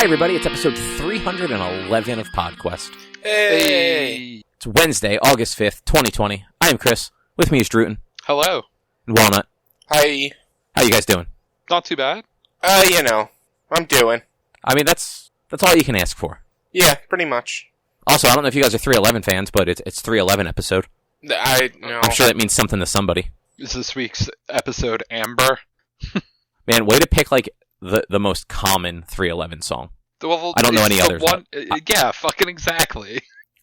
Hi, everybody. It's episode 311 of PodQuest. Hey! It's Wednesday, August 5th, 2020. I am Chris. With me is Druten. Hello. And Walnut. Hi. How you guys doing? Not too bad. I'm doing. I mean, that's all you can ask for. Yeah, pretty much. Also, I don't know if you guys are 311 fans, but it's 311 episode. I'm sure that means something to somebody. Is this week's episode Amber? Man, way to pick, like, the most common 311 song. Well, I don't know any others. Yeah, fucking exactly.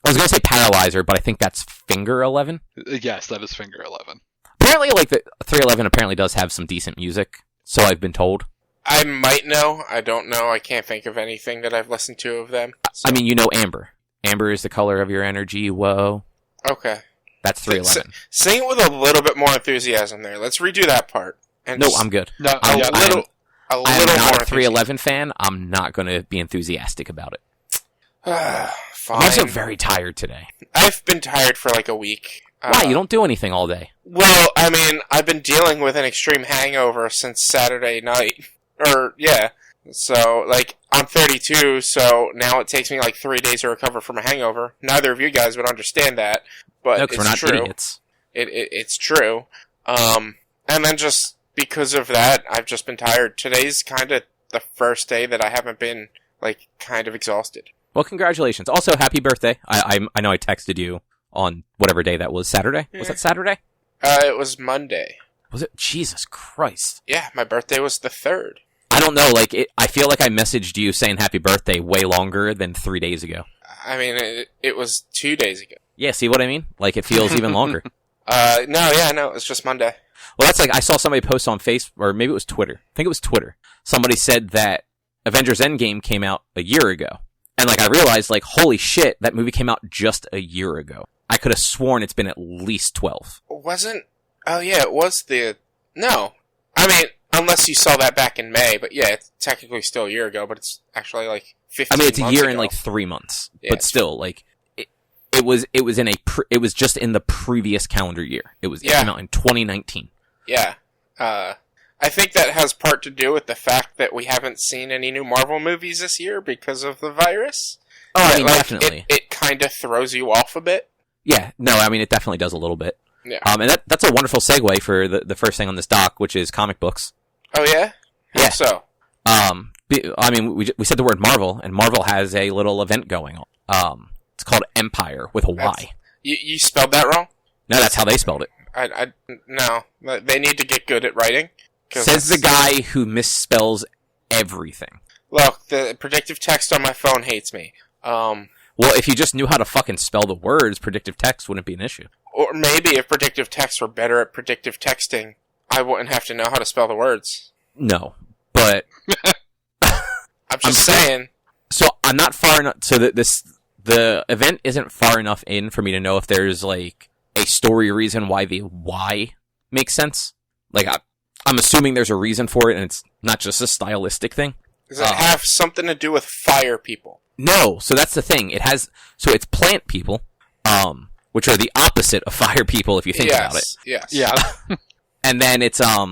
I was going to say Paralyzer, but I think that's Finger 11. Yes, that is Finger 11. Apparently, like, the 311 apparently does have some decent music, so I've been told. I might know. I don't know. I can't think of anything that I've listened to of them. So. I mean, you know Amber. Amber is the color of your energy, whoa. Okay. That's 311. Sing it with a little bit more enthusiasm there. Let's redo that part. And No, I'm good. No, I'm I'm not a 311 fan. I'm not going to be enthusiastic about it. Fine. I'm also very tired today. I've been tired for like a week. Why? You don't do anything all day. Well, I mean, I've been dealing with an extreme hangover since Saturday night. So, like, I'm 32, so now it takes me like 3 days to recover from a hangover. Neither of you guys would understand that, but No, 'cause we're not true. idiots. It's true. And then just because of that, I've just been tired. Today's kind of the first day that I haven't been, like, kind of exhausted. Well, congratulations. Also, happy birthday. I know I texted you on whatever day that was. Saturday? Yeah. Was that Saturday? It was Monday. Was it? Jesus Christ. Yeah, my birthday was the 3rd. I don't know. Like, I feel like I messaged you saying happy birthday way longer than 3 days ago. I mean, it was 2 days ago. Yeah, see what I mean? Like, it feels even longer. No, it was just Monday. Well, that's like, I saw somebody post on Facebook, or maybe it was Twitter. I think it was Twitter. Somebody said that Avengers Endgame came out a year ago. And, like, I realized, like, holy shit, that movie came out just a year ago. I could have sworn it's been at least 12. It was no. I mean, unless you saw that back in May, but yeah, it's technically still a year ago, but it's actually like 15 months I mean, it's a year ago. and like 3 months, Yeah, but still, like, it was just in the previous calendar year. It came out in 2019. Yeah. I think that has part to do with the fact that we haven't seen any new Marvel movies this year because of the virus. Oh, I mean, like, definitely. It kind of throws you off a bit. Yeah, no, I mean, it definitely does a little bit. Yeah. And that's a wonderful segue for the first thing on this doc, which is comic books. Oh, yeah? Yeah. How so? I mean, we said the word Marvel, and Marvel has a little event going on. It's called Empyre with a Y. You spelled that wrong? No, that's how they spelled it. No. They need to get good at writing. Says the guy who misspells everything. Look, the predictive text on my phone hates me. Well, if you just knew how to fucking spell the words, predictive text wouldn't be an issue. Or maybe if predictive text were better at predictive texting, I wouldn't have to know how to spell the words. No, but I'm just saying. So I'm not far enough. So the event isn't far enough in for me to know if there's like a story reason why the Y makes sense. Like I'm assuming there's a reason for it, and it's not just a stylistic thing. Does it have something to do with fire people? No. So that's the thing. So it's plant people, which are the opposite of fire people if you think about it. Yes. Yeah. And then it's are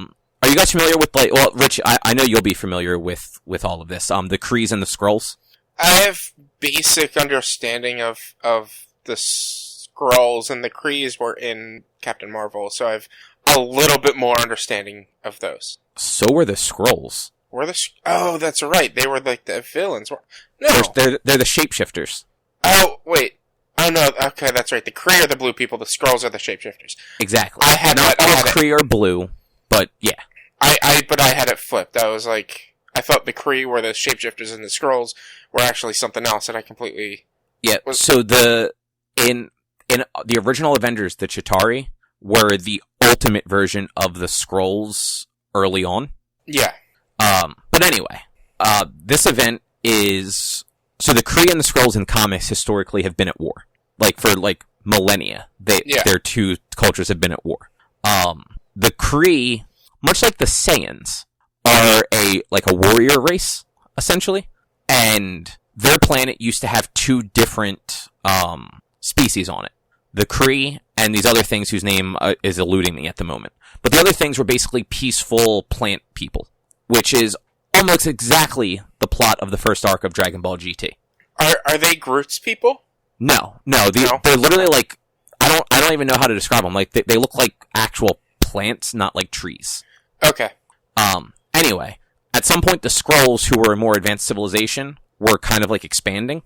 you guys familiar with, like, well, Rich, I know you'll be familiar with all of this. The Krees and the Skrulls. I have basic understanding of the Skrulls, and the Krees were in Captain Marvel, so I have a little bit more understanding of those. So were the Skrulls. Oh, that's right. They were like the villains. No. They're the shapeshifters. Oh, wait. Oh, no. Okay, that's right. The Kree are the blue people. The Skrulls are the shapeshifters. Exactly. Not all Kree are blue, but yeah. But I had it flipped. I was like, I thought the Kree were the shapeshifters and the Skrulls were actually something else, and I completely... Yeah, so in the original Avengers, the Chitauri were the ultimate version of the Skrulls early on. Yeah. But anyway, this event is... So the Kree and the Skrulls in comics historically have been at war. Like, for, like, millennia. Their two cultures have been at war. The Kree, much like the Saiyans, are a warrior race, essentially. And their planet used to have two different species on it. The Kree and these other things whose name is eluding me at the moment. But the other things were basically peaceful plant people, which is almost exactly the plot of the first arc of Dragon Ball GT. Are they Groot's people? No. They're literally like, I don't even know how to describe them. Like, they look like actual plants, not like trees. Okay. Anyway, at some point, the Skrulls, who were a more advanced civilization, were kind of like expanding,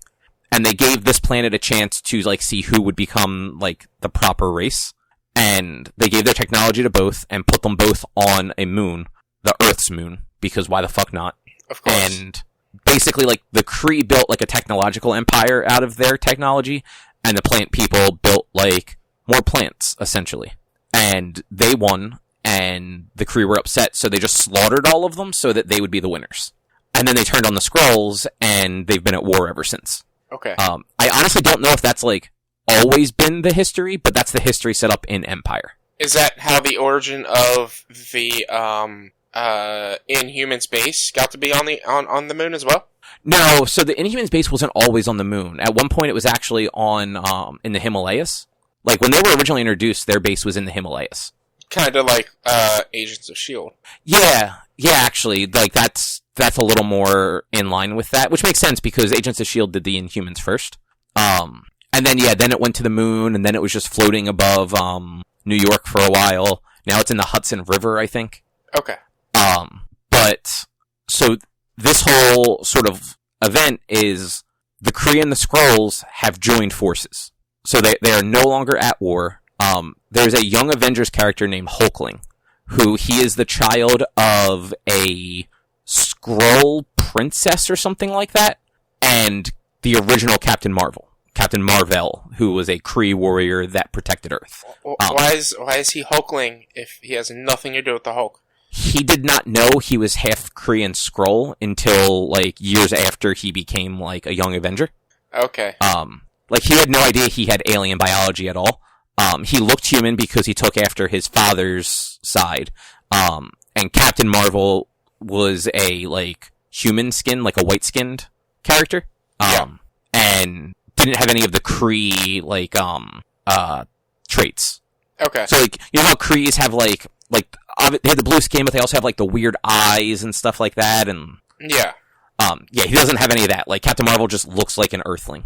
and they gave this planet a chance to like see who would become like the proper race, and they gave their technology to both and put them both on a moon, the Earth's moon, because why the fuck not? Of course. And basically, like, the Kree built like a technological empire out of their technology, and the plant people built like more plants, essentially. And they won, and the Kree were upset, so they just slaughtered all of them so that they would be the winners. And then they turned on the Skrulls, and they've been at war ever since. Okay. I honestly don't know if that's, like, always been the history, but that's the history set up in Empyre. Is that how the origin of the, Inhumans base got to be on the moon as well? No, so the Inhumans base wasn't always on the moon. At one point, it was actually on, in the Himalayas. Like, when they were originally introduced, their base was in the Himalayas. Kind of like, Agents of S.H.I.E.L.D. Yeah, actually, like, that's a little more in line with that, which makes sense because Agents of S.H.I.E.L.D. did the Inhumans first. And then, then it went to the moon, and then it was just floating above, New York for a while. Now it's in the Hudson River, I think. Okay. But, so, this whole sort of event is the Kree and the Skrulls have joined forces. So they are no longer at war. There's a young Avengers character named Hulkling, who he is the child of a Skrull princess or something like that, and the original Captain Marvel, who was a Kree warrior that protected Earth. Why is he Hulkling if he has nothing to do with the Hulk? He did not know he was half Kree and Skrull until, like, years after he became, like, a young Avenger. Okay. Like, he had no idea he had alien biology at all. He looked human because he took after his father's side. And Captain Marvel was a, like, human skin, like a white-skinned character. And didn't have any of the Kree, like, traits. Okay. So, like, you know how Krees have, like, they have the blue skin, but they also have, like, the weird eyes and stuff like that, and... Yeah. He doesn't have any of that. Like, Captain Marvel just looks like an Earthling.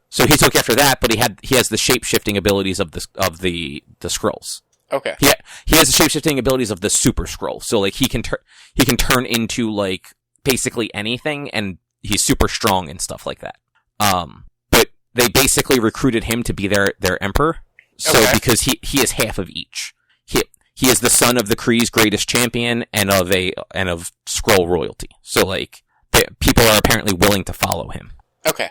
So he took after that, but he has the shape-shifting abilities of the Skrulls. Okay. He has the shape-shifting abilities of the Super Skrull. So, like, he can turn into, like, basically anything, and he's super strong and stuff like that. But they basically recruited him to be their emperor. So, because he is half of each. He is the son of the Kree's greatest champion and of Skrull royalty. So, like, people are apparently willing to follow him. Okay.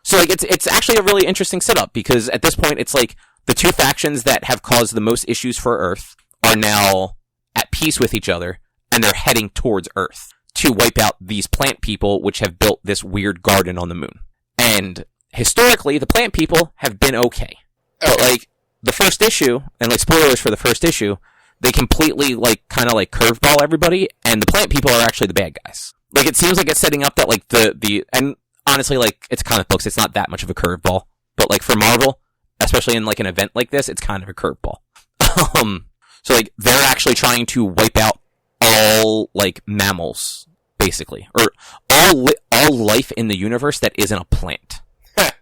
So, like, it's actually a really interesting setup, because at this point, it's like, the two factions that have caused the most issues for Earth are now at peace with each other, and they're heading towards Earth to wipe out these plant people, which have built this weird garden on the moon. And, historically, the plant people have been okay. But, like, the first issue, and, like, spoilers for the first issue, they completely, like, kind of, like, curveball everybody, and the plant people are actually the bad guys. Like, it seems like it's setting up that, like, and honestly, like, it's comic books, it's not that much of a curveball. But, like, for Marvel, especially in, like, an event like this, it's kind of a curveball. So, like, they're actually trying to wipe out all, like, mammals, basically. Or all life in the universe that isn't a plant. Yeah.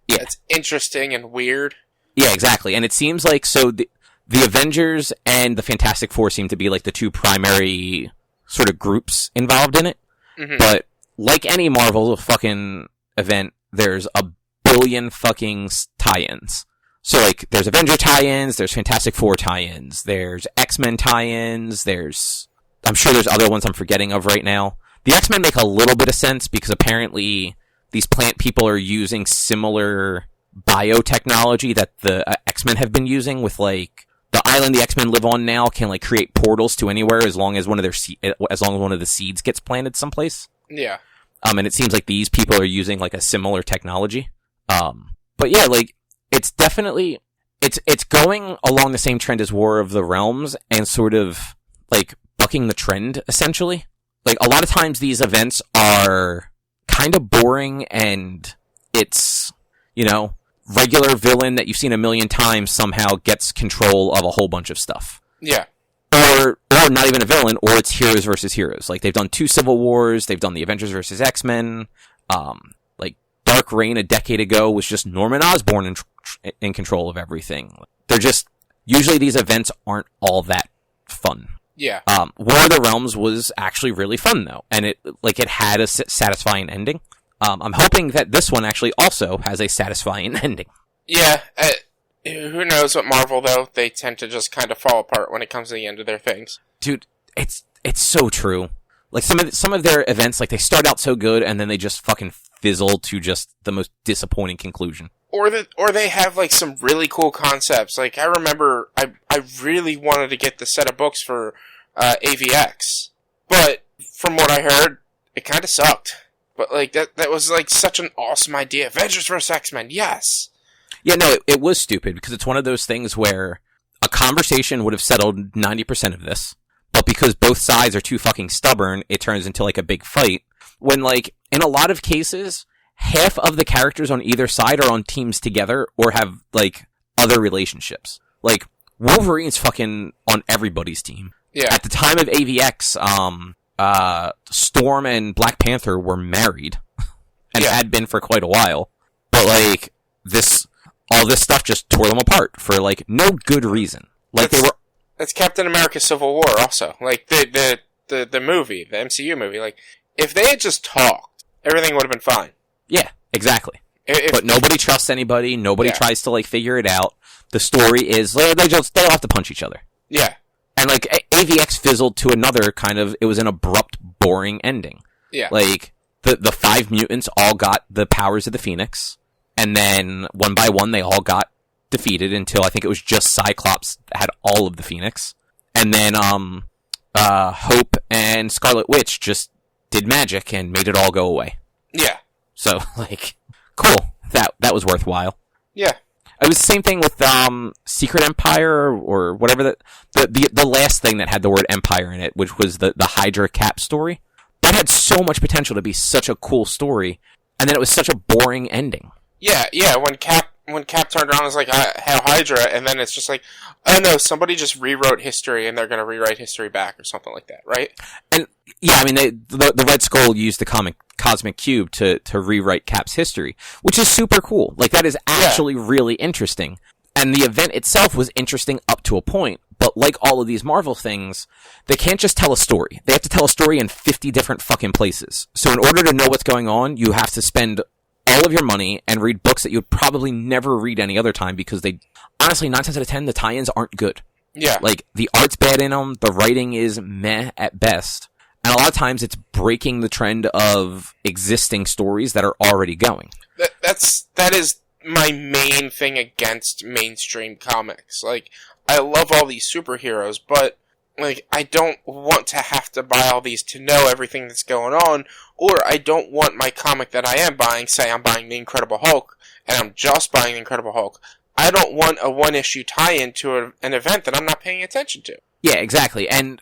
It's interesting and weird. Yeah, exactly. And it seems like, so the Avengers and the Fantastic Four seem to be, like, the two primary sort of groups involved in it. Mm-hmm. But, like any Marvel fucking event, there's a billion fucking tie-ins. So, like, there's Avenger tie-ins, there's Fantastic Four tie-ins, there's X-Men tie-ins, I'm sure there's other ones I'm forgetting of right now. The X-Men make a little bit of sense, because apparently these plant people are using similar biotechnology that the X-Men have been using with, like, the island the X-Men live on now can, like, create portals to anywhere as long as one of the seeds gets planted someplace. Yeah. And it seems like these people are using, like, a similar technology. But yeah, like, it's definitely, it's going along the same trend as War of the Realms and sort of, like, bucking the trend, essentially. Like, a lot of times these events are kind of boring, and it's, you know, regular villain that you've seen a million times somehow gets control of a whole bunch of stuff. Yeah. Or or not even a villain, or it's heroes versus heroes. Like, they've done 2 Civil Wars, they've done the Avengers versus X-Men, like, Dark Reign a decade ago was just Norman Osborn in control of everything. They're just, usually these events aren't all that fun. Yeah. War of the Realms was actually really fun, though, and it had a satisfying ending. I'm hoping that this one actually also has a satisfying ending. Yeah, who knows what Marvel, though? They tend to just kind of fall apart when it comes to the end of their things. Dude, it's so true. Like, some of their events, like, they start out so good, and then they just fucking fizzle to just the most disappointing conclusion. Or they have, like, some really cool concepts. Like, I remember I really wanted to get the set of books for AVX. But, from what I heard, it kind of sucked. But, like, that was, like, such an awesome idea. Avengers vs. X-Men, yes! Yeah, no, it was stupid, because it's one of those things where a conversation would have settled 90% of this, but because both sides are too fucking stubborn, it turns into, like, a big fight. When, like, in a lot of cases, half of the characters on either side are on teams together or have, like, other relationships. Like, Wolverine's fucking on everybody's team. Yeah. At the time of AVX, Storm and Black Panther were married, and had been for quite a while. But, like, all this stuff just tore them apart for, like, no good reason. Like, That's Captain America Civil War also. Like, the movie, the MCU movie, like, if they had just talked, everything would have been fine. Yeah, exactly. But nobody trusts anybody, nobody tries to, like, figure it out. The story is, they all have to punch each other. Yeah. And, like, AVX fizzled to another kind of, it was an abrupt, boring ending. Yeah. Like, the 5 mutants all got the powers of the Phoenix, and then, one by one, they all got defeated until I think it was just Cyclops that had all of the Phoenix. And then, Hope and Scarlet Witch just did magic and made it all go away. Yeah. So, like, cool. That was worthwhile. Yeah. It was the same thing with, Secret Empire, or whatever the last thing that had the word Empire in it, which was the Hydra Cap story. That had so much potential to be such a cool story, and then it was such a boring ending. Yeah, when Cap turned around and was like, Hail Hydra, and then it's just like, oh no, somebody just rewrote history and they're going to rewrite history back or something like that, right? And, yeah, I mean, the Red Skull used the Cosmic Cube to rewrite Cap's history, which is super cool. Like, that is actually really interesting. And the event itself was interesting up to a point, but like all of these Marvel things, they can't just tell a story. They have to tell a story in 50 different fucking places. So in order to know what's going on, you have to spend all of your money and read books that you'd probably never read any other time, because they, honestly, 9 times out of 10, the tie-ins aren't good. Yeah. Like, the art's bad in them, the writing is meh at best, and a lot of times it's breaking the trend of existing stories that are already going. That is my main thing against mainstream comics. Like, I love all these superheroes, but, like, I don't want to have to buy all these to know everything that's going on, or I don't want my comic that I am buying, say I'm buying The Incredible Hulk, and I'm just buying The Incredible Hulk. I don't want a one-issue tie-in to an event that I'm not paying attention to. Yeah, exactly. And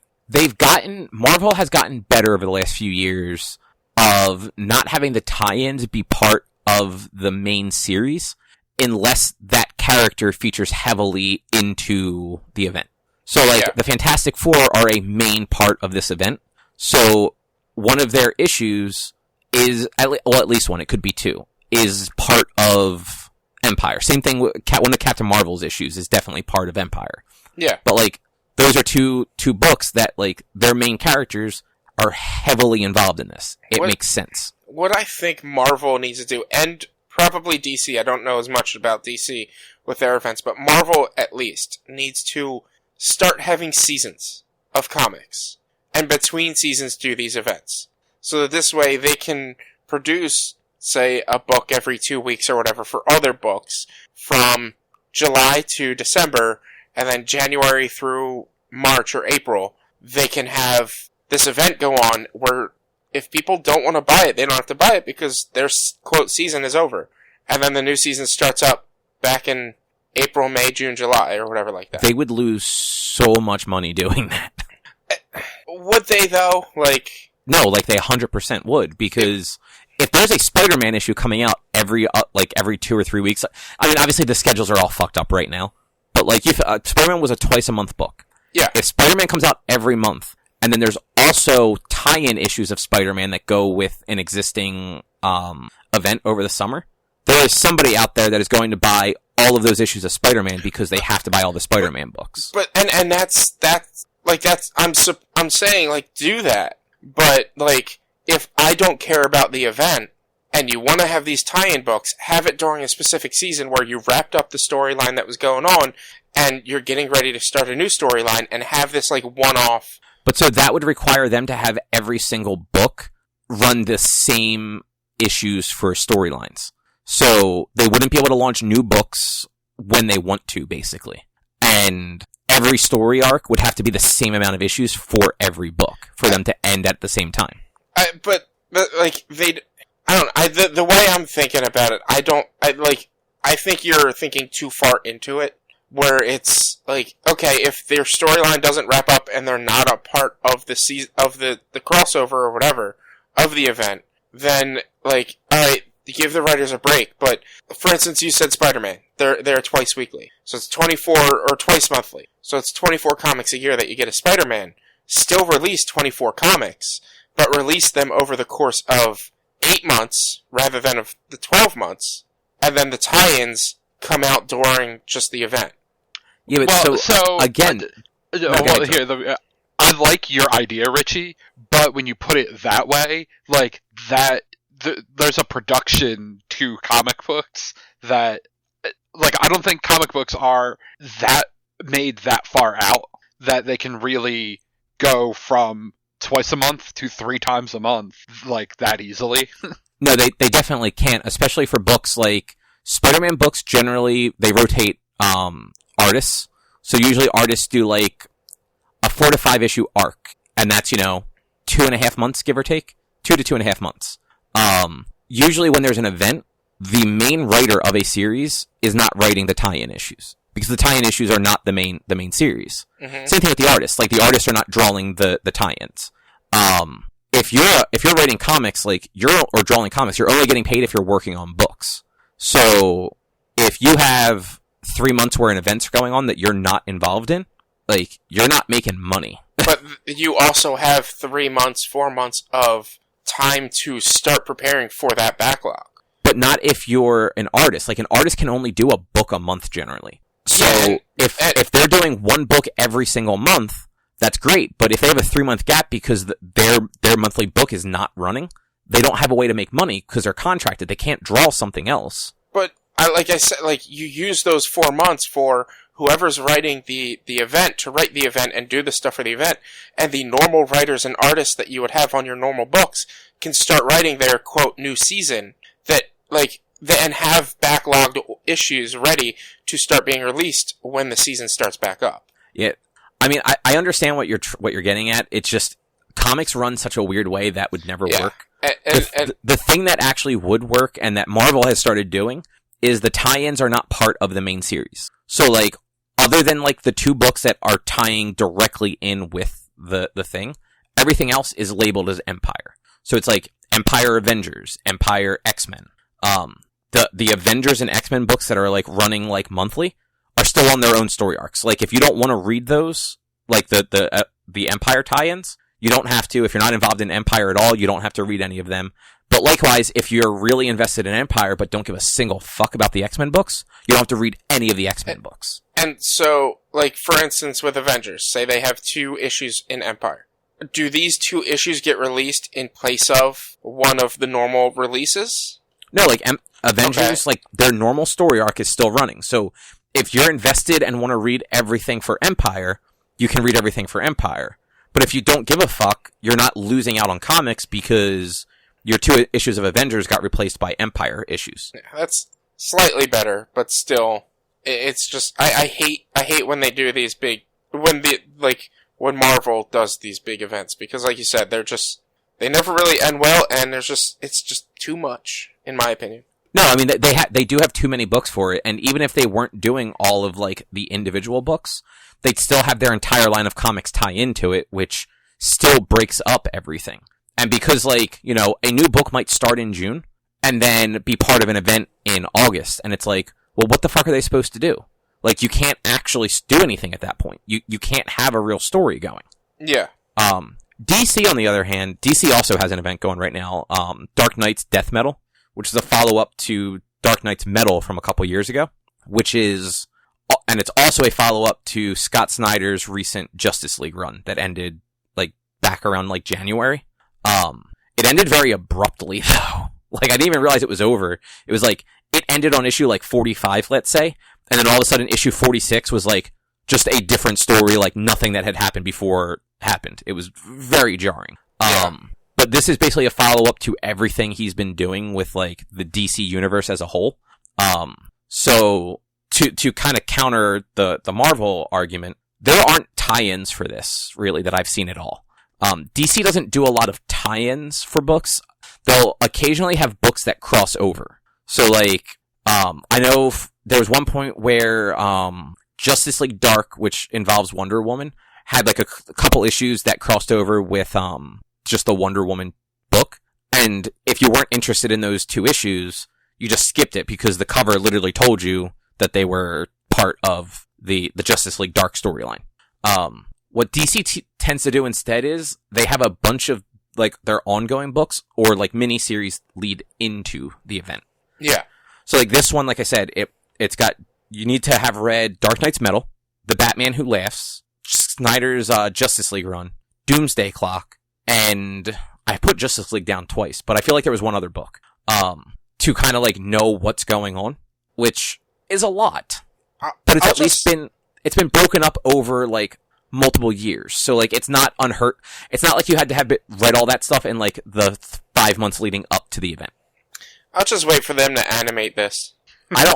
Marvel has gotten better over the last few years of not having the tie-ins be part of the main series unless that character features heavily into the event. So, like, the Fantastic Four are a main part of this event. So, one of their issues is, at least one, it could be 2, is part of Empyre. Same thing with one of Captain Marvel's issues is definitely part of Empyre. Yeah. But, like, those are two books that, like, their main characters are heavily involved in this. It makes sense. What I think Marvel needs to do, and probably DC, I don't know as much about DC with their events, but Marvel, at least, needs to start having seasons of comics, and between seasons do these events. So that this way they can produce, say, a book every 2 weeks or whatever for other books from July to December, and then January through March or April, they can have this event go on where if people don't want to buy it, they don't have to buy it because their, quote, season is over. And then the new season starts up back in April, May, June, July, or whatever like that. They would lose so much money doing that. Would they, though? Like, no, like, they 100% would, because if there's a Spider-Man issue coming out every 2 or 3 weeks, I mean, obviously the schedules are all fucked up right now, but, like, if Spider-Man was a twice-a-month book, Yeah. If Spider-Man comes out every month, and then there's also tie-in issues of Spider-Man that go with an existing event over the summer, there is somebody out there that is going to buy all of those issues of Spider-Man because they have to buy all the Spider-Man books. But and that's I'm saying, like, do that. But, like, if I don't care about the event and you want to have these tie-in books, have it during a specific season where you wrapped up the storyline that was going on and you're getting ready to start a new storyline, and have this, like, one-off. But so that would require them to have every single book run the same issues for storylines. So they wouldn't be able to launch new books when they want to, basically. And every story arc would have to be the same amount of issues for every book for them to end at the same time. But like, the way I'm thinking about it, I think you're thinking too far into it, where it's like, okay, if their storyline doesn't wrap up and they're not a part of the the crossover or whatever of the event, then, like, alright, give the writers a break. But, for instance, you said Spider-Man. They're twice weekly. So it's 24, or twice monthly. So it's 24 comics a year that you get a Spider-Man. Still release 24 comics, but release them over the course of 8 months, rather than of the 12 months, and then the tie-ins come out during just the event. Yeah, but so again... I like your idea, Richie, but when you put it that way, like, there's a production to comic books that, like, I don't think comic books are that made that far out that they can really go from twice a month to 3 times a month, like, that easily. No, they definitely can't, especially for books like Spider-Man books. Generally, they rotate artists. So usually artists do, like, a 4 to 5 issue arc, and that's, 2.5 months, give or take. 2 to 2.5 months. Usually when there's an event, the main writer of a series is not writing the tie-in issues, because the tie-in issues are not the main series. Mm-hmm. Same thing with the artists. Like, the artists are not drawing the tie-ins. If you're writing comics, or drawing comics, you're only getting paid if you're working on books. So if you have 3 months where an event's going on that you're not involved in, like, you're not making money. But you also have 3 months, 4 months of time to start preparing for that backlog. But not if you're an artist. Like, an artist can only do a book a month generally. So if they're doing one book every single month, that's great. But if they have a 3-month gap because their monthly book is not running, they don't have a way to make money because they're contracted. They can't draw something else. But like I said, like, you use those 4 months for whoever's writing the event to write the event and do the stuff for the event, and the normal writers and artists that you would have on your normal books can start writing their, quote, new season, and have backlogged issues ready to start being released when the season starts back up. Yeah. I mean, I understand what you're getting at. It's just, comics run such a weird way that would never work. And the thing that actually would work, and that Marvel has started doing, is the tie-ins are not part of the main series. So, like, other than, like, the 2 books that are tying directly in with the thing, everything else is labeled as Empyre. So it's like Empyre Avengers, Empyre X-Men. The Avengers and X-Men books that are, like, running, like, monthly are still on their own story arcs. Like, if you don't want to read those, like, the Empyre tie-ins, you don't have to. If you're not involved in Empyre at all, you don't have to read any of them. But likewise, if you're really invested in Empyre but don't give a single fuck about the X-Men books, you don't have to read any of the X-Men books. And so, like, for instance, with Avengers, say they have 2 issues in Empyre. Do these 2 issues get released in place of one of the normal releases? No, like, Avengers, like, their normal story arc is still running. So, if you're invested and want to read everything for Empyre, you can read everything for Empyre. But if you don't give a fuck, you're not losing out on comics because your 2 issues of Avengers got replaced by Empyre issues. Yeah, that's slightly better, but still, it's just, I hate when they do these big, when Marvel does these big events, because like you said, they never really end well, and it's just too much, in my opinion. No, I mean, they do have too many books for it, and even if they weren't doing all of, like, the individual books, they'd still have their entire line of comics tie into it, which still breaks up everything. And because, like, a new book might start in June, and then be part of an event in August, and it's like, well, what the fuck are they supposed to do? Like, you can't actually do anything at that point. You can't have a real story going. Yeah. DC, on the other hand, DC also has an event going right now, Dark Knight's Death Metal, which is a follow-up to Dark Knight's Metal from a couple years ago, and it's also a follow-up to Scott Snyder's recent Justice League run that ended, like, back around, like, January. It ended very abruptly, though. Like, I didn't even realize it was over. It was like, it ended on issue, like, 45, let's say, and then all of a sudden issue 46 was, like, just a different story, like, nothing that had happened before happened. It was very jarring. Yeah. But this is basically a follow-up to everything he's been doing with, like, the DC universe as a whole. So, to kind of counter the Marvel argument, there aren't tie-ins for this, really, that I've seen at all. DC doesn't do a lot of tie-ins for books. They'll occasionally have books that cross over. So, like, I know there was one point where, Justice League Dark, which involves Wonder Woman, had, like, a couple issues that crossed over with, just the Wonder Woman book. And if you weren't interested in those two issues, you just skipped it because the cover literally told you that they were part of the Justice League Dark storyline. What DC tends to do instead is they have a bunch of, like, their ongoing books or, like, miniseries lead into the event. Yeah. So, like, this one, like I said, it's got, you need to have read Dark Knight's Metal, The Batman Who Laughs, Snyder's Justice League run, Doomsday Clock, and I put Justice League down twice, but I feel like there was one other book, to kind of, like, know what's going on, which is a lot. But it's it's been broken up over, like, multiple years. So, like, it's not it's not like you had to have read all that stuff in, like, the 5 months leading up to the event. I'll just wait for them to animate this. I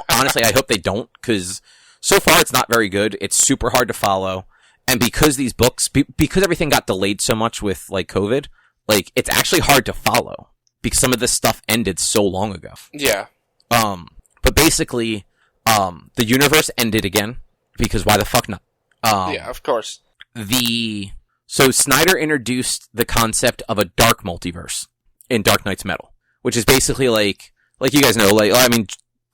hope they don't, because so far it's not very good. It's super hard to follow. And because these books, because everything got delayed so much with, like, COVID, like, it's actually hard to follow because some of this stuff ended so long ago. Yeah. But basically, the universe ended again because why the fuck not? Yeah, of course. So Snyder introduced the concept of a dark multiverse in Dark Knight's Metal, which is basically like you guys know, like, I mean,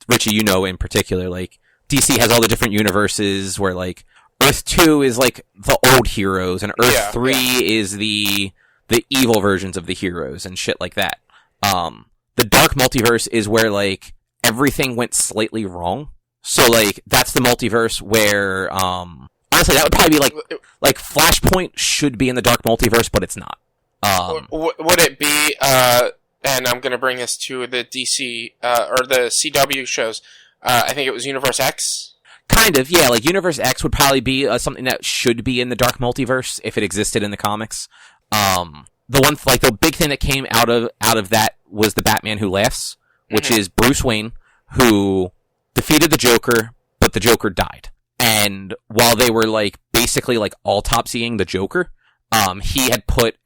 Richie, you know, in particular, like, DC has all the different universes where, like, Earth 2 is, like, the old heroes, and Earth 3 is the evil versions of the heroes, and shit like that. The dark multiverse is where, like, everything went slightly wrong. So, like, that's the multiverse where, honestly, that would probably be, like, Flashpoint should be in the dark multiverse, but it's not. Would it be, and I'm gonna bring this to the DC, or the CW shows, I think it was Universe X? Kind of, yeah. Like, Universe X would probably be something that should be in the dark multiverse if it existed in the comics. The big thing that came out of that was the Batman Who Laughs, which is Bruce Wayne, who defeated the Joker, but the Joker died. And while they were, like, basically, like, autopsying the Joker, he had put,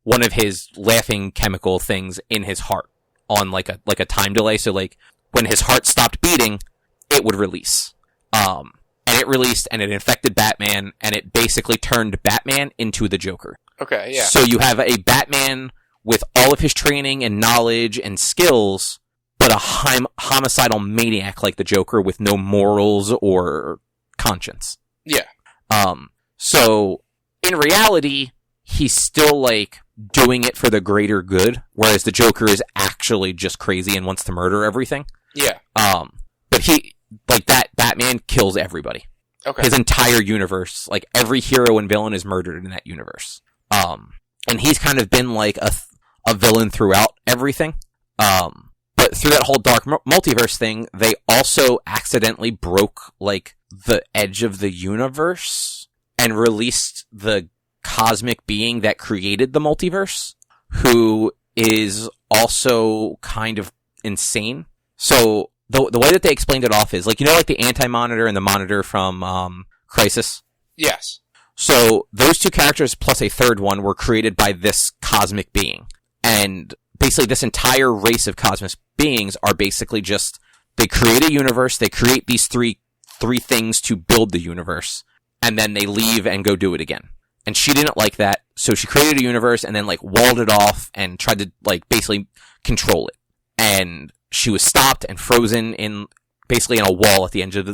one of his laughing chemical things in his heart on, like a time delay. So, like, when his heart stopped beating, it would release. And it released, and it infected Batman, and it basically turned Batman into the Joker. Okay, yeah. So you have a Batman with all of his training and knowledge and skills, but a homicidal maniac like the Joker with no morals or conscience. Yeah. So, in reality, he's still, like, doing it for the greater good, whereas the Joker is actually just crazy and wants to murder everything. Yeah. But that Batman kills everybody. Okay. His entire universe, like, every hero and villain is murdered in that universe. And he's kind of been, like, a villain throughout everything. But through that whole dark multiverse thing, they also accidentally broke, like, the edge of the universe and released the cosmic being that created the multiverse, who is also kind of insane. So, the way that they explained it off is, like, you know, like the Anti-Monitor and the Monitor from, Crisis? Yes. So, those two characters plus a third one were created by this cosmic being. And basically this entire race of cosmic beings are basically just, they create a universe, they create these three things to build the universe, and then they leave and go do it again. And she didn't like that, so she created a universe and then, like, walled it off and tried to, like, basically control it. And she was stopped and frozen in basically in a wall at the edge of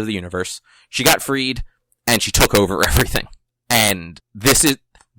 the universe. She got freed, and she took over everything. And this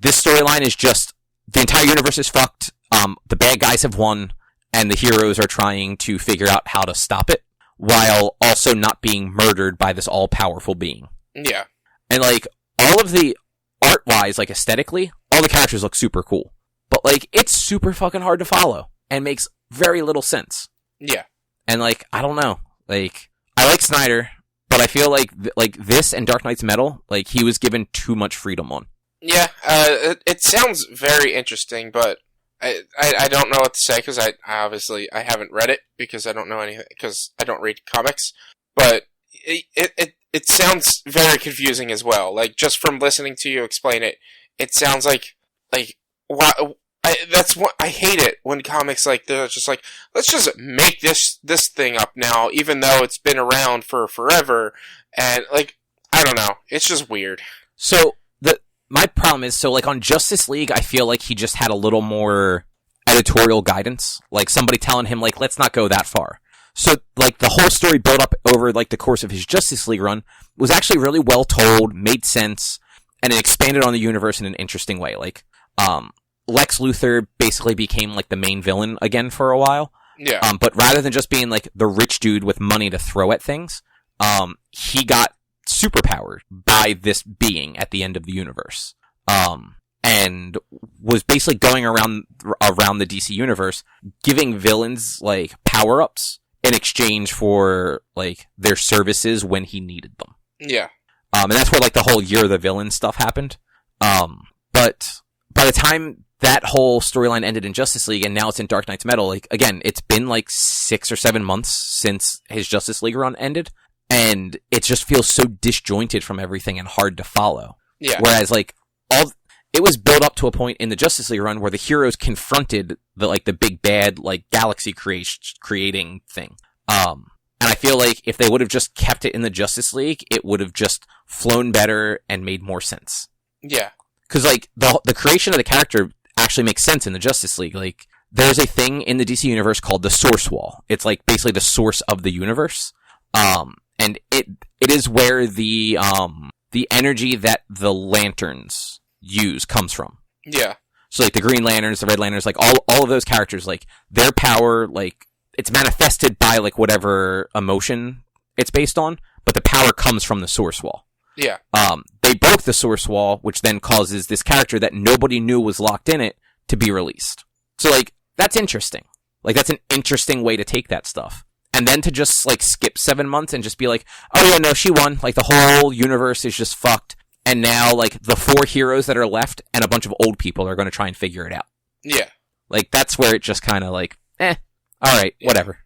storyline is just, the entire universe is fucked, the bad guys have won, and the heroes are trying to figure out how to stop it, while also not being murdered by this all-powerful being. Yeah. And, like, all of the art-wise, like, aesthetically, all the characters look super cool. But, like, it's super fucking hard to follow, and makes very little sense. Yeah. And, like, I don't know. Like, I like Snyder, but I feel like this and Dark Knight's Metal, like, he was given too much freedom on. Yeah, it sounds very interesting, but I don't know what to say, because I haven't read it, because I don't know anything, because I don't read comics, but it sounds very confusing as well. Like, just from listening to you explain it, it sounds like, why, that's what, I hate it when comics, like, they're just like, let's just make this thing up now, even though it's been around for forever, and, like, I don't know, it's just weird. So, my problem is, so, like, on Justice League, I feel like he just had a little more editorial guidance. Like, somebody telling him, like, let's not go that far. So, like, the whole story built up over, like, the course of his Justice League run was actually really well told, made sense, and it expanded on the universe in an interesting way. Like, Lex Luthor basically became, like, the main villain again for a while. Yeah. But rather than just being, like, the rich dude with money to throw at things, he got superpowered by this being at the end of the universe. And was basically going around the DC universe, giving villains, like, power-ups in exchange for, like, their services when he needed them. Yeah. And that's where, like, the whole Year of the Villain stuff happened. But by the time that whole storyline ended in Justice League, and now it's in Dark Knight's Metal, like, again, it's been, like, 6 or 7 months since his Justice League run ended, and it just feels so disjointed from everything and hard to follow. Yeah. Whereas, like, it was built up to a point in the Justice League run where the heroes confronted the big bad, like, galaxy creating thing. And I feel like if they would have just kept it in the Justice League, it would have just flown better and made more sense. Yeah. Cause, like, the creation of the character actually makes sense in the Justice League. Like, there's a thing in the DC universe called the Source Wall. It's, like, basically the source of the universe. And it is where the energy that the lanterns use comes from. Yeah. So, like, the Green Lanterns, the Red Lanterns, like, all of those characters, like, their power, like, it's manifested by, like, whatever emotion it's based on, but the power comes from the Source Wall. Yeah. They broke the Source Wall, which then causes this character that nobody knew was locked in it to be released. So, like, that's interesting. Like, that's an interesting way to take that stuff. And then to just, like, skip 7 months and just be like, oh yeah, no, she won. Like, the whole universe is just fucked. And now, like, the 4 heroes that are left and a bunch of old people are going to try and figure it out. Yeah. Like, that's where it just kind of, like, alright, yeah. Whatever.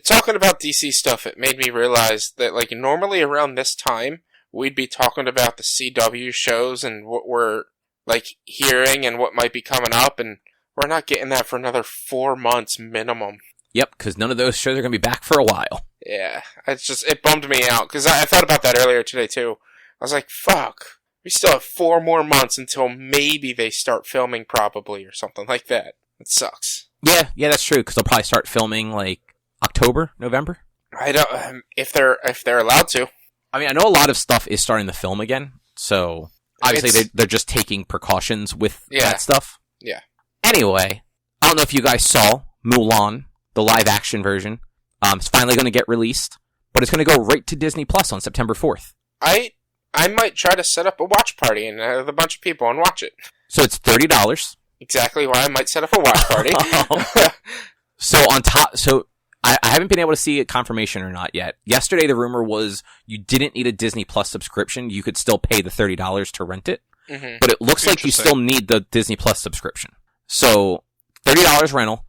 Talking about DC stuff, it made me realize that, like, normally around this time, we'd be talking about the CW shows and what we're, like, hearing and what might be coming up, and we're not getting that for another 4 months minimum. Yep, because none of those shows are going to be back for a while. Yeah, it bummed me out, because I thought about that earlier today, too. I was like, fuck, we still have 4 more months until maybe they start filming, probably, or something like that. It sucks. Yeah, that's true, because they'll probably start filming, like, October, November? I don't, if they're allowed to. I mean, I know a lot of stuff is starting to film again, so obviously they're just taking precautions with that stuff. Yeah. Anyway, I don't know if you guys saw Mulan, the live-action version. It's finally going to get released, but it's going to go right to Disney Plus on September 4th. I might try to set up a watch party and have a bunch of people and watch it. So it's $30. Exactly why I might set up a watch party. So on top, I haven't been able to see a confirmation or not yet. Yesterday, the rumor was you didn't need a Disney Plus subscription. You could still pay the $30 to rent it. Mm-hmm. But it looks like you still need the Disney Plus subscription. So, $30 rental.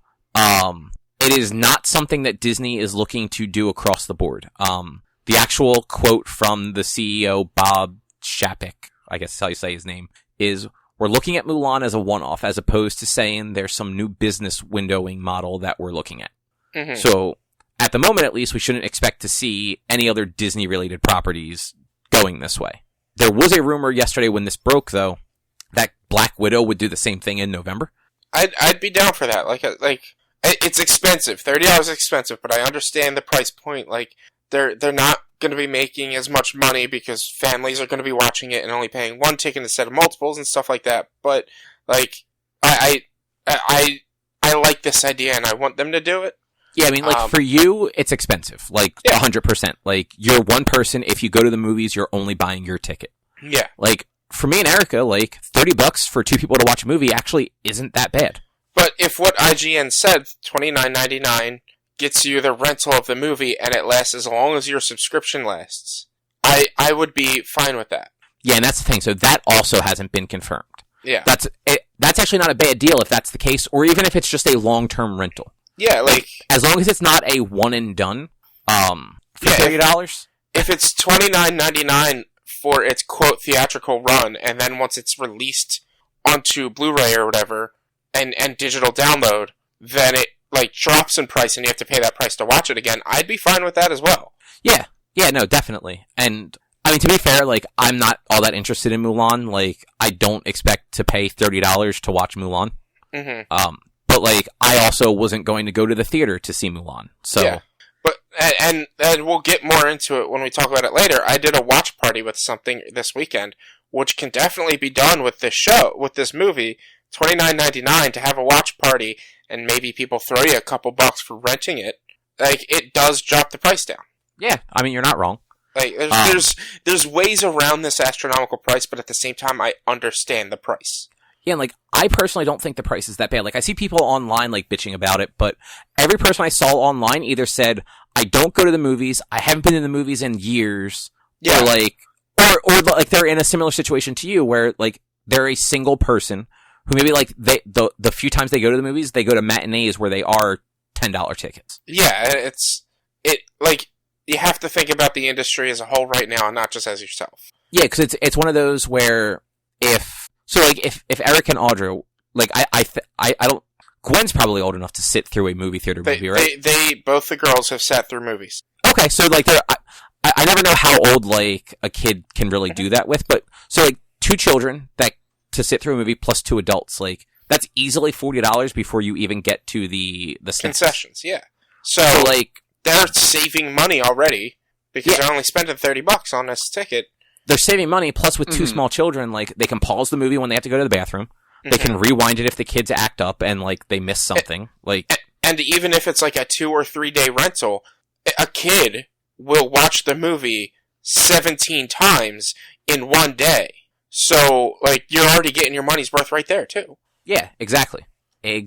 It is not something that Disney is looking to do across the board. The actual quote from the CEO, Bob Chapek, I guess is how you say his name, is, we're looking at Mulan as a one-off, as opposed to saying there's some new business windowing model that we're looking at. Mm-hmm. So, at the moment at least, we shouldn't expect to see any other Disney-related properties going this way. There was a rumor yesterday when this broke, though, that Black Widow would do the same thing in November. I'd be down for that. Like it's expensive. $30 is expensive, but I understand the price point. Like, they're not going to be making as much money because families are going to be watching it and only paying one ticket instead of multiples and stuff like that. But like, I like this idea and I want them to do it. Yeah, I mean, like, for you, it's expensive. Like, 100%. Like, you're one person. If you go to the movies, you're only buying your ticket. Yeah. Like, for me and Erica, like, $30 for 2 people to watch a movie actually isn't that bad. But if what IGN said, $29.99 gets you the rental of the movie and it lasts as long as your subscription lasts, I would be fine with that. Yeah, and that's the thing. So that also hasn't been confirmed. Yeah. That's actually not a bad deal if that's the case, or even if it's just a long-term rental. Yeah, like, as long as it's not a one and done, for $30. If it's $29.99 for its quote theatrical run, and then once it's released onto Blu-ray or whatever, and digital download, then it like drops in price and you have to pay that price to watch it again, I'd be fine with that as well. Yeah, no, definitely. And I mean, to be fair, like, I'm not all that interested in Mulan. Like, I don't expect to pay $30 to watch Mulan. Mm-hmm. But, like, I also wasn't going to go to the theater to see Mulan, so... Yeah. But, and we'll get more into it when we talk about it later. I did a watch party with something this weekend, which can definitely be done with this show, with this movie, $29.99 to have a watch party, and maybe people throw you a couple bucks for renting it. Like, it does drop the price down. Yeah, I mean, you're not wrong. Like, there's ways around this astronomical price, but at the same time, I understand the price. Yeah, and, like, I personally don't think the price is that bad. Like, I see people online, like, bitching about it, but every person I saw online either said, I don't go to the movies, I haven't been in the movies in years, yeah. or like, they're in a similar situation to you, where, like, they're a single person who maybe, like, the few times they go to the movies, they go to matinees where they are $10 tickets. Yeah, like, you have to think about the industry as a whole right now, and not just as yourself. Yeah, because it's one of those where if Eric and Audra, like, I don't, Gwen's probably old enough to sit through a movie theater movie, right? They both the girls have sat through movies. Okay, so, like, I never know how old, like, a kid can really do that with, but, so, like, 2 children to sit through a movie plus 2 adults, like, that's easily $40 before you even get to the concessions, yeah. So, like, they're saving money already because they're only spending $30 on this ticket. They're saving money, plus with 2 small children, like, they can pause the movie when they have to go to the bathroom. Mm-hmm. They can rewind it if the kids act up and, like, they miss something. And even if it's like a 2 or 3 day rental, a kid will watch the movie 17 times in one day. So, like, you're already getting your money's worth right there, too. Yeah, exactly. Yeah,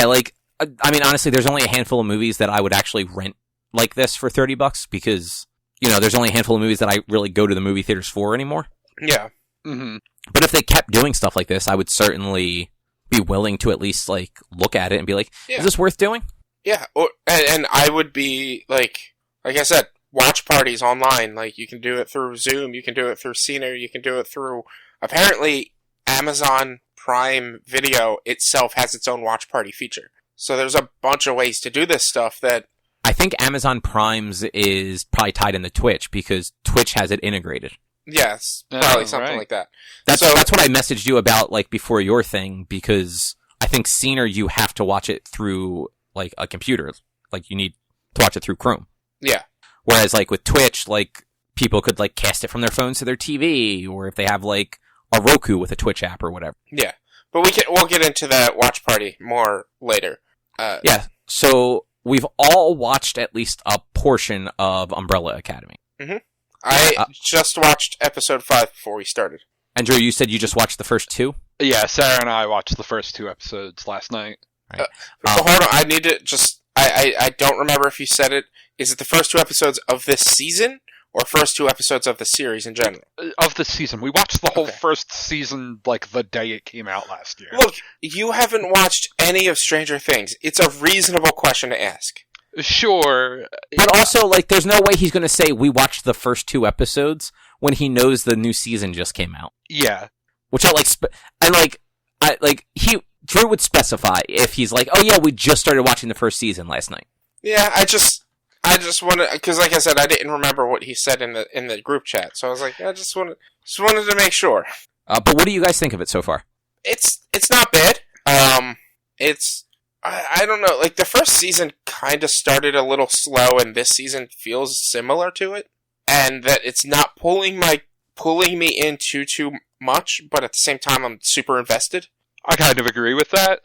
like, I mean, honestly, there's only a handful of movies that I would actually rent like this for $30 because, you know, there's only a handful of movies that I really go to the movie theaters for anymore. Yeah. Mm-hmm. But if they kept doing stuff like this, I would certainly be willing to at least, like, look at it and be like, is this worth doing? Yeah, and I would be, like I said, watch parties online. Like, you can do it through Zoom, you can do it through Cena, you can do it through, apparently, Amazon Prime Video itself has its own watch party feature. So there's a bunch of ways to do this stuff that... I think Amazon Prime's is probably tied into Twitch because Twitch has it integrated. Yes, probably something like that. That's what I messaged you about, like, before your thing, because I think Cena, you have to watch it through, like, a computer. Like, you need to watch it through Chrome. Yeah. Whereas, like, with Twitch, like, people could, like, cast it from their phones to their TV, or if they have, like, a Roku with a Twitch app or whatever. Yeah. But we'll get into that watch party more later. Yeah. So, we've all watched at least a portion of Umbrella Academy. Mm-hmm. I just watched episode 5 before we started. Andrew, you said you just watched the first 2? Yeah, Sarah and I watched the first 2 episodes last night. Right. Hold on, I need to just... I don't remember if you said it. Is it the first 2 episodes of this season, or first 2 episodes of the series in general? Of the season. We watched the whole first season, like, the day it came out last year. Look, you haven't watched any of Stranger Things. It's a reasonable question to ask. Sure. But also, like, there's no way he's going to say we watched the first 2 episodes when he knows the new season just came out. Yeah. Which I like, Drew would specify if he's like, oh yeah, we just started watching the first season last night. Yeah, I just want to, because like I said, I didn't remember what he said in the group chat, so I was like, I just wanted to make sure. But what do you guys think of it so far? It's not bad. I don't know. Like, the first season kind of started a little slow, and this season feels similar to it. And that it's not pulling me in too much, but at the same time, I'm super invested. I kind of agree with that.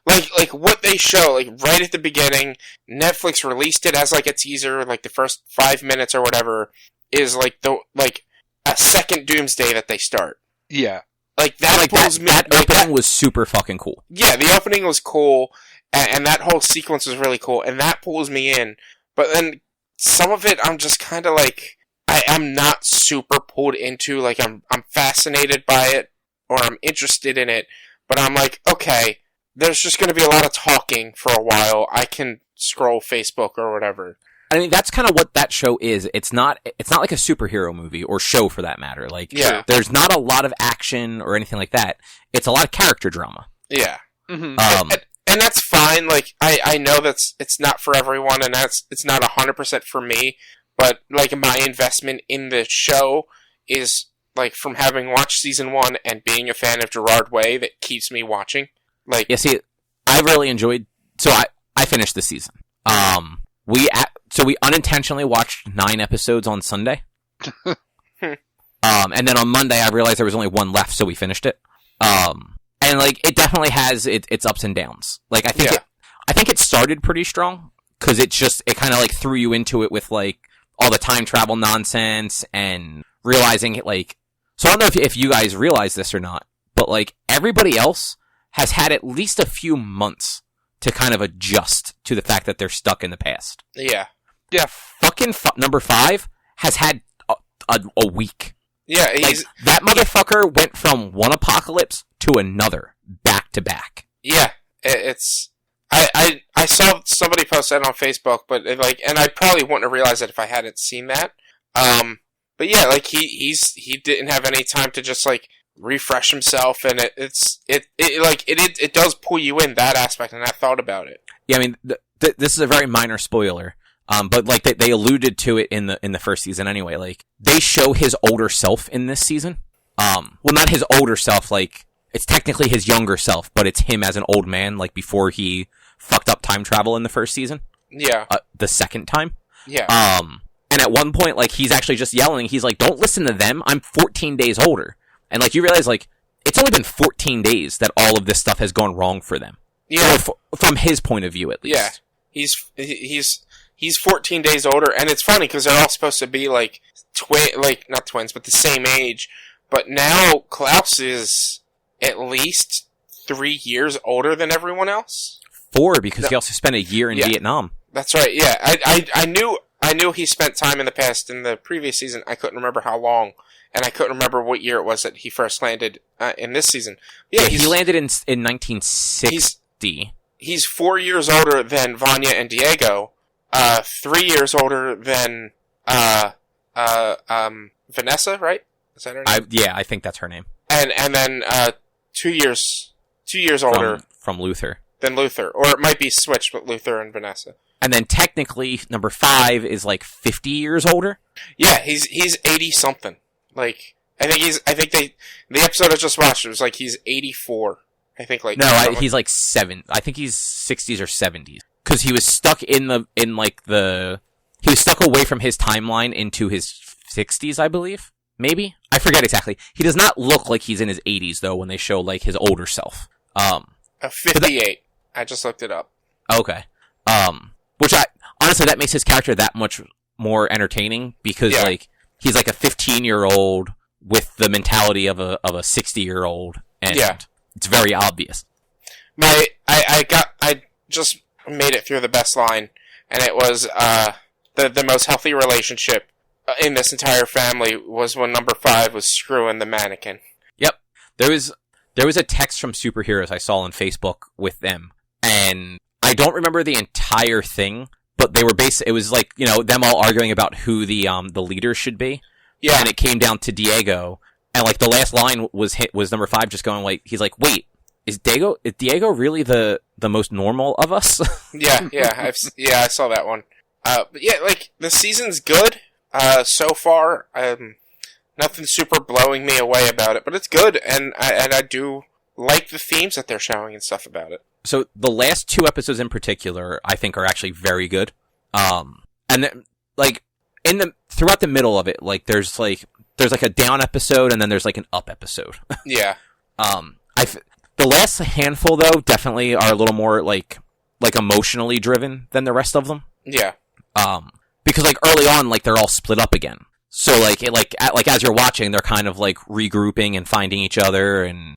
Like what they show, like, right at the beginning, Netflix released it as, like, a teaser, like, the first 5 minutes or whatever, is, like, a second Doomsday that they start. Yeah. Like, that pulls me... That opening was super fucking cool. Yeah, the opening was cool, and that whole sequence was really cool, and that pulls me in. But then, some of it, I'm just kind of like... I'm not super pulled into, like, I'm fascinated by it, or I'm interested in it, but I'm like, okay, there's just going to be a lot of talking for a while. I can scroll Facebook or whatever. I mean, that's kind of what that show is. It's not like a superhero movie, or show for that matter. Like, yeah. There's not a lot of action or anything like that. It's a lot of character drama. Yeah. Mm-hmm. And that's fine. Like, I know it's not for everyone, and it's not 100% for me, but, like, my investment in the show is, like, from having watched season 1 and being a fan of Gerard Way that keeps me watching. Like, yeah, see, I really enjoyed... So, I finished the season. We unintentionally watched 9 episodes on Sunday. And then on Monday, I realized there was only 1 left, so we finished it. And, like, it definitely has its ups and downs. Like, I think it started pretty strong, because it kind of, like, threw you into it with, like, all the time travel nonsense, and realizing it, like... So I don't know if you guys realize this or not, but, like, everybody else has had at least a few months to kind of adjust to the fact that they're stuck in the past. Yeah. Yeah. Fucking number 5 has had a week. Yeah, like, that motherfucker went from one apocalypse to another, back to back. Yeah, it's... I saw somebody post that on Facebook, but and I probably wouldn't have realized it if I hadn't seen that. But yeah, like he didn't have any time to just like refresh himself, and it does pull you in that aspect, and I thought about it. Yeah, I mean, this is a very minor spoiler, but like they alluded to it in the first season anyway. Like, they show his older self in this season. Well, not his older self, like, it's technically his younger self, but it's him as an old man, like, before he fucked up time travel in the first season. Yeah. The second time. Yeah. And at one point, like, he's actually just yelling, he's like, don't listen to them, I'm 14 days older. And, like, you realize, like, it's only been 14 days that all of this stuff has gone wrong for them. Yeah. From his point of view, at least. Yeah. He's 14 days older, and it's funny, because they're all supposed to be, like, not twins, but the same age. But now, Klaus is at least 3 years older than everyone else. 4, because he also spent a year in Vietnam. That's right, yeah. I knew he spent time in the past in the previous season. I couldn't remember how long, and I couldn't remember what year it was that he first landed in this season. Yeah, he landed in 1960. He's 4 years older than Vanya and Diego, 3 years older than Vanessa, right? Is that her name? Yeah, I think that's her name. And then 2 years older from Luther. Than Luther, or it might be switched with Luther and Vanessa. And then technically, number 5 is like 50 years older. Yeah, he's 80 something. Like, I think the episode I just watched, it was like he's 84. I think like he's like 7. I think he's 60s or 70s, because he was stuck he was stuck away from his timeline into his 60s, I believe. Maybe, I forget exactly. He does not look like he's in his 80s though when they show like his older self. 58. I just looked it up. Okay. Which honestly, that makes his character that much more entertaining, because like he's like a 15-year-old with the mentality of a 60-year-old, and it's very obvious. I just made it through the best line, and it was the most healthy relationship in this entire family was when number 5 was screwing the mannequin. Yep. There was a text from Superheroes I saw on Facebook with them, and I don't remember the entire thing, but they were it was like, you know, them all arguing about who the leader should be. Yeah. And it came down to Diego, and like the last line was number 5 just going like, he's like, wait, is Diego really the most normal of us? Yeah, I saw that one. But yeah, like the season's good so far. Nothing super blowing me away about it, but it's good, and I do like the themes that they're showing and stuff about it. So the last 2 episodes in particular, I think, are actually very good. And then, like, throughout the middle of it, like, there's like a down episode and then there's like an up episode. Yeah. The last handful though definitely are a little more like emotionally driven than the rest of them. Yeah. Because like early on, like they're all split up again. So like as you're watching, they're kind of like regrouping and finding each other and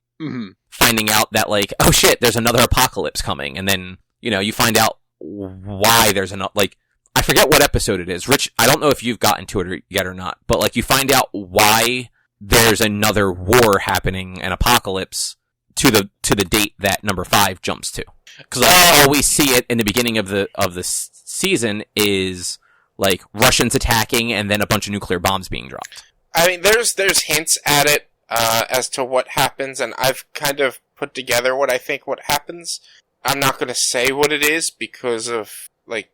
finding out that like, oh shit, there's another apocalypse coming. And then, you know, you find out why there's like, I forget what episode it is. Rich, I don't know if you've gotten to it yet or not, but like you find out why there's another war happening, an apocalypse, to the date that number 5 jumps to. Because all we see it in the beginning of the season is like Russians attacking and then a bunch of nuclear bombs being dropped. I mean, there's hints at it as to what happens, and I've kind of put together what I think what happens. I'm not going to say what it is because of like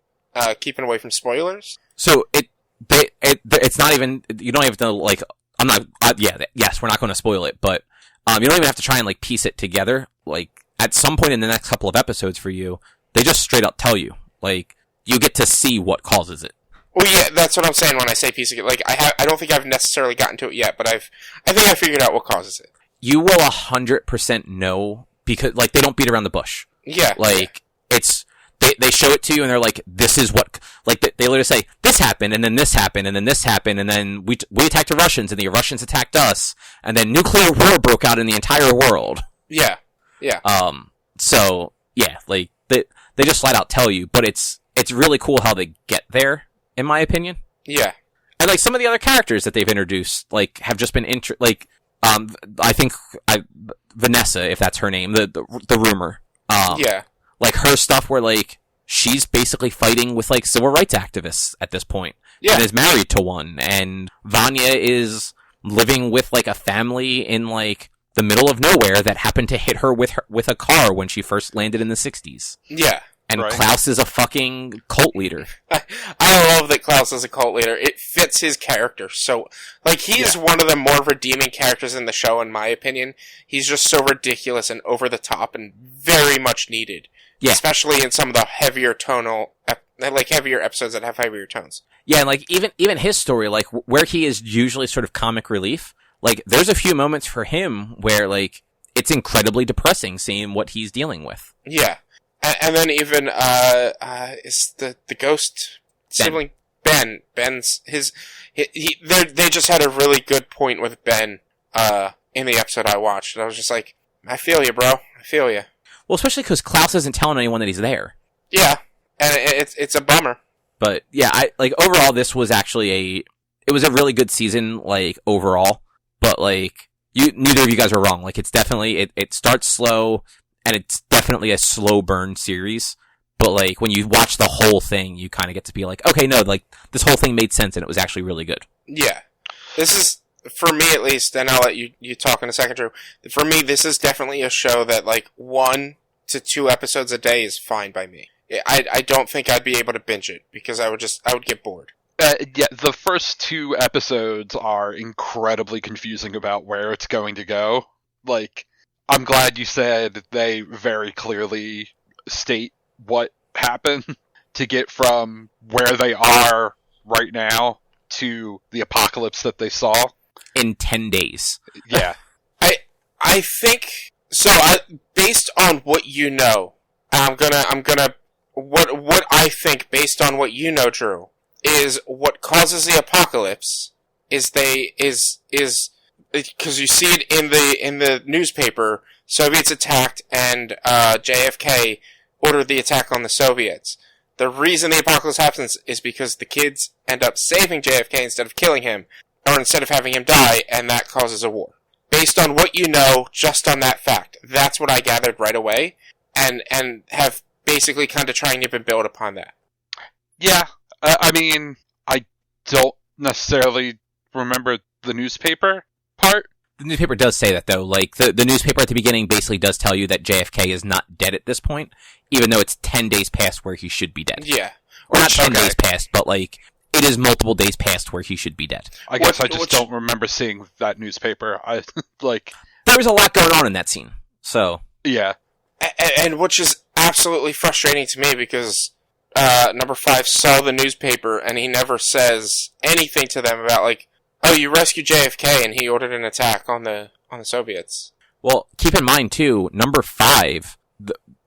keeping away from spoilers. So it's not even, you don't have to like, yes, we're not going to spoil it, but you don't even have to try and like piece it together. Like at some point in the next couple of episodes for you, they just straight up tell you, like, you get to see what causes it. Well, yeah, that's what I'm saying when I say piece of it. Like, I don't think I've necessarily gotten to it yet, but I think I figured out what causes it. You will 100% know because, like, they don't beat around the bush. Yeah. Like, it's, they show it to you and they're like, this is what, like, they literally say, this happened, and then this happened, and then this happened, and then we attacked the Russians, and the Russians attacked us, and then nuclear war broke out in the entire world. Yeah. Yeah. So, yeah, like, they just flat out tell you, but it's really cool how they get there, in my opinion. Yeah. And, like, some of the other characters that they've introduced, like, have just been I think, Vanessa, if that's her name, the rumor. Yeah. Like, her stuff where, like, she's basically fighting with, like, civil rights activists at this point. Yeah. And is married to one. And Vanya is living with, like, a family in, like, the middle of nowhere that happened to hit her with a car when she first landed in the 60s. Yeah. And right. Klaus is a fucking cult leader. I love that Klaus is a cult leader. It fits his character. So, like, he's one of the more redeeming characters in the show, in my opinion. He's just so ridiculous and over the top and very much needed. Yeah. Especially in some of the heavier heavier episodes that have heavier tones. Yeah, and, like, even his story, like, where he is usually sort of comic relief, like, there's a few moments for him where, like, it's incredibly depressing seeing what he's dealing with. Yeah. And then even, is the ghost sibling, Ben. Ben's, they just had a really good point with Ben, in the episode I watched. And I was just like, I feel you, bro. I feel you. Well, especially because Klaus isn't telling anyone that he's there. Yeah. And it's a bummer. But, yeah, overall, this was actually it was a really good season, like, overall. But, like, neither of you guys are wrong. Like, it's definitely, it starts slow, and it's definitely a slow burn series. But, like, when you watch the whole thing, you kind of get to be like, okay, no, like, this whole thing made sense, and it was actually really good. Yeah. This is, for me at least, and I'll let you talk in a second, Drew. For me, this is definitely a show that, like, 1 to 2 episodes a day is fine by me. I don't think I'd be able to binge it, because I would get bored. Yeah, the first 2 episodes are incredibly confusing about where it's going to go. Like, I'm glad you said they very clearly state what happened to get from where they are right now to the apocalypse that they saw. In 10 days. Yeah. I think, so based on what you know, what I think based on what you know, Drew, is what causes the apocalypse is because you see it in the newspaper, Soviets attacked and JFK ordered the attack on the Soviets. The reason the apocalypse happens is because the kids end up saving JFK instead of killing him, or instead of having him die, and that causes a war. Based on what you know, just on that fact, that's what I gathered right away, and have basically kind of trying to build upon that. Yeah, I mean, I don't necessarily remember the newspaper part. The newspaper does say that, though. Like, the newspaper at the beginning basically does tell you that JFK is not dead at this point, even though it's 10 days past where he should be dead. Yeah. Or not 10 days past, but, like, it is multiple days past where he should be dead. I guess I just don't remember seeing that newspaper. There was a lot going on in that scene, so... Yeah. and which is absolutely frustrating to me because number 5 saw the newspaper and he never says anything to them about like, oh, you rescued JFK and he ordered an attack on the Soviets. Well, keep in mind too, number 5,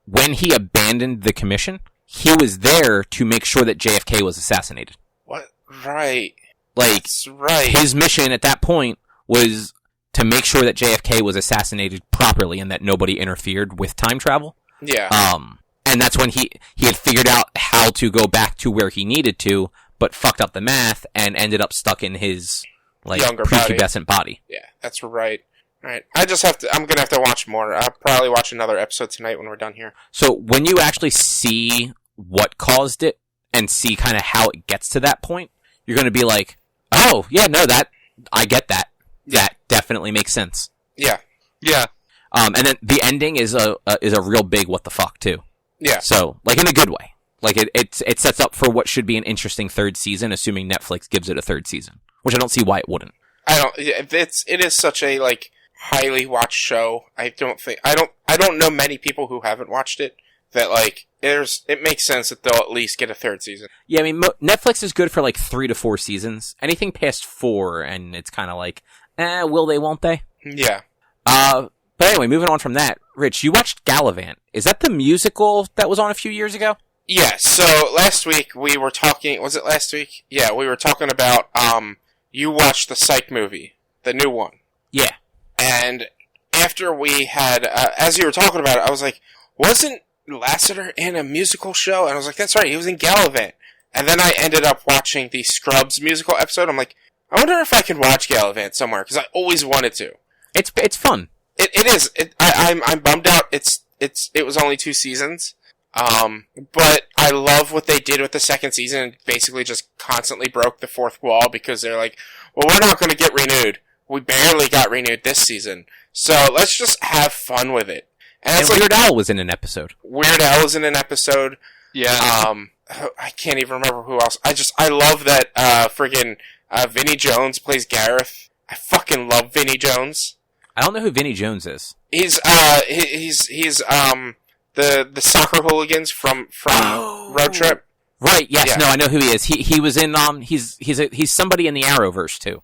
when he abandoned the commission, he was there to make sure that JFK was assassinated. What? Right. Like, that's right. His mission at that point was to make sure that JFK was assassinated properly and that nobody interfered with time travel. Yeah. And that's when he had figured out how to go back to where he needed to, but fucked up the math and ended up stuck in his like younger prepubescent body. Yeah, that's right. All right. I'm gonna have to watch more. I'll probably watch another episode tonight when we're done here. So when you actually see what caused it and see kind of how it gets to that point, you're going to be like, oh, yeah, no, I get that. That definitely makes sense. Yeah. Yeah. And then the ending is a real big what the fuck too. Yeah. So, like, in a good way. Like, it sets up for what should be an interesting third season, assuming Netflix gives it a third season. Which I don't see why it wouldn't. It is such a, like, highly watched show. I don't know many people who haven't watched it that, like, it makes sense that they'll at least get a third season. Yeah, I mean, Netflix is good for, like, 3 to 4 seasons. Anything past 4, and it's kind of like, will they, won't they? Yeah. But anyway, moving on from that, Rich, you watched Galavant. Is that the musical that was on a few years ago? Yeah, so last week we were talking, was it last week? Yeah, we were talking about, you watched the Psych movie, the new one. Yeah. And after we had, as you were talking about it, I was like, wasn't Lasseter in a musical show? And I was like, that's right, he was in Galavant. And then I ended up watching the Scrubs musical episode. I'm like, I wonder if I can watch Galavant somewhere, because I always wanted to. It's fun. It is. I'm bummed out. It was only 2 seasons. But I love what they did with the second season and basically just constantly broke the fourth wall because they're like, well, we're not going to get renewed. We barely got renewed this season. So let's just have fun with it. And Weird Al was in an episode. Weird Al was in an episode. Yeah. I can't even remember who else. I love that, friggin', Vinnie Jones plays Gareth. I fucking love Vinnie Jones. I don't know who Vinnie Jones is. He's the soccer hooligans from Road Trip. Right, yes, yeah. No, I know who he is. He was in, he's somebody in the Arrowverse, too.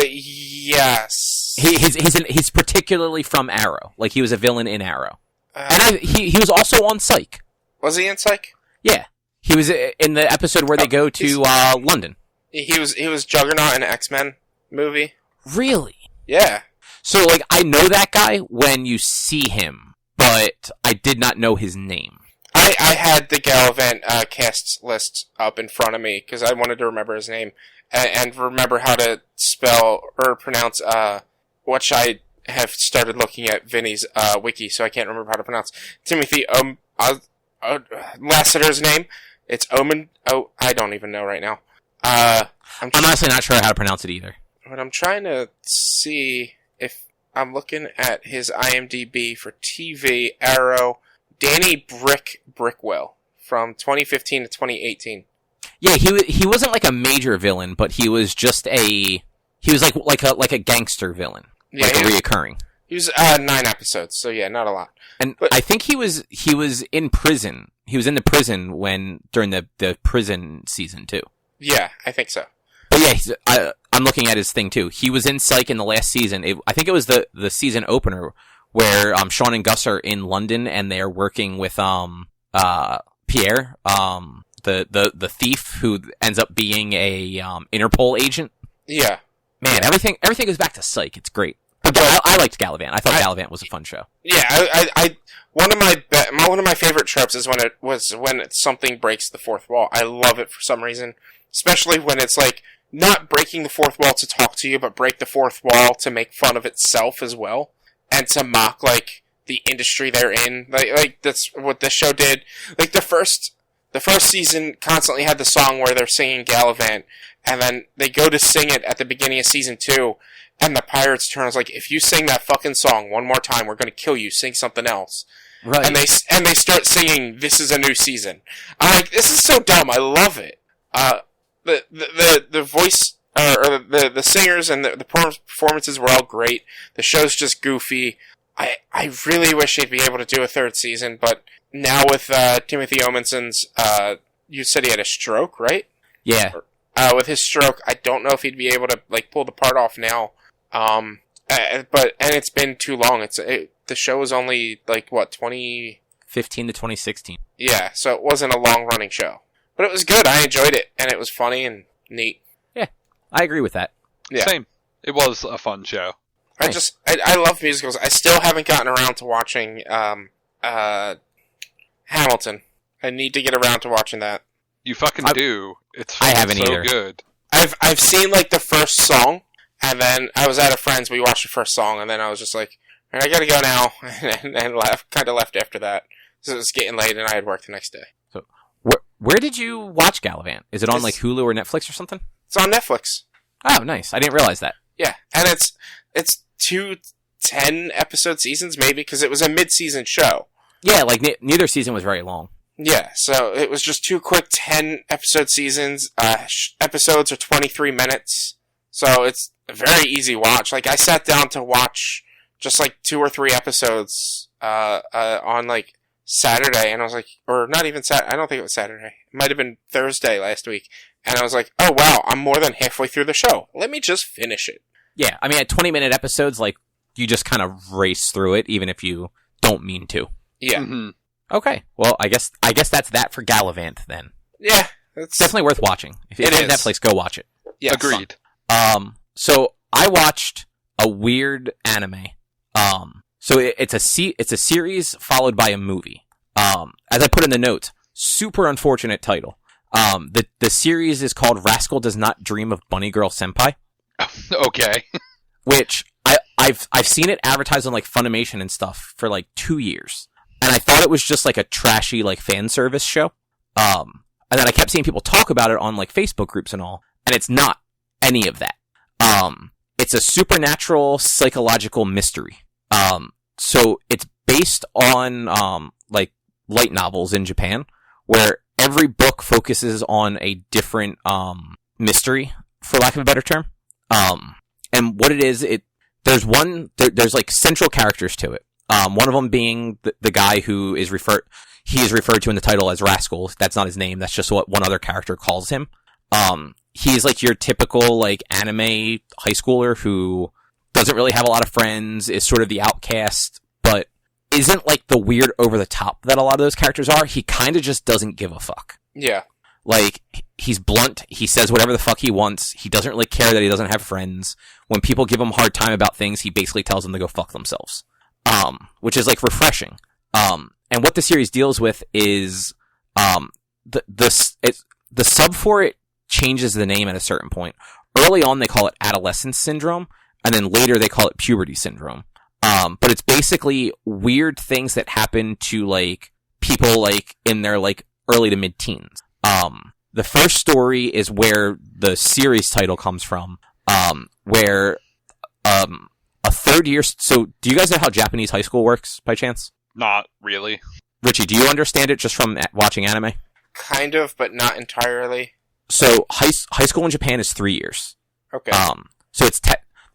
Yes. He's particularly from Arrow. Like, he was a villain in Arrow. And he was also on Psych. Was he in Psych? Yeah. He was in the episode where they go to, London. He was Juggernaut in an X-Men movie. Really? Yeah. So, like, I know that guy when you see him, but I did not know his name. I had the Galavant cast list up in front of me because I wanted to remember his name and remember how to spell or pronounce, which I have started looking at Vinny's wiki, so I can't remember how to pronounce Timothy Lasseter's name. It's Omen. Oh, I don't even know right now. I'm honestly not sure how to pronounce it either. But I'm trying to see if I'm looking at his IMDb for TV, Arrow, Danny Brickwell from 2015 to 2018. Yeah, he wasn't like a major villain, but he was just he was like a gangster villain, yeah, like a reoccurring. He was 9 episodes, so yeah, not a lot. And I think he was in prison. He was in the prison during the prison season too. Yeah, I think so. But yeah, I'm looking at his thing too. He was in Psych in the last season. I think it was the season opener where Sean and Gus are in London and they are working with Pierre, the thief who ends up being a Interpol agent. Yeah, man, everything goes back to Psych. It's great. But I liked Galavant. I thought Galavant was a fun show. Yeah, I one of my favorite tropes is when something breaks the fourth wall. I love it for some reason, especially when it's like not breaking the fourth wall to talk to you, but break the fourth wall to make fun of itself as well and to mock like the industry they're in. Like that's what this show did. Like the first season constantly had the song where they're singing Galavant, and then they go to sing it at the beginning of season 2. And the pirates turn is like, if you sing that fucking song one more time, we're gonna kill you. Sing something else. Right. And they start singing, "This is a new season." I'm like, this is so dumb. I love it. The voice or the singers and the performances were all great. The show's just goofy. I really wish he'd be able to do a third season, but now with Timothy Omenson's, you said he had a stroke, right? Yeah. With his stroke, I don't know if he'd be able to like pull the part off now. But it's been too long. The show was only like what 2015 to 2016. Yeah, so it wasn't a long running show, but it was good. I enjoyed it, and it was funny and neat. Yeah, I agree with that. Yeah. Same. It was a fun show. I love musicals. I still haven't gotten around to watching Hamilton. I need to get around to watching that. You fucking do. It's I haven't so either. Good. I've seen like the first song, and then I was at a friend's. We watched the first song, and then I was just like, all right, I gotta go now, and left after that. So it was getting late, and I had work the next day. So where did you watch Galavant? Is it on like Hulu or Netflix or something? It's on Netflix. Oh, nice. I didn't realize that. Yeah, and it's 2 10-episode seasons, maybe, because it was a mid-season show. Yeah, like neither season was very long. Yeah, so it was just 2 quick 10-episode seasons. Episodes are 23 minutes, so it's a very easy watch. Like, I sat down to watch just like 2 or 3 episodes on like Saturday, and I was like, or not even Saturday, I don't think it was Saturday. It might have been Thursday last week. And I was like, oh wow, I'm more than halfway through the show. Let me just finish it. Yeah, I mean, at 20-minute episodes, like, you just kind of race through it, even if you don't mean to. Yeah. Mm-hmm. Okay, well, I guess that's that for Galavant, then. Yeah. It's definitely worth watching. If you have Netflix, go watch it. Yeah, agreed. So I watched a weird anime. So it's a series followed by a movie. As I put in the notes, super unfortunate title. The series is called Rascal Does Not Dream of Bunny Girl Senpai. Okay. Which I've seen it advertised on like Funimation and stuff for like 2 years. And I thought it was just like a trashy like fan service show. And then I kept seeing people talk about it on like Facebook groups and all, and it's not any of that. It's a supernatural psychological mystery. So it's based on like light novels in Japan, where every book focuses on a different mystery, for lack of a better term. And what it is, there's like central characters to it. One of them being the guy who is referred to in the title as Rascal. That's not his name. That's just what one other character calls him. He's like your typical like anime high schooler who doesn't really have a lot of friends, is sort of the outcast, but isn't like the weird over the top that a lot of those characters are. He kind of just doesn't give a fuck. Yeah. Like, he's blunt. He says whatever the fuck he wants. He doesn't really care that he doesn't have friends. When people give him a hard time about things, he basically tells them to go fuck themselves. Which is like refreshing. And what the series deals with is, the sub for it changes the name at a certain point. Early on, they call it adolescence syndrome, and then later they call it puberty syndrome. But it's basically weird things that happen to like people like in their like early to mid-teens. The first story is where the series title comes from, where a third year. So, do you guys know how Japanese high school works by chance? Not really. Richie, do you understand it just from watching anime? Kind of, but not entirely. So, high school in Japan is 3 years. Okay. So it's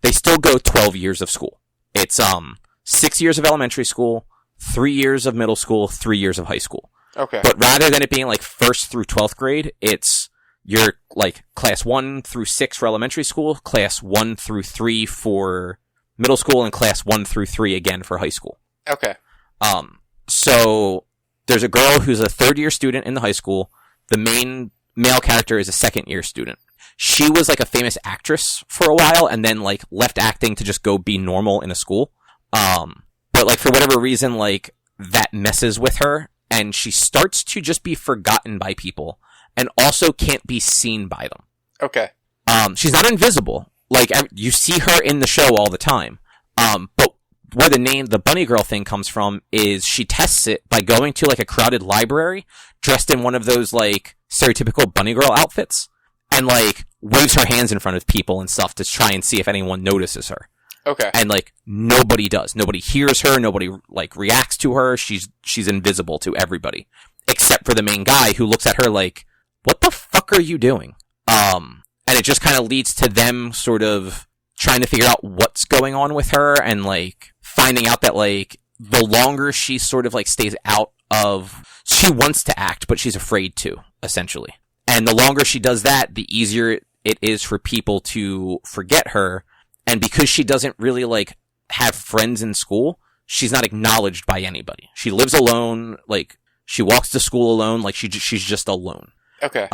they still go 12 years of school. It's 6 years of elementary school, 3 years of middle school, 3 years of high school. Okay. But rather than it being like 1st through 12th grade, it's your like class 1 through 6 for elementary school, class 1 through 3 for middle school, and class 1 through 3 again for high school. Okay. So there's a girl who's a 3rd year student in the high school. The main male character is a 2nd year student. She was like a famous actress for a while and then like left acting to just go be normal in a school. But like for whatever reason, like that messes with her and she starts to just be forgotten by people and also can't be seen by them. Okay. She's not invisible. Like you see her in the show all the time. But where the bunny girl thing comes from is she tests it by going to like a crowded library dressed in one of those like stereotypical bunny girl outfits and like waves her hands in front of people and stuff to try and see if anyone notices her. Okay. And like nobody does. Nobody hears her, nobody like reacts to her. She's invisible to everybody except for the main guy who looks at her like, "What the fuck are you doing?" And it just kind of leads to them sort of trying to figure out what's going on with her and like finding out that, like, the longer she sort of, like, stays out of... She wants to act, but she's afraid to, essentially. And the longer she does that, the easier it is for people to forget her. And because she doesn't really, like, have friends in school, she's not acknowledged by anybody. She lives alone, like, she walks to school alone, like, she's just alone. Okay.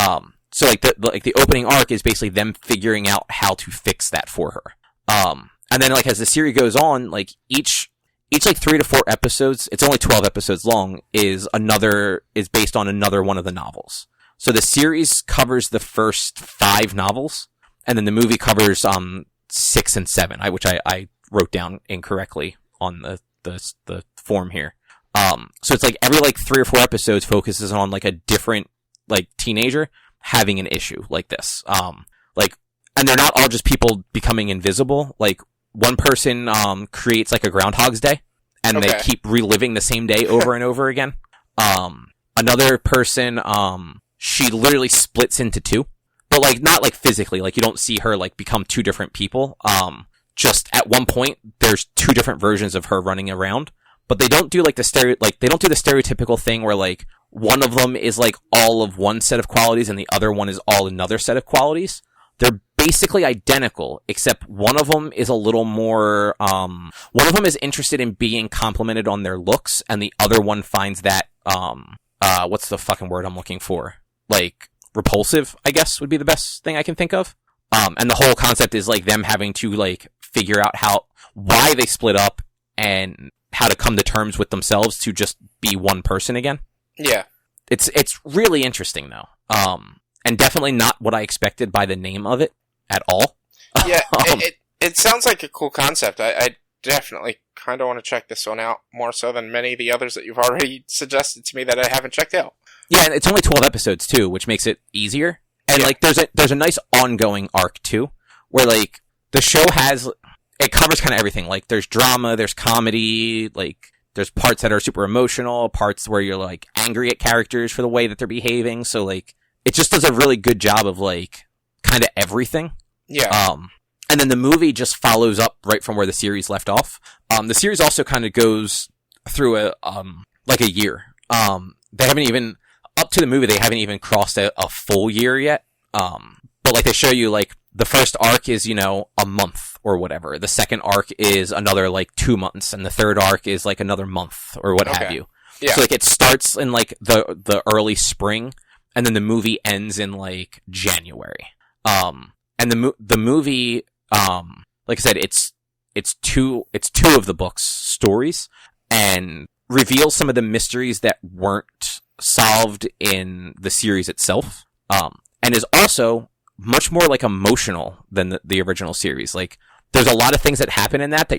So, like, the opening arc is basically them figuring out how to fix that for her. And then, like, as the series goes on, like, each like 3 to 4 episodes, it's only 12 episodes long, is based on another one of the novels. So the series covers the first 5 novels, and then the movie covers, 6 and 7, which I wrote down incorrectly on the form here. So it's like every, like, 3 or 4 episodes focuses on, like, a different, like, teenager having an issue like this. Like, and they're not all just people becoming invisible. Like, one person, creates, like, a Groundhog's Day, and they keep reliving the same day over and over again. Another person, she literally splits into 2. But, like, not, like, physically. Like, you don't see her, like, become 2 different people. Just at one point, there's 2 different versions of her running around. But they don't do, like, they don't do the stereotypical thing where, like, one of them is, like, all of one set of qualities and the other one is all another set of qualities. They're basically identical, except one of them is a little more, one of them is interested in being complimented on their looks, and the other one finds that, what's the fucking word I'm looking for? Like, repulsive, I guess, would be the best thing I can think of. And the whole concept is, like, them having to, like, figure out why they split up and how to come to terms with themselves to just be one person again. Yeah. It's really interesting, though. And definitely not what I expected by the name of it at all. Yeah, it sounds like a cool concept. I definitely kind of want to check this one out more so than many of the others that you've already suggested to me that I haven't checked out. Yeah, and it's only 12 episodes, too, which makes it easier. And, like, there's a nice ongoing arc, too, where, like, the show it covers kind of everything. Like, there's drama, there's comedy, like, there's parts that are super emotional, parts where you're, like, angry at characters for the way that they're behaving, so, like, it just does a really good job of, like, kind of everything. Yeah. And then the movie just follows up right from where the series left off. The series also kind of goes through a year. They haven't even, up to the movie, they haven't even crossed a full year yet. But, like, they show you, like, the first arc is, you know, a month or whatever. The second arc is another, like, 2 months. And the third arc is, like, another month or what have you. Yeah. So, like, it starts in, like, the early spring, and then the movie ends in, like, January. And the movie, like I said, it's two of the book's stories, and reveals some of the mysteries that weren't solved in the series itself. And is also much more, like, emotional than the original series. Like, there's a lot of things that happen in that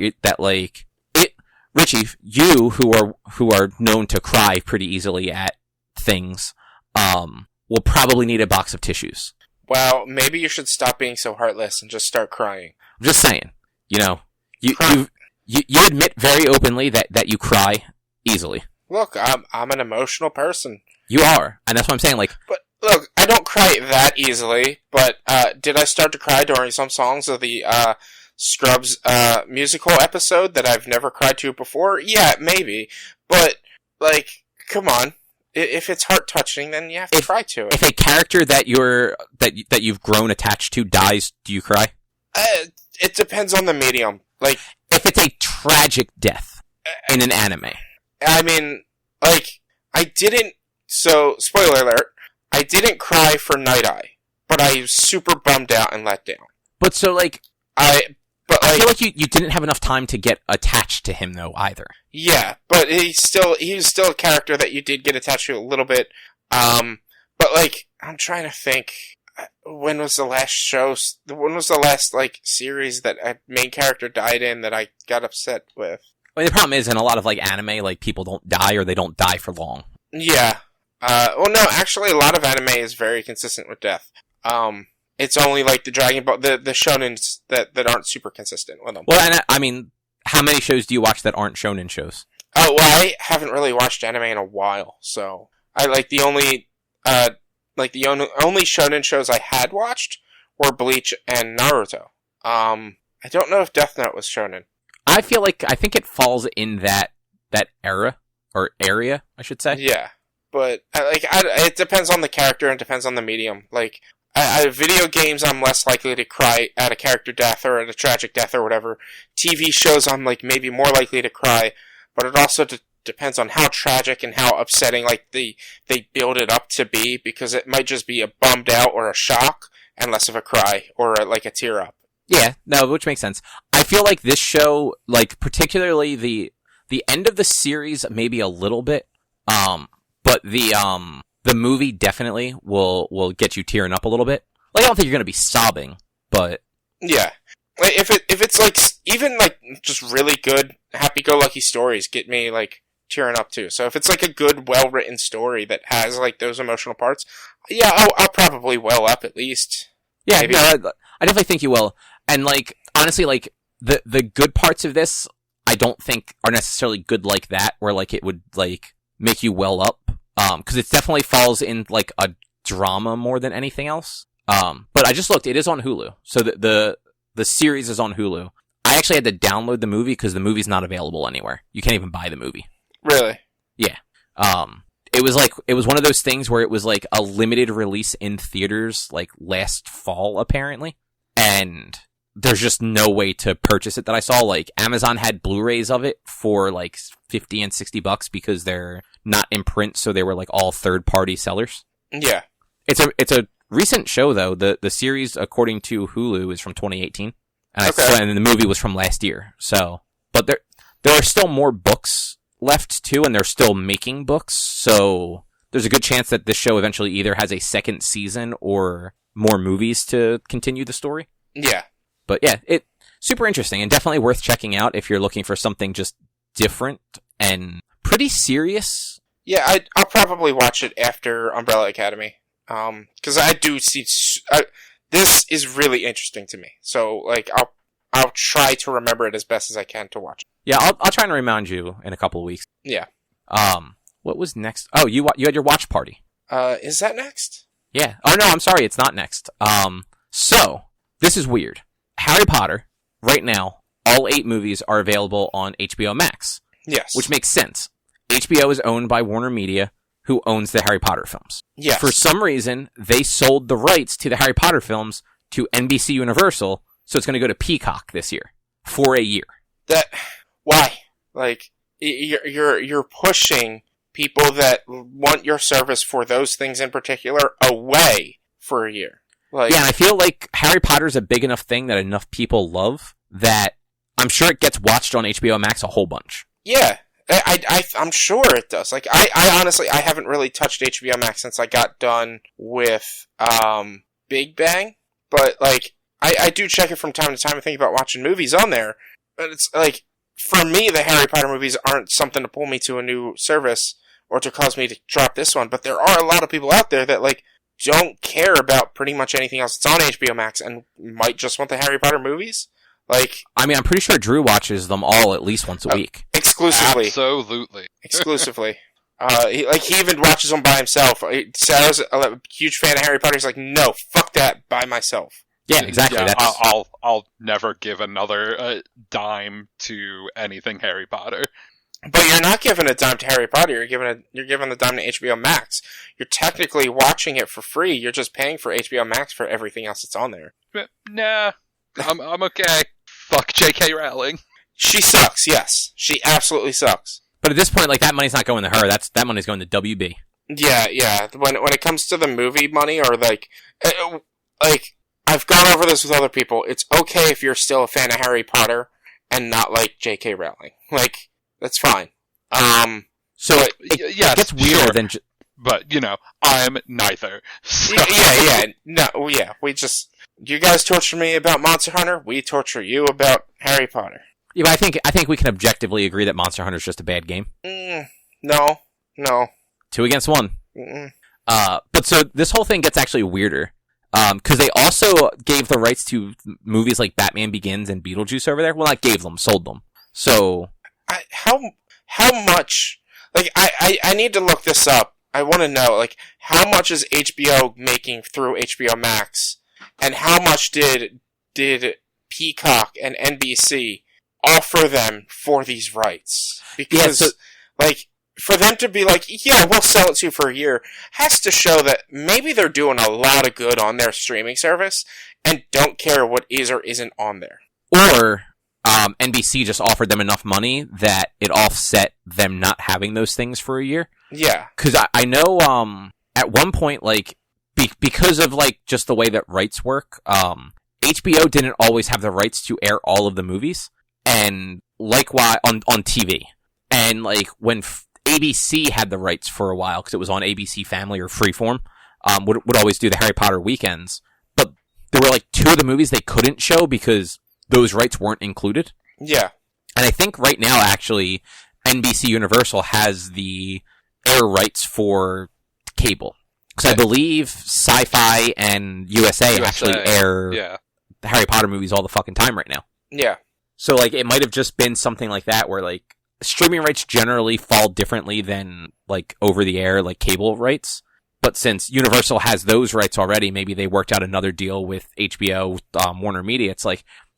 Richie, you who are known to cry pretty easily at things, will probably need a box of tissues. Well, maybe you should stop being so heartless and just start crying. I'm just saying, you know, you admit very openly that you cry easily. Look, I'm an emotional person. You are, and that's what I'm saying. Like, but look, I don't cry that easily. But did I start to cry during some songs of the Scrubs musical episode that I've never cried to before? Yeah, maybe. But, like, come on. If it's heart touching, then you have to cry to it. If a character that you've grown attached to dies, do you cry? It depends on the medium. Like, if it's a tragic death in an anime. I mean, like, I didn't. So, spoiler alert. I didn't cry for Night Eye, but I was super bummed out and let down. But so, like, I feel like you didn't have enough time to get attached to him, though, either. Yeah, but he was still a character that you did get attached to a little bit. But, like, I'm trying to think, when was the last, like, series that a main character died in that I got upset with? Well, the problem is, in a lot of, like, anime, like, people don't die or they don't die for long. Yeah. Well, no, actually, a lot of anime is very consistent with death. It's only, like, the Dragon Ball, the shonens that aren't super consistent with them. Well, and I mean, how many shows do you watch that aren't shonen shows? Oh, well, I haven't really watched anime in a while, so I, like, the only shonen shows I had watched were Bleach and Naruto. I don't know if Death Note was shonen. I think it falls in that era, or area, I should say. Yeah. But, it depends on the character and depends on the medium. Like, video games, I'm less likely to cry at a character death or at a tragic death or whatever. TV shows, I'm, like, maybe more likely to cry, but it also depends on how tragic and how upsetting, like, they build it up to be, because it might just be a bummed out or a shock, and less of a cry, or, like, a tear up. Yeah, no, which makes sense. I feel like this show, like, particularly the end of the series, maybe a little bit, but the movie definitely will get you tearing up a little bit. Like, I don't think you're gonna be sobbing, but yeah, like if it's like even like just really good happy-go-lucky stories get me like tearing up too. So if it's like a good, well-written story that has like those emotional parts, yeah, I'll probably well up at least. Yeah, no, I definitely think you will. And like honestly, like the good parts of this, I don't think are necessarily good like that, where like it would like make you well up. Cause it definitely falls in like a drama more than anything else. But I just looked, it is on Hulu. So the series is on Hulu. I actually had to download the movie because the movie's not available anywhere. You can't even buy the movie. Really? Yeah. It was one of those things where it was like a limited release in theaters like last fall apparently. And there's just no way to purchase it that I saw. Like Amazon had Blu-rays of it for like $50 and $60 because they're not in print, so they were like all third-party sellers. Yeah. It's a recent show though. The series, according to Hulu, is from 2018. And and the movie was from last year. So, but there are still more books left too, and they're still making books. So there's a good chance that this show eventually either has a second season or more movies to continue the story. Yeah. But yeah, it's super interesting and definitely worth checking out if you're looking for something just different and pretty serious. Yeah, I'll probably watch it after Umbrella Academy. Cause I do see, this is really interesting to me. So, like, I'll try to remember it as best as I can to watch it. Yeah, I'll try and remind you in a couple of weeks. Yeah. What was next? Oh, you had your watch party. Is that next? Yeah. Oh no, I'm sorry, it's not next. So, this is weird. Harry Potter, right now, all 8 movies are available on HBO Max. Yes. Which makes sense. HBO is owned by Warner Media, who owns the Harry Potter films. Yes. For some reason, they sold the rights to the Harry Potter films to NBC Universal, so it's going to go to Peacock this year for a year. Why? Like, you're pushing people that want your service for those things in particular away for a year. Like, yeah, and I feel like Harry Potter's a big enough thing that enough people love that I'm sure it gets watched on HBO Max a whole bunch. Yeah, I'm sure it does. Like, I honestly, I haven't really touched HBO Max since I got done with, Big Bang. But, like, I do check it from time to time and think about watching movies on there. But it's, like, for me, the Harry Potter movies aren't something to pull me to a new service or to cause me to drop this one. But there are a lot of people out there that, like, don't care about pretty much anything else that's on HBO Max and might just want the Harry Potter movies. Like, I mean, I'm pretty sure Drew watches them all at least once a week. Exclusively. Absolutely. Exclusively. He even watches them by himself. Sarah's a huge fan of Harry Potter. He's like, no, fuck that, by myself. Yeah, exactly. Yeah, I'll never give another dime to anything Harry Potter. But you're not giving a dime to Harry Potter. You're giving the dime to HBO Max. You're technically watching it for free. You're just paying for HBO Max for everything else that's on there. Nah, I'm okay. Fuck J.K. Rowling. She sucks. Yes, she absolutely sucks. But at this point, like, that money's not going to her. That money's going to WB. Yeah. When it comes to the movie money, or like I've gone over this with other people. It's okay if you're still a fan of Harry Potter and not like J.K. Rowling. Like, that's fine. So it gets weirder than. But I'm neither. So. Yeah. No, yeah. You guys torture me about Monster Hunter. We torture you about Harry Potter. Yeah, but I think we can objectively agree that Monster Hunter is just a bad game. No. 2 against 1. But so this whole thing gets actually weirder. Because they also gave the rights to movies like Batman Begins and Beetlejuice over there. Well, not gave them, sold them. So how much? Like, I need to look this up. I want to know, like, how much is HBO making through HBO Max, and how much did Peacock and NBC offer them for these rights? Because, for them to be like, yeah, we'll sell it to you for a year, has to show that maybe they're doing a lot of good on their streaming service and don't care what is or isn't on there. Or NBC just offered them enough money that it offset them not having those things for a year. Yeah. Because I know at one point, because of just the way that rights work, HBO didn't always have the rights to air all of the movies, and likewise on TV. And when ABC had the rights for a while, because it was on ABC Family or Freeform, would always do the Harry Potter weekends. But there were 2 of the movies they couldn't show because those rights weren't included. Yeah. And I think right now, actually, NBC Universal has the air rights for cable. Because I believe Sci-Fi and USA actually air the Harry Potter movies all the fucking time right now. Yeah. So, it might have just been something like that where, streaming rights generally fall differently than, over-the-air, cable rights. But since Universal has those rights already, maybe they worked out another deal with HBO, Warner Media. It's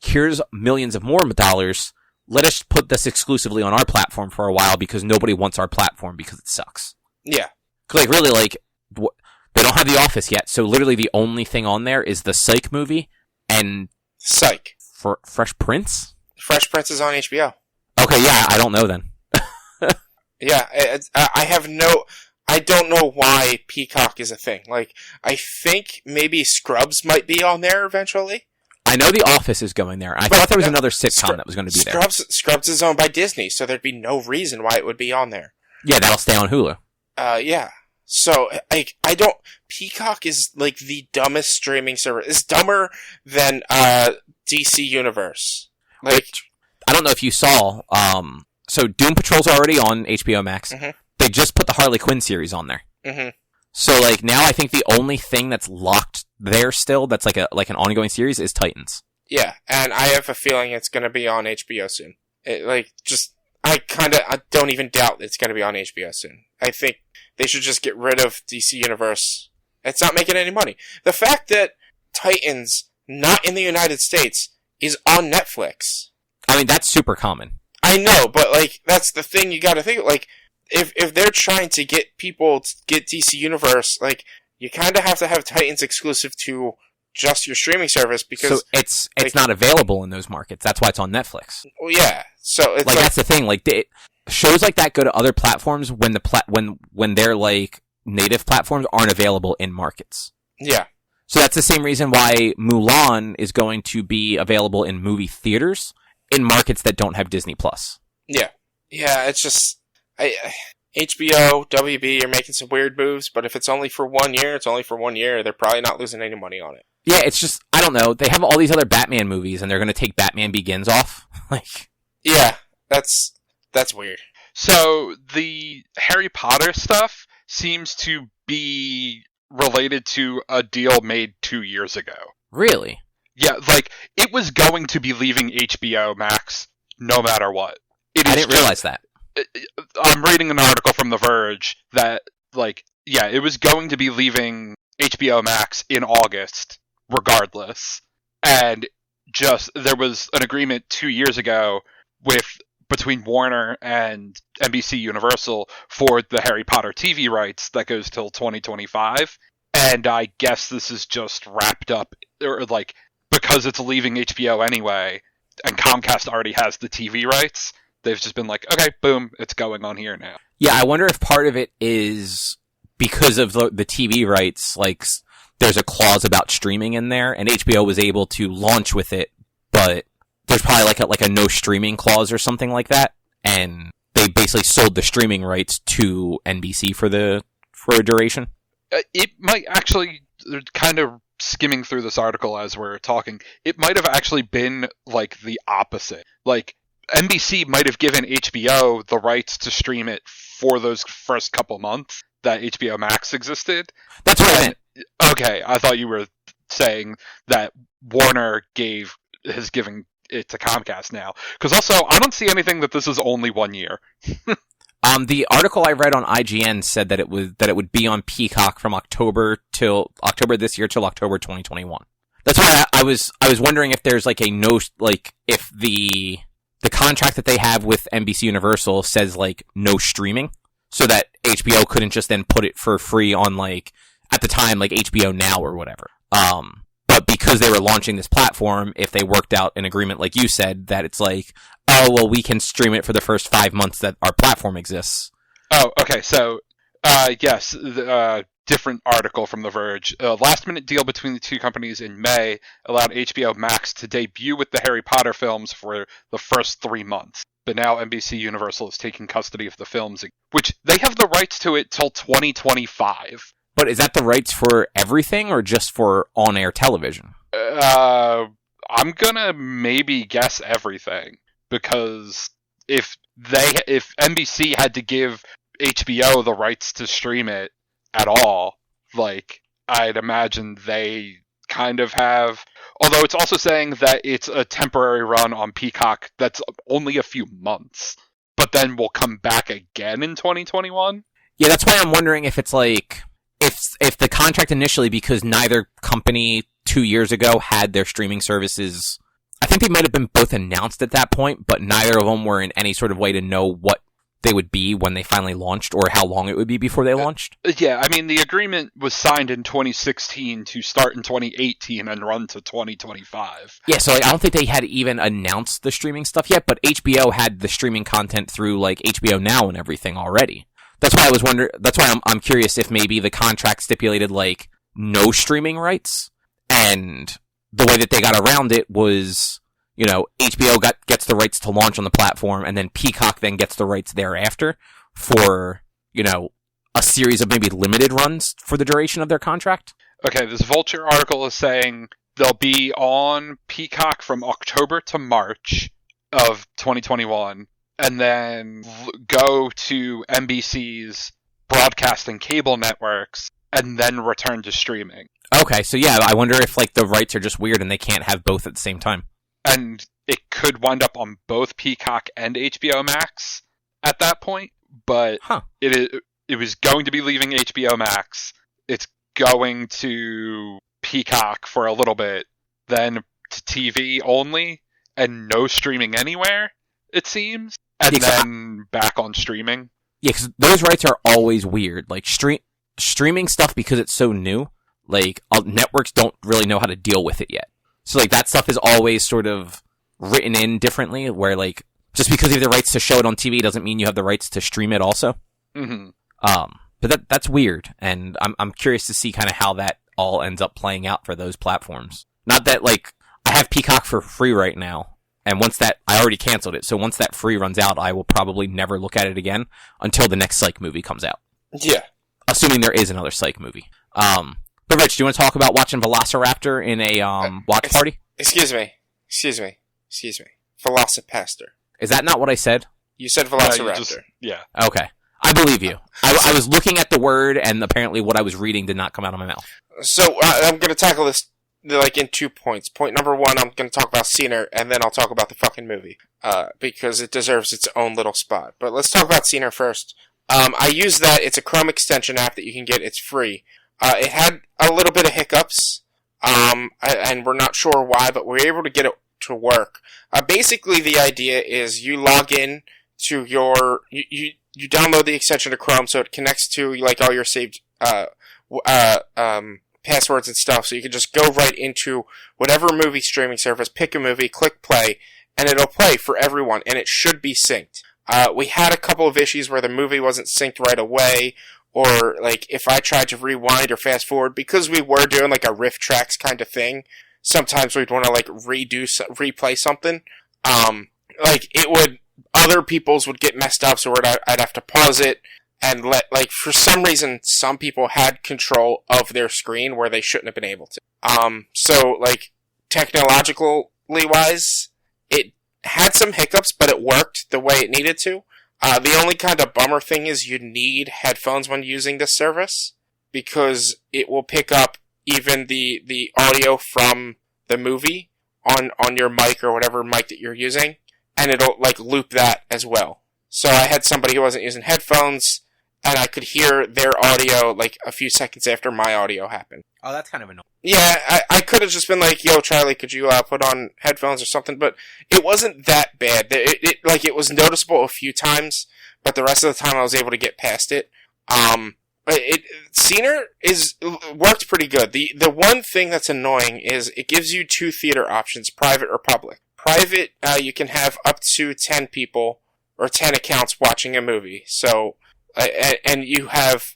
here's millions of more dollars. Let us put this exclusively on our platform for a while because nobody wants our platform because it sucks. Yeah. Really, they don't have The Office yet, so literally the only thing on there is the Psych movie and... Psych. Fresh Prince? Fresh Prince is on HBO. Okay, yeah, I don't know then. Yeah, I don't know why Peacock is a thing. I think maybe Scrubs might be on there eventually. I know The Office is going there. I thought there was another sitcom that was going to be there. Scrubs is owned by Disney, so there'd be no reason why it would be on there. Yeah, that'll stay on Hulu. Yeah. So, Peacock is, the dumbest streaming service. It's dumber than, DC Universe. I don't know if you saw, so Doom Patrol's already on HBO Max. Mm-hmm. They just put the Harley Quinn series on there. Mm-hmm. So, now I think the only thing that's locked there still, that's an ongoing series, is Titans. Yeah, and I have a feeling it's gonna be on HBO soon. I don't even doubt it's gonna be on HBO soon. I think they should just get rid of DC Universe. It's not making any money. The fact that Titans, not in the United States, is on Netflix. I mean, that's super common. I know, but, that's the thing you gotta think. If they're trying to get people to get DC Universe, you kind of have to have Titans exclusive to just your streaming service because... So it's not available in those markets. That's why it's on Netflix. Well, yeah. So it's that's the thing. Shows like that go to other platforms when their native platforms aren't available in markets. Yeah. So that's the same reason why Mulan is going to be available in movie theaters in markets that don't have Disney Plus. Yeah. Yeah, it's just HBO, WB are making some weird moves, but if it's only for 1 year, it's only for 1 year. They're probably not losing any money on it. Yeah, it's just, I don't know. They have all these other Batman movies, and they're going to take Batman Begins off. Yeah, that's weird. So, the Harry Potter stuff seems to be related to a deal made 2 years ago. Really? Yeah, it was going to be leaving HBO Max no matter what. I didn't realize that. I'm reading an article from The Verge that, it was going to be leaving HBO Max in August, regardless. And there was an agreement 2 years ago between Warner and NBC Universal for the Harry Potter TV rights that goes till 2025. And I guess this is just wrapped up, or because it's leaving HBO anyway, and Comcast already has the TV rights, they've just been okay, boom, it's going on here now. Yeah, I wonder if part of it is because of the TV rights, there's a clause about streaming in there, and HBO was able to launch with it, but there's probably a no streaming clause or something like that, and they basically sold the streaming rights to NBC for a duration. It might actually, kind of skimming through this article as we're talking, it might have actually been the opposite. NBC might have given HBO the rights to stream it for those first couple months that HBO Max existed. That's what I meant. Okay, I thought you were saying that Warner has given it to Comcast now. Because also, I don't see anything that this is only 1 year. The article I read on IGN said that it would be on Peacock from October this year till October 2021. That's why I was wondering if there's if the contract that they have with NBC Universal says, like, no streaming, so that HBO couldn't just then put it for free on, like, at the time, like, HBO Now or whatever. But because they were launching this platform, if they worked out an agreement, like you said, that it's like, oh, well, we can stream it for the first 5 months that our platform exists. Oh, okay, so, yes, different article from The Verge. A last-minute deal between the two companies in May allowed HBO Max to debut with the Harry Potter films for the first 3 months. But now NBC Universal is taking custody of the films, which they have the rights to it till 2025. But is that the rights for everything, or just for on-air television? I'm gonna maybe guess everything, because if NBC had to give HBO the rights to stream it at all, like, I'd imagine they kind of have. Although it's also saying that it's a temporary run on Peacock that's only a few months, but then will come back again in 2021. Yeah, that's why I'm wondering if it's like, if the contract initially, because neither company 2 years ago had their streaming services, I think they might have been both announced at that point, but neither of them were in any sort of way to know what they would be when they finally launched, or how long it would be before they launched. Yeah, I mean, the agreement was signed in 2016 to start in 2018 and run to 2025. Yeah, so like, I don't think they had even announced the streaming stuff yet, but HBO had the streaming content through, like, HBO Now and everything already. That's why I was wondering. That's why I'm curious if maybe the contract stipulated, like, no streaming rights, and the way that they got around it was, you know, HBO gets the rights to launch on the platform, and then Peacock then gets the rights thereafter for, you know, a series of maybe limited runs for the duration of their contract. Okay, this Vulture article is saying they'll be on Peacock from October to March of 2021. And then go to NBC's broadcast and cable networks, and then return to streaming. Okay, so yeah, I wonder if, like, the rights are just weird and they can't have both at the same time. And it could wind up on both Peacock and HBO Max at that point, but it was going to be leaving HBO Max. It's going to Peacock for a little bit, then to TV only, and no streaming anywhere, it seems. And then back on streaming. Yeah, because those rights are always weird. Like, streaming stuff, because it's so new, like, networks don't really know how to deal with it yet. So, like, that stuff is always sort of written in differently, where, like, just because you have the rights to show it on TV doesn't mean you have the rights to stream it also. Mm-hmm. But that's weird, and I'm curious to see kind of how that all ends up playing out for those platforms. Not that, like, I have Peacock for free right now, and I already canceled it, so once that free runs out, I will probably never look at it again until the next Psych movie comes out. Yeah. Assuming there is another Psych movie. But Rich, do you want to talk about watching Velociraptor in a watch party? Excuse me. Velocipaster. Is that not what I said? You said Velociraptor. Yeah. Okay. I believe you. I was looking at the word, and apparently what I was reading did not come out of my mouth. So, I'm going to tackle this, like, in 2 points. Point number 1, I'm going to talk about Scener, and then I'll talk about the fucking movie. Because it deserves its own little spot. But let's talk about Scener first. I use that. It's a Chrome extension app that you can get. It's free. It had a little bit of hiccups, and we're not sure why, but we're able to get it to work. Basically, the idea is you log in to your... You download the extension to Chrome, so it connects to, like, all your saved passwords and stuff, so you can just go right into whatever movie streaming service, pick a movie, click play, and it'll play for everyone, and it should be synced. We had a couple of issues where the movie wasn't synced right away, or, like, if I tried to rewind or fast forward, because we were doing, like, a riff tracks kind of thing, sometimes we'd want to, like, replay something. Like, other people's would get messed up, so I'd have to pause it, and for some reason, some people had control of their screen where they shouldn't have been able to. So, like, technologically wise, it had some hiccups, but it worked the way it needed to. The only kind of bummer thing is you need headphones when using this service, because it will pick up even the audio from the movie on your mic or whatever mic that you're using, and it'll, like, loop that as well. So I had somebody who wasn't using headphones, and I could hear their audio like a few seconds after my audio happened. Oh, that's kind of annoying. Yeah, I could have just been like, yo, Charlie, could you put on headphones or something? But it wasn't that bad. It was noticeable a few times, but the rest of the time I was able to get past it. Scener worked pretty good. The one thing that's annoying is it gives you 2 theater options, private or public. Private, you can have up to 10 people or 10 accounts watching a movie. So, and you have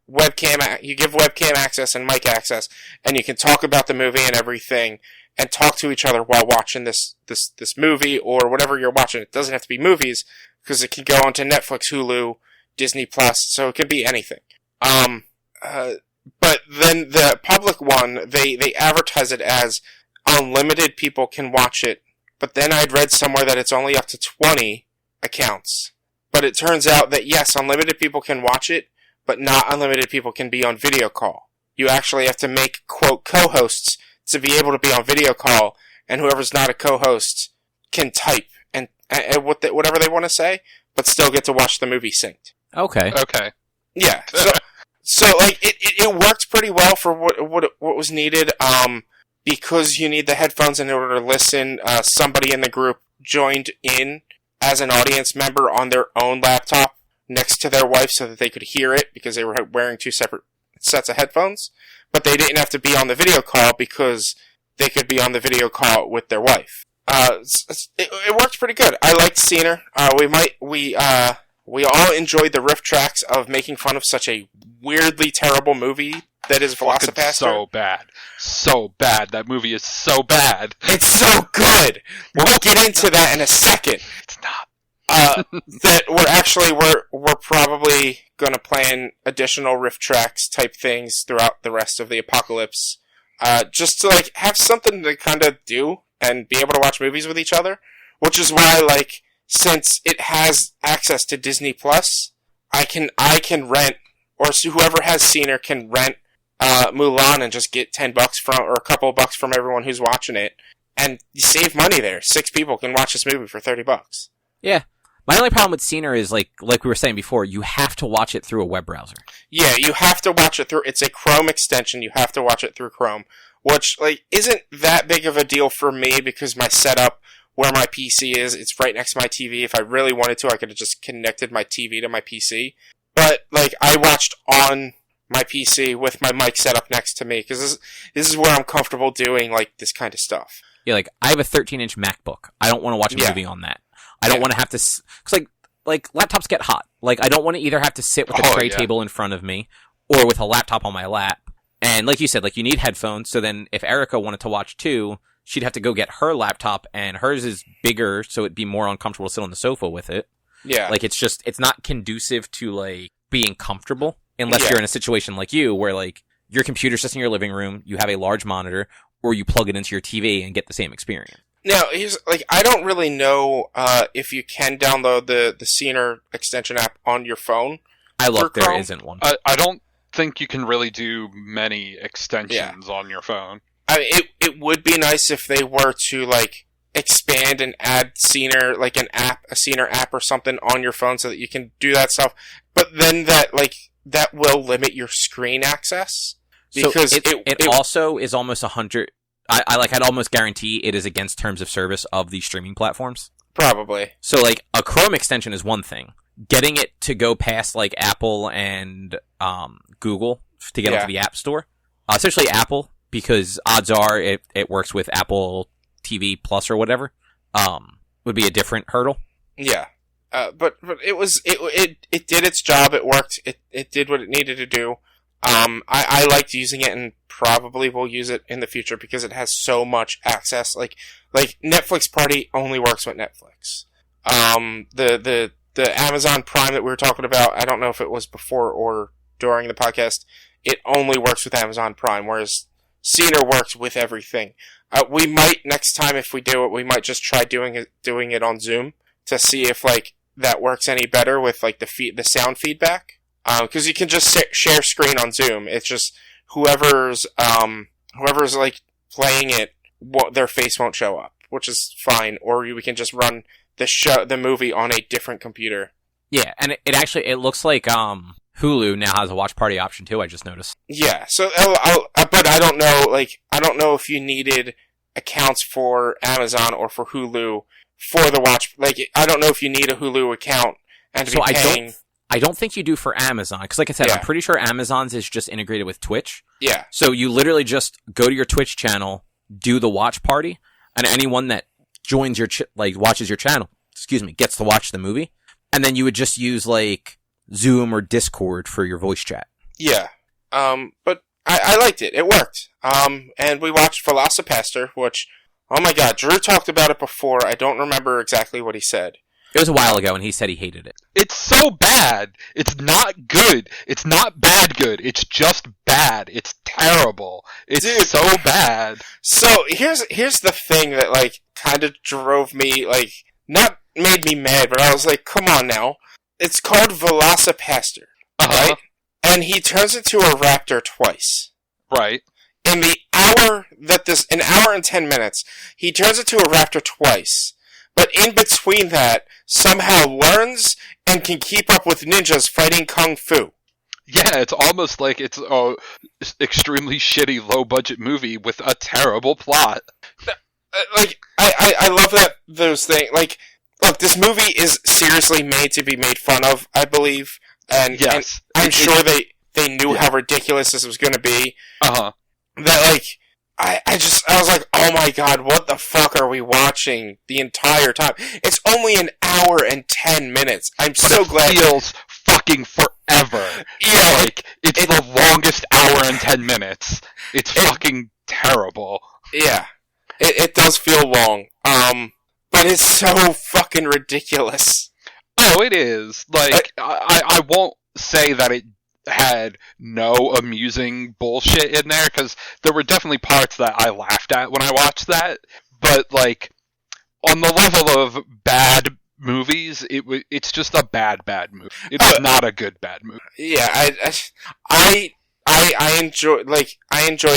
webcam. You give webcam access and mic access, and you can talk about the movie and everything, and talk to each other while watching this movie or whatever you're watching. It doesn't have to be movies because it can go onto Netflix, Hulu, Disney Plus, so it could be anything. But then the public one, they advertise it as unlimited people can watch it. But then I'd read somewhere that it's only up to 20 accounts. But it turns out that yes, unlimited people can watch it, but not unlimited people can be on video call. You actually have to make, quote, co-hosts to be able to be on video call, and whoever's not a co-host can type and whatever they want to say, but still get to watch the movie synced. Okay. Yeah. So like it worked pretty well for what was needed. Because you need the headphones in order to listen. Somebody in the group joined in as an audience member on their own laptop next to their wife so that they could hear it because they were wearing 2 separate sets of headphones. But they didn't have to be on the video call because they could be on the video call with their wife. It worked pretty good. I liked Scener. We all enjoyed the riff tracks of making fun of such a weirdly terrible movie that is Velocipaster. So bad. That movie is so bad. It's so good. We'll get into that in a second. It's not. That we're probably gonna plan additional riff tracks type things throughout the rest of the apocalypse. Just to like have something to kind of do and be able to watch movies with each other. Which is why, like, since it has access to Disney Plus, I can rent, or whoever has Scener can rent Mulan and just get $10 or a couple of bucks from everyone who's watching it, and you save money there. 6 people can watch this movie for $30. Yeah. My only problem with Scener is, like we were saying before, you have to watch it through a web browser. Yeah, you have to watch it through, it's a Chrome extension, you have to watch it through Chrome, which, like, isn't that big of a deal for me because my setup, where my PC is, it's right next to my TV. If I really wanted to, I could have just connected my TV to my PC. But, like, I watched on my PC with my mic set up next to me, because this is where I'm comfortable doing, like, this kind of stuff. Yeah, like, I have a 13-inch MacBook. I don't want to watch a movie on that. I don't want to have to, because, like, laptops get hot. Like, I don't want to either have to sit with a tray table in front of me, or with a laptop on my lap. And like you said, like, you need headphones, so then if Erica wanted to watch too, she'd have to go get her laptop, and hers is bigger, so it'd be more uncomfortable to sit on the sofa with it. Yeah. Like, it's not conducive to, like, being comfortable, unless you're in a situation like you, where, like, your computer's just in your living room, you have a large monitor, or you plug it into your TV and get the same experience. Now, I don't really know if you can download the Scener extension app on your phone. I looked, there isn't one. I don't think you can really do many extensions on your phone. I mean, it would be nice if they were to, like, expand and add Scener, like a Scener app or something on your phone so that you can do that stuff. But then that will limit your screen access. Because so it also is almost 100. I'd almost guarantee it is against terms of service of these streaming platforms. Probably. So, like, a Chrome extension is one thing. Getting it to go past, like, Apple and Google to get onto the App Store, especially Apple, because odds are it works with Apple TV Plus or whatever, would be a different hurdle. Yeah. But it did its job. It worked. It did what it needed to do. I liked using it and probably will use it in the future because it has so much access. Like Netflix Party only works with Netflix. The Amazon Prime that we were talking about, I don't know if it was before or during the podcast, it only works with Amazon Prime, whereas Scener works with everything. We might, next time if we do it, we might just try doing it on Zoom to see if, like, that works any better with, like, the sound feedback. Because you can just share screen on Zoom. It's just whoever's like playing it, their face won't show up, which is fine. Or we can just run the movie on a different computer. Yeah, and it actually looks like Hulu now has a watch party option too. I just noticed. Yeah. So, but I don't know. Like, I don't know if you needed accounts for Amazon or for Hulu for the watch. Like, I don't know if you need a Hulu account and to be paying. I don't think you do for Amazon, because like I said, I'm pretty sure Amazon's is just integrated with Twitch. Yeah. So you literally just go to your Twitch channel, do the watch party, and anyone that joins your watches your channel, gets to watch the movie, and then you would just use like Zoom or Discord for your voice chat. Yeah. But I liked it. It worked. And we watched Velocipaster, which, oh my god, Drew talked about it before. I don't remember exactly what he said. It was a while ago, and he said he hated it. It's so bad. It's not good. It's not bad good. It's just bad. It's terrible. It's so bad. So here's the thing that like kind of drove me, like, not made me mad, but I was like, come on now. It's called Velocipaster, right? And he turns into a raptor twice. Right. In the hour an hour and 10 minutes, he turns into a raptor twice. But in between that, somehow learns and can keep up with ninjas fighting kung fu. Yeah, it's almost like it's an extremely shitty, low-budget movie with a terrible plot. Like, I love those things. Like, look, this movie is seriously made to be made fun of, I believe. And, yes. And I'm sure they knew how ridiculous this was going to be. Uh-huh. That, like, I was like, oh my god, what the fuck are we watching the entire time? It's only an hour and 10 minutes. I'm so glad. It feels fucking forever. Yeah. Like, it's the longest hour and 10 minutes. It's fucking terrible. Yeah. It does feel long. But it's so fucking ridiculous. Oh, it is. Like, I won't say that it had no amusing bullshit in there, because there were definitely parts that I laughed at when I watched that, but, like, on the level of bad movies, it's just a bad movie. It's not a good bad movie. Yeah, I enjoyed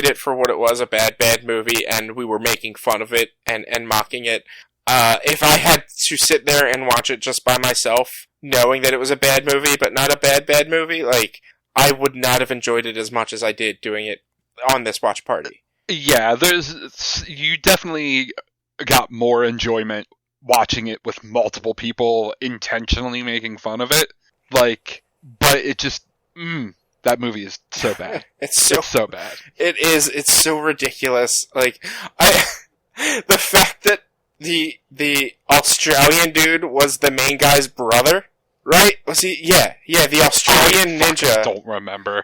it for what it was, a bad movie, and we were making fun of it and mocking it. If I had to sit there and watch it just by myself, knowing that it was a bad movie, but not a bad movie, like, I would not have enjoyed it as much as I did doing it on this watch party. Yeah, you definitely got more enjoyment watching it with multiple people intentionally making fun of it. Like, but it just, that movie is so bad. It's so bad. It is. It's so ridiculous. Like, the fact that the Australian dude was the main guy's brother. Right? Was he? Yeah, the Australian ninja. I don't remember.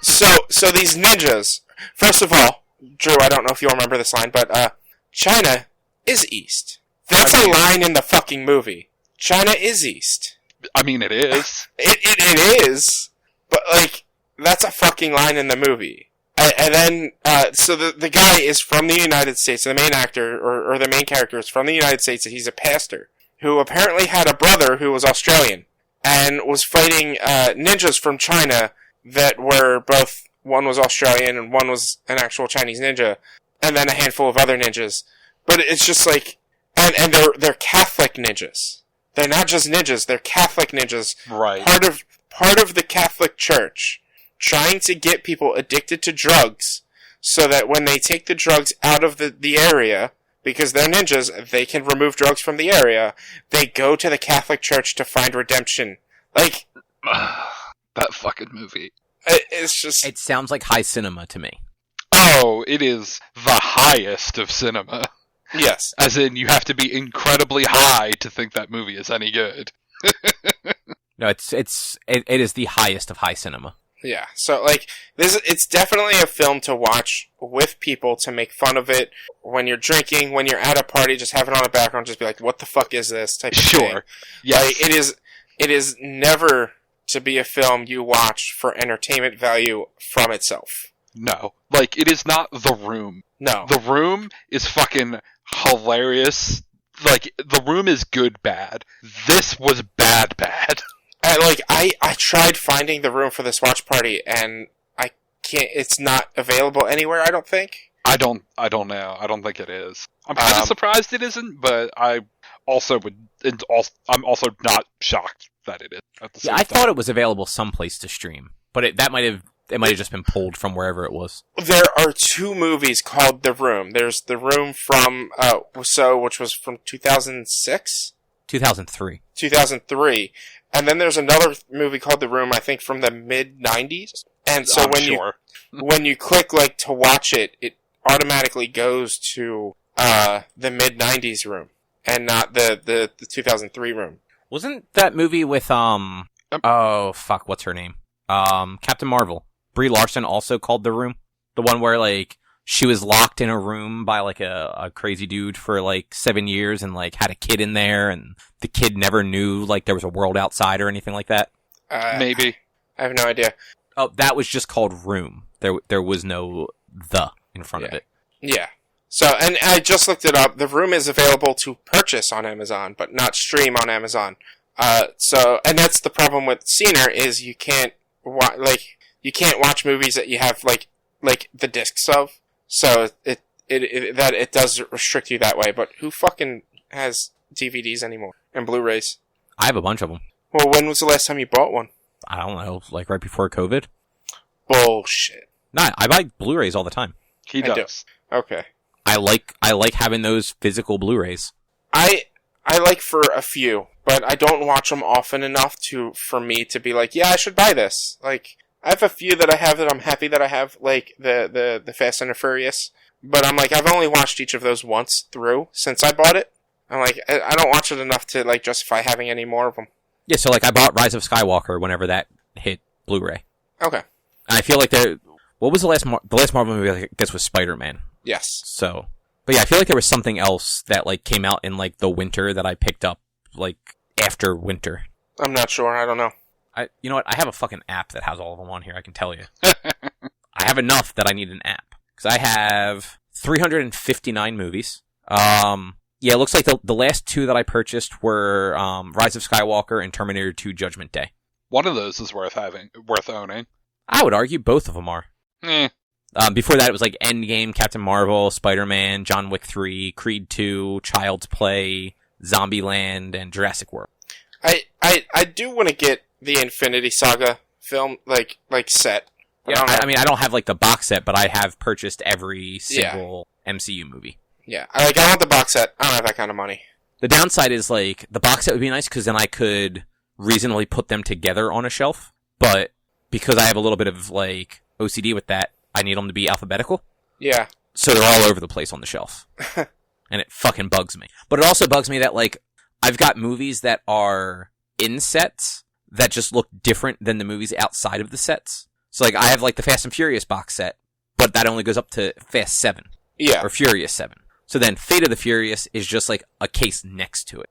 So these ninjas, first of all, Drew, I don't know if you'll remember this line, but, China is East. That's a line in the fucking movie. China is East. I mean, it is. It is, but, like, that's a fucking line in the movie. And then, so the guy is from the United States, the main actor, or the main character is from the United States, and he's a pastor, who apparently had a brother who was Australian, and was fighting ninjas from China that were both, one was Australian and one was an actual Chinese ninja, and then a handful of other ninjas. But it's just like, and they're Catholic ninjas. They're not just ninjas, they're Catholic ninjas. Right. Part of the Catholic Church, trying to get people addicted to drugs, so that when they take the drugs out of the area, because they're ninjas, they can remove drugs from the area, they go to the Catholic Church to find redemption. Like, that fucking movie. It's just... It sounds like high cinema to me. Oh, it is the highest of cinema. Yes. As in, you have to be incredibly high to think that movie is any good. No, it is the highest of high cinema. Yeah, so, like, it's definitely a film to watch with people, to make fun of it when you're drinking, when you're at a party, just have it on the background, just be like, what the fuck is this, type of thing. Sure. Yeah. Like, it is never to be a film you watch for entertainment value from itself. No. Like, it is not The Room. No. The Room is fucking hilarious. Like, The Room is good bad. This was bad. I tried finding The Room for this watch party, and I can't, it's not available anywhere, I don't think. I don't know. I don't think it is. I'm kind of surprised it isn't, but I'm also not shocked that it is. At the same I time. thought it was available someplace to stream, but it might have just been pulled from wherever it was. There are 2 movies called The Room. There's The Room from which was from 2006, 2003. 2003, and then there's another movie called The Room, I think, from the mid 90s. And so when you click like to watch it, it automatically goes to the mid 90s Room and not the 2003 Room. Wasn't that movie with oh fuck, what's her name? Captain Marvel. Brie Larson also called The Room. The one where like she was locked in a room by like a crazy dude for like 7 years and like had a kid in there, and the kid never knew like there was a world outside or anything like that. Maybe. I have no idea. Oh, that was just called Room. There was no the in front of it. Yeah. So, and I just looked it up. The Room is available to purchase on Amazon, but not stream on Amazon. And that's the problem with Scener is you can't watch movies that you have like the discs of. So it does restrict you that way. But who fucking has DVDs anymore and Blu-rays? I have a bunch of them. Well, when was the last time you bought one? I don't know, like right before COVID. Bullshit. Nah, I buy Blu-rays all the time. He does. Okay. I like having those physical Blu-rays. I like for a few, but I don't watch them often enough for me to be like, yeah, I should buy this. Like, I have a few that I have that I'm happy that I have, like the Fast and the Furious. But I'm like, I've only watched each of those once through since I bought it. I'm like, I don't watch it enough to like justify having any more of them. Yeah, so like I bought Rise of Skywalker whenever that hit Blu-ray. Okay. And I feel like what was the last Marvel movie I guess was Spider-Man. Yes. So, but yeah, I feel like there was something else that like came out in like the winter that I picked up like after winter. I'm not sure. I don't know. You know what? I have a fucking app that has all of them on here. I can tell you. I have enough that I need an app because I have 359 movies. Yeah, it looks like the last 2 that I purchased were Rise of Skywalker and Terminator 2: Judgment Day. One of those is worth owning. I would argue both of them are. Eh. Before that, it was like Endgame, Captain Marvel, Spider-Man, John Wick 3, Creed 2, Child's Play, Zombieland, and Jurassic World. I do want to get the Infinity Saga film like set. Yeah, I mean, I don't have like the box set, but I have purchased every single MCU movie. Yeah, I want the box set. I don't have that kind of money. The downside is like the box set would be nice because then I could reasonably put them together on a shelf, but because I have a little bit of like OCD with that, I need them to be alphabetical. Yeah. So they're all over the place on the shelf. And it fucking bugs me. But it also bugs me that like I've got movies that are in sets that just look different than the movies outside of the sets. So like I have like the Fast and Furious box set, but that only goes up to Fast 7. Yeah. Or Furious 7. So then Fate of the Furious is just like a case next to it.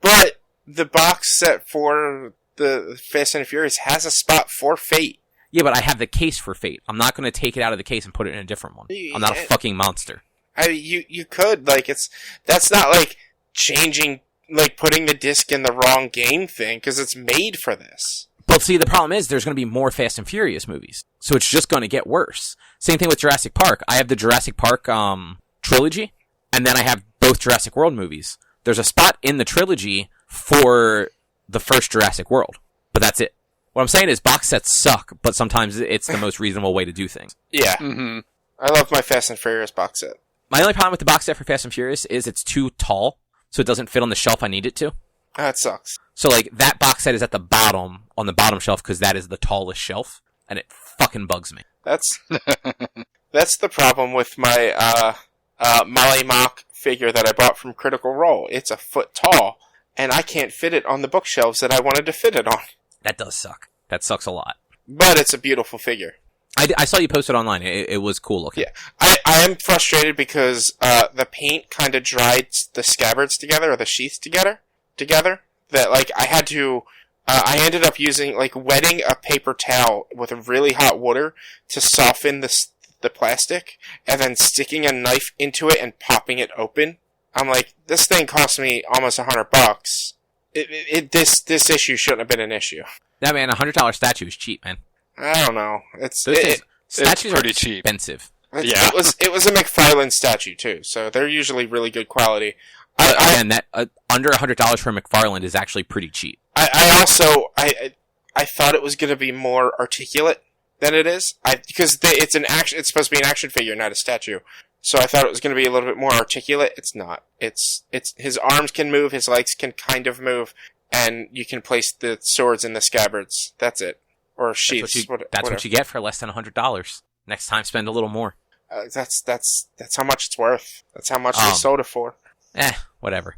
But the box set for the Fast and Furious has a spot for Fate. Yeah, but I have the case for Fate. I'm not going to take it out of the case and put it in a different one. I'm not a fucking monster. You could, like, that's not like changing, like putting the disc in the wrong game thing, because it's made for this. But see, the problem is there's going to be more Fast and Furious movies. So it's just going to get worse. Same thing with Jurassic Park. I have the Jurassic Park trilogy, and then I have both Jurassic World movies. There's a spot in the trilogy for the first Jurassic World, but that's it. What I'm saying is box sets suck, but sometimes it's the most reasonable way to do things. Yeah. Mm-hmm. I love my Fast and Furious box set. My only problem with the box set for Fast and Furious is it's too tall, so it doesn't fit on the shelf I need it to. That sucks. So, like, that box set is at the bottom, on the bottom shelf, because that is the tallest shelf, and it fucking bugs me. That's the problem with my Molly Mock figure that I bought from Critical Role. It's a foot tall, and I can't fit it on the bookshelves that I wanted to fit it on. That does suck. That sucks a lot. But it's a beautiful figure. I saw you post it online. It was cool looking. Yeah. I am frustrated because the paint kind of dried the scabbards together, or the sheaths together. That, like, I had to... I ended up using, like, wetting a paper towel with a really hot water to soften the plastic, and then sticking a knife into it and popping it open. I'm like, this thing cost me almost $100. This issue shouldn't have been an issue. Yeah, man, $100 statue is cheap, man. I don't know. Statues pretty are cheap. expensive. Yeah. It was a McFarlane statue too, so they're usually really good quality. Again, that under $100 for McFarlane is actually pretty cheap. I thought it was going to be more articulate than it is. Because it's supposed to be an action figure, not a statue. So I thought it was going to be a little bit more articulate. It's not. It's his arms can move, his legs can kind of move, and you can place the swords in the scabbards. That's it. Or sheaths. That's what you get for less than $100. Next time, spend a little more. That's how much it's worth. That's how much they sold it for. Whatever.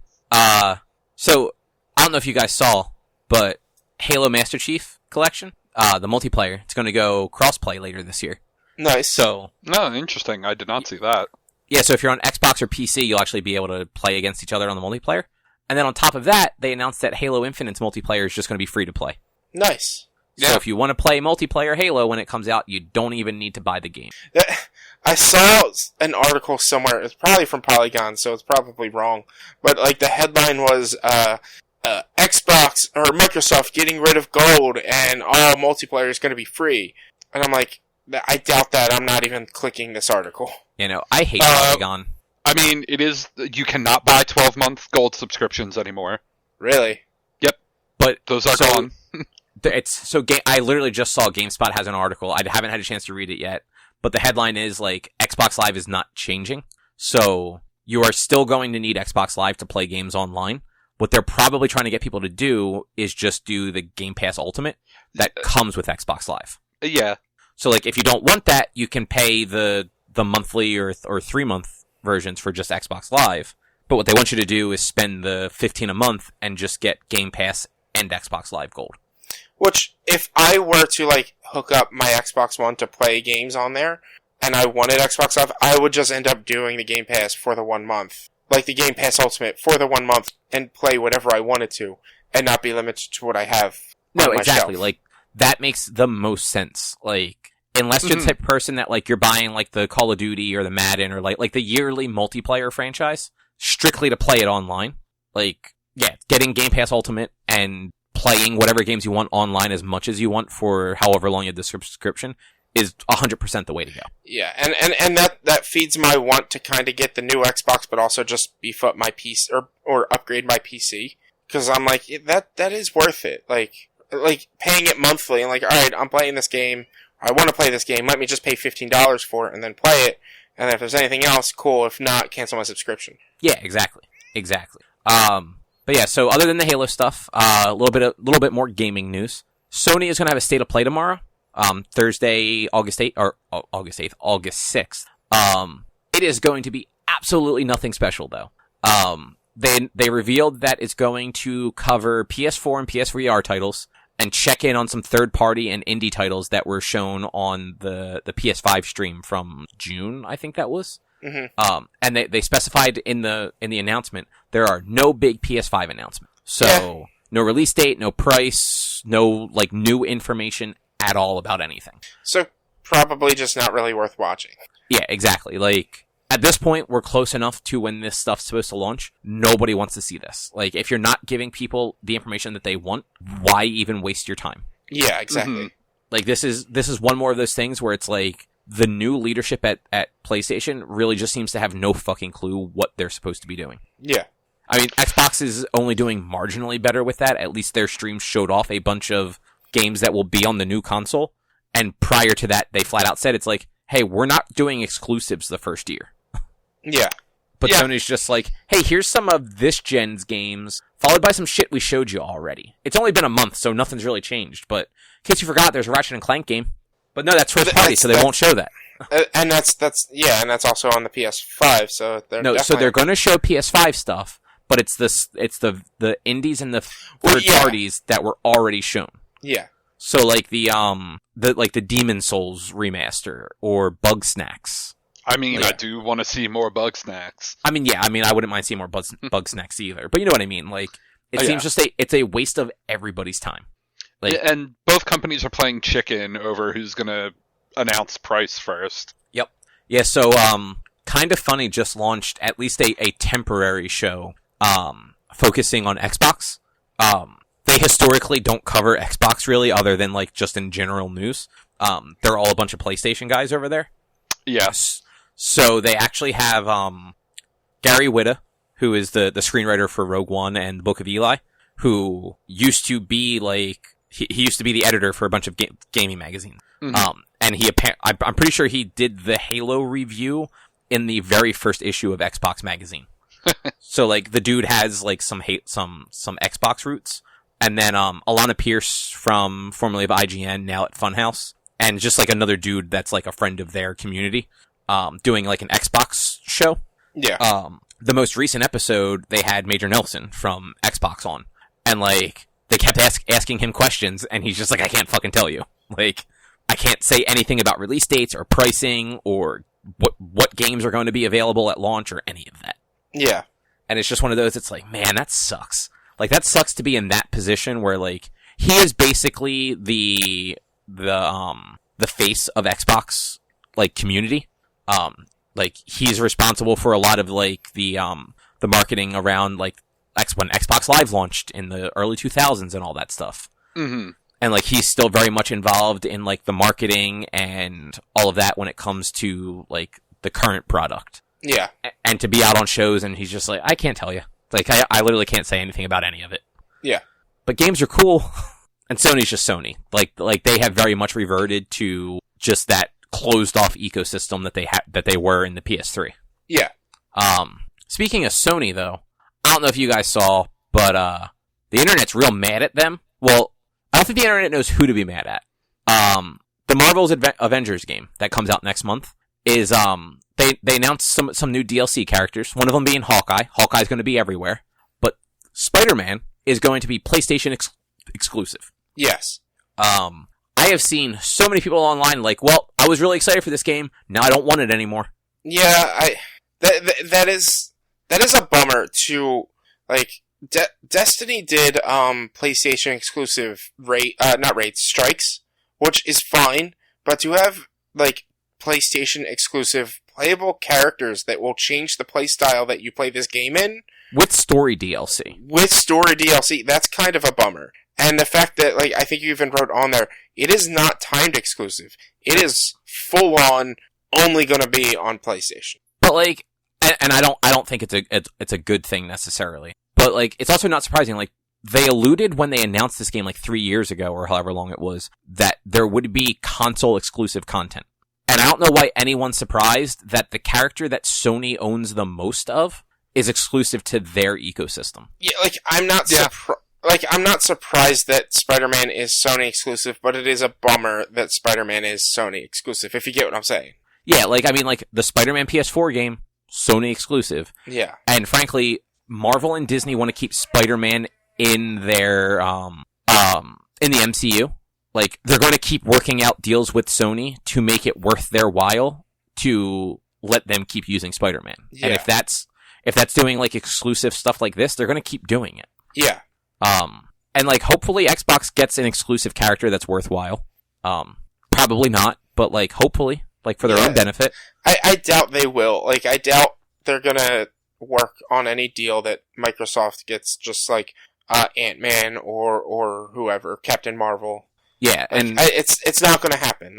So I don't know if you guys saw, but Halo Master Chief Collection, the multiplayer, it's going to go crossplay later this year. Nice. So, no, interesting. I did not see that. Yeah, so if you're on Xbox or PC, you'll actually be able to play against each other on the multiplayer. And then on top of that, they announced that Halo Infinite's multiplayer is just going to be free to play. Nice. So if you want to play multiplayer Halo when it comes out, you don't even need to buy the game. I saw an article somewhere. It's probably from Polygon, so it's probably wrong. But like the headline was Xbox or Microsoft getting rid of gold and all multiplayer is going to be free. And I'm like, I doubt that. I'm not even clicking this article. You know, I hate Polygon. I mean, it is. You cannot buy 12-month gold subscriptions anymore. Really? Yep. But those are gone. I literally just saw GameSpot has an article. I haven't had a chance to read it yet, but the headline is like Xbox Live is not changing. So you are still going to need Xbox Live to play games online. What they're probably trying to get people to do is just do the Game Pass Ultimate that comes with Xbox Live. Yeah. So like if you don't want that, you can pay the monthly or 3-month versions for just Xbox Live. But what they want you to do is spend the $15 a month and just get Game Pass and Xbox Live Gold. Which, if I were to, like, hook up my Xbox One to play games on there, and I wanted Xbox Live, I would just end up doing the Game Pass for the 1 month. Like, the Game Pass Ultimate for the 1 month, and play whatever I wanted to, and not be limited to what I have on my exactly. shelf. Like, that makes the most sense. Like, unless you're the type of person that, like, you're buying, like, the Call of Duty or the Madden or, like the yearly multiplayer franchise, strictly to play it online. Like, yeah, getting Game Pass Ultimate and playing whatever games you want online as much as you want for however long you have the subscription is 100% the way to go. Yeah, and that feeds my want to kind of get the new Xbox, but also just beef up my PC or upgrade my PC. Because I'm like, that is worth it. Like paying it monthly and like, alright, I'm playing this game, I want to play this game, let me just pay $15 for it and then play it, and then if there's anything else, cool, if not, cancel my subscription. Yeah, exactly. But yeah, so other than the Halo stuff, a little bit more gaming news. Sony is going to have a State of Play tomorrow, Thursday, August 6th. It is going to be absolutely nothing special though. They revealed that it's going to cover PS4 and PSVR titles and check in on some third-party and indie titles that were shown on the PS5 stream from June, I think that was. Mm-hmm. And they specified in the announcement there are no big PS5 announcements. So no release date, no price, no like new information at all about anything. So probably just not really worth watching. Yeah, exactly. Like at this point we're close enough to when this stuff's supposed to launch. Nobody wants to see this. Like if you're not giving people the information that they want, why even waste your time? Yeah, exactly. Mm-hmm. Like this is one more of those things where it's like the new leadership at PlayStation really just seems to have no fucking clue what they're supposed to be doing. Yeah. I mean, Xbox is only doing marginally better with that. At least their stream showed off a bunch of games that will be on the new console. And prior to that, they flat out said, it's like, hey, we're not doing exclusives the first year. Yeah. But Sony's just like, hey, here's some of this gen's games, followed by some shit we showed you already. It's only been a month, so nothing's really changed. But in case you forgot, there's a Ratchet & Clank game. But no, that's first party, so they won't show that. And that's also on the PS5, so they're going to show PS5 stuff, but it's the indies and the third parties that were already shown. Yeah. So like the Demon Souls remaster or Bug Snacks. I mean, I do want to see more Bug Snacks. I mean, I wouldn't mind seeing more Bug Snacks either, but you know what I mean. Like it seems just it's a waste of everybody's time. Like, and both companies are playing chicken over who's going to announce price first. Yep. Yeah, so Kind of Funny just launched at least a temporary show focusing on Xbox. They historically don't cover Xbox really, other than like just in general news. They're all a bunch of PlayStation guys over there. Yes. So they actually have Gary Whitta, who is the screenwriter for Rogue One and the Book of Eli, who used to be he used to be the editor for a bunch of gaming magazines. Mm-hmm. And I'm pretty sure he did the Halo review in the very first issue of Xbox magazine. So the dude has some Xbox roots. And then Alana Pierce formerly of IGN, now at Funhouse, and just another dude that's a friend of their community, doing an Xbox show. Yeah. The most recent episode, they had Major Nelson from Xbox on, and they kept asking him questions, and he's just I can't fucking tell you. I can't say anything about release dates or pricing or what games are going to be available at launch or any of that. Yeah. And it's just one of those, it's man, that sucks. That sucks to be in that position where, he is basically the face of Xbox, community. He's responsible for a lot of, the marketing around, when Xbox Live launched in the early 2000s and all that stuff. Mm-hmm. And, he's still very much involved in, the marketing and all of that when it comes to, the current product. Yeah. And to be out on shows, and he's just I can't tell you. I literally can't say anything about any of it. Yeah. But games are cool, and Sony's just Sony. They have very much reverted to just that closed-off ecosystem that they were in the PS3. Yeah. Speaking of Sony, though, I don't know if you guys saw, but the internet's real mad at them. Well, I don't think the internet knows who to be mad at. The Marvel's Avengers game that comes out next month is they announced some new DLC characters, one of them being Hawkeye. Hawkeye's going to be everywhere. But Spider-Man is going to be PlayStation exclusive. Yes. I have seen so many people online well, I was really excited for this game. Now I don't want it anymore. Yeah, that is a bummer to Destiny did PlayStation exclusive strikes, which is fine, but to have PlayStation exclusive playable characters that will change the playstyle that you play this game in with story DLC. That's kind of a bummer. And the fact that I think you even wrote on there, it is not timed exclusive. It is full on only going to be on PlayStation. But and I don't think it's a good thing necessarily. But it's also not surprising. They alluded when they announced this game 3 years ago or however long it was that there would be console exclusive content. And I don't know why anyone's surprised that the character that Sony owns the most of is exclusive to their ecosystem. Yeah, I'm not surprised that Spider-Man is Sony exclusive, but it is a bummer that Spider-Man is Sony exclusive, if you get what I'm saying. Yeah, the Spider-Man PS4 game, Sony exclusive. Yeah. And frankly, Marvel and Disney want to keep Spider-Man in their, in the MCU. They're going to keep working out deals with Sony to make it worth their while to let them keep using Spider-Man. Yeah. And if that's doing exclusive stuff like this, they're going to keep doing it. Yeah. And hopefully Xbox gets an exclusive character that's worthwhile. Probably not, but hopefully, for their own benefit. I doubt they will. I doubt they're going to work on any deal that Microsoft gets, just Ant-Man or whoever, Captain Marvel. Yeah, and it's not going to happen.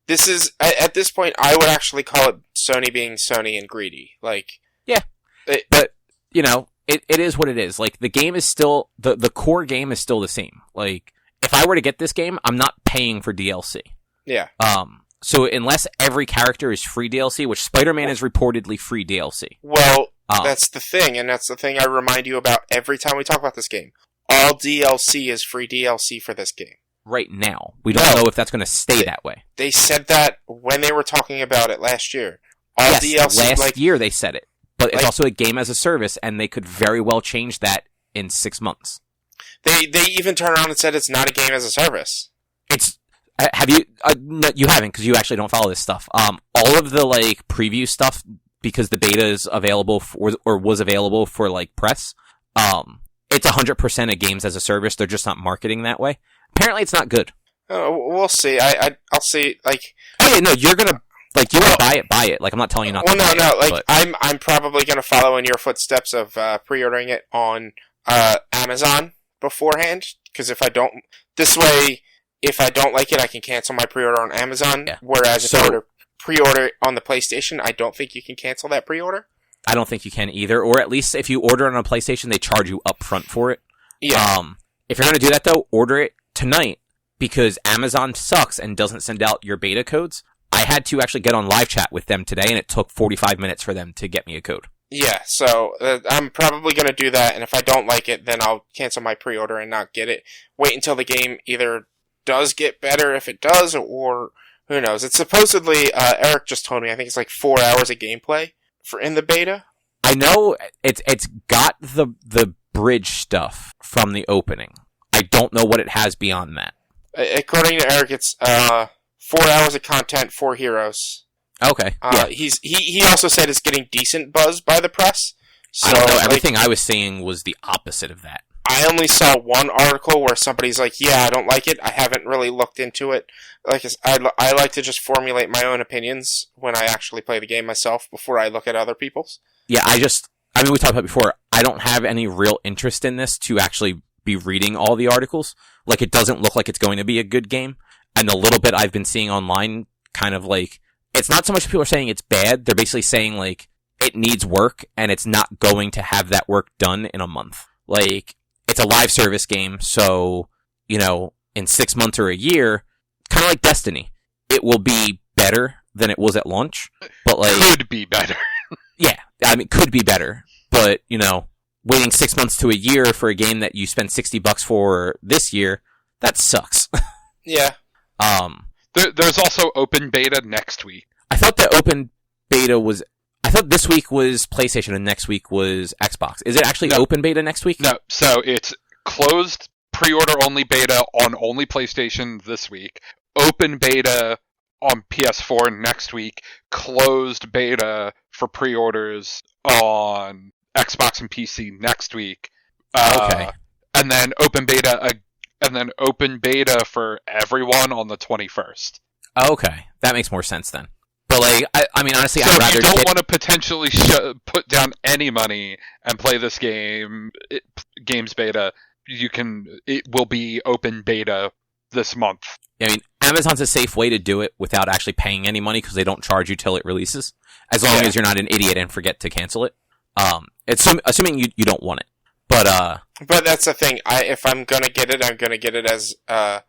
This is at this point, I would actually call it Sony being Sony and greedy. Yeah, but it is what it is. The game is still the core game is still the same. If I were to get this game, I'm not paying for DLC. Yeah. So unless every character is free DLC, which Spider-Man is reportedly free DLC. Well, that's the thing, and that's the thing I remind you about every time we talk about this game. All DLC is free DLC for this game. Right now. We don't know if that's going to stay that way. They said that when they were talking about it last year. All yes, DLC, last year they said it. But it's also a game as a service, and they could very well change that in 6 months. They even turned around and said it's not a game as a service. It's... have you... no, you haven't, because you actually don't follow this stuff. All of the, preview stuff, because the beta is available or was available for, press, it's 100% a games as a service. They're just not marketing that way. Apparently, it's not good. We'll see. I'll see. Oh yeah, no, you're gonna you want to buy it. I'm not telling you not to. Well, no. I'm probably gonna follow in your footsteps of pre-ordering it on Amazon beforehand. Because if I don't like it, I can cancel my pre-order on Amazon. Yeah. Whereas if I were to pre-order it on the PlayStation, I don't think you can cancel that pre-order. I don't think you can either. Or at least if you order it on a PlayStation, they charge you up front for it. Yeah. If you're going to do that, though, order it tonight, because Amazon sucks and doesn't send out your beta codes. I had to actually get on live chat with them today, and it took 45 minutes for them to get me a code. Yeah, so I'm probably going to do that, and if I don't like it, then I'll cancel my pre-order and not get it. Wait until the game either does get better, if it does, or who knows. It's supposedly, Eric just told me, I think it's like 4 hours of gameplay in the beta. I know it's got the bridge stuff from the opening. I don't know what it has beyond that. According to Eric, it's 4 hours of content, 4 heroes. Okay. Yeah. He also said it's getting decent buzz by the press. So, I don't know. Everything I was seeing was the opposite of that. I only saw one article where somebody's like, "Yeah, I don't like it. I haven't really looked into it." Like I like to just formulate my own opinions when I actually play the game myself before I look at other people's. Yeah, we talked about it before. I don't have any real interest in this to actually be reading all the articles. Like, it doesn't look like it's going to be a good game. And the little bit I've been seeing online, kind of like, it's not so much people are saying it's bad. They're basically saying, like, it needs work, and it's not going to have that work done in a month. Like, it's a live service game, so, in 6 months or a year, kind of like Destiny, it will be better than it was at launch. But, like, could be better. Yeah, I mean, could be better. But, waiting 6 months to a year for a game that you spent $60 for this year, that sucks. Yeah. There's also open beta next week. I thought the open beta I thought this week was PlayStation and next week was Xbox. Is it actually open beta next week? No, so it's closed pre-order only beta on only PlayStation this week, open beta on PS4 next week, closed beta for pre-orders on Xbox and PC next week. Okay. And then open beta for everyone on the 21st. Okay, that makes more sense then. But like, I mean, honestly, so I'd rather. If you don't want to potentially put down any money and play this game's beta, it will be open beta this month. I mean, Amazon's a safe way to do it without actually paying any money because they don't charge you till it releases, as long as you're not an idiot and forget to cancel it. It's assuming you don't want it. But that's the thing. If I'm gonna get it, I'm gonna get it as I'll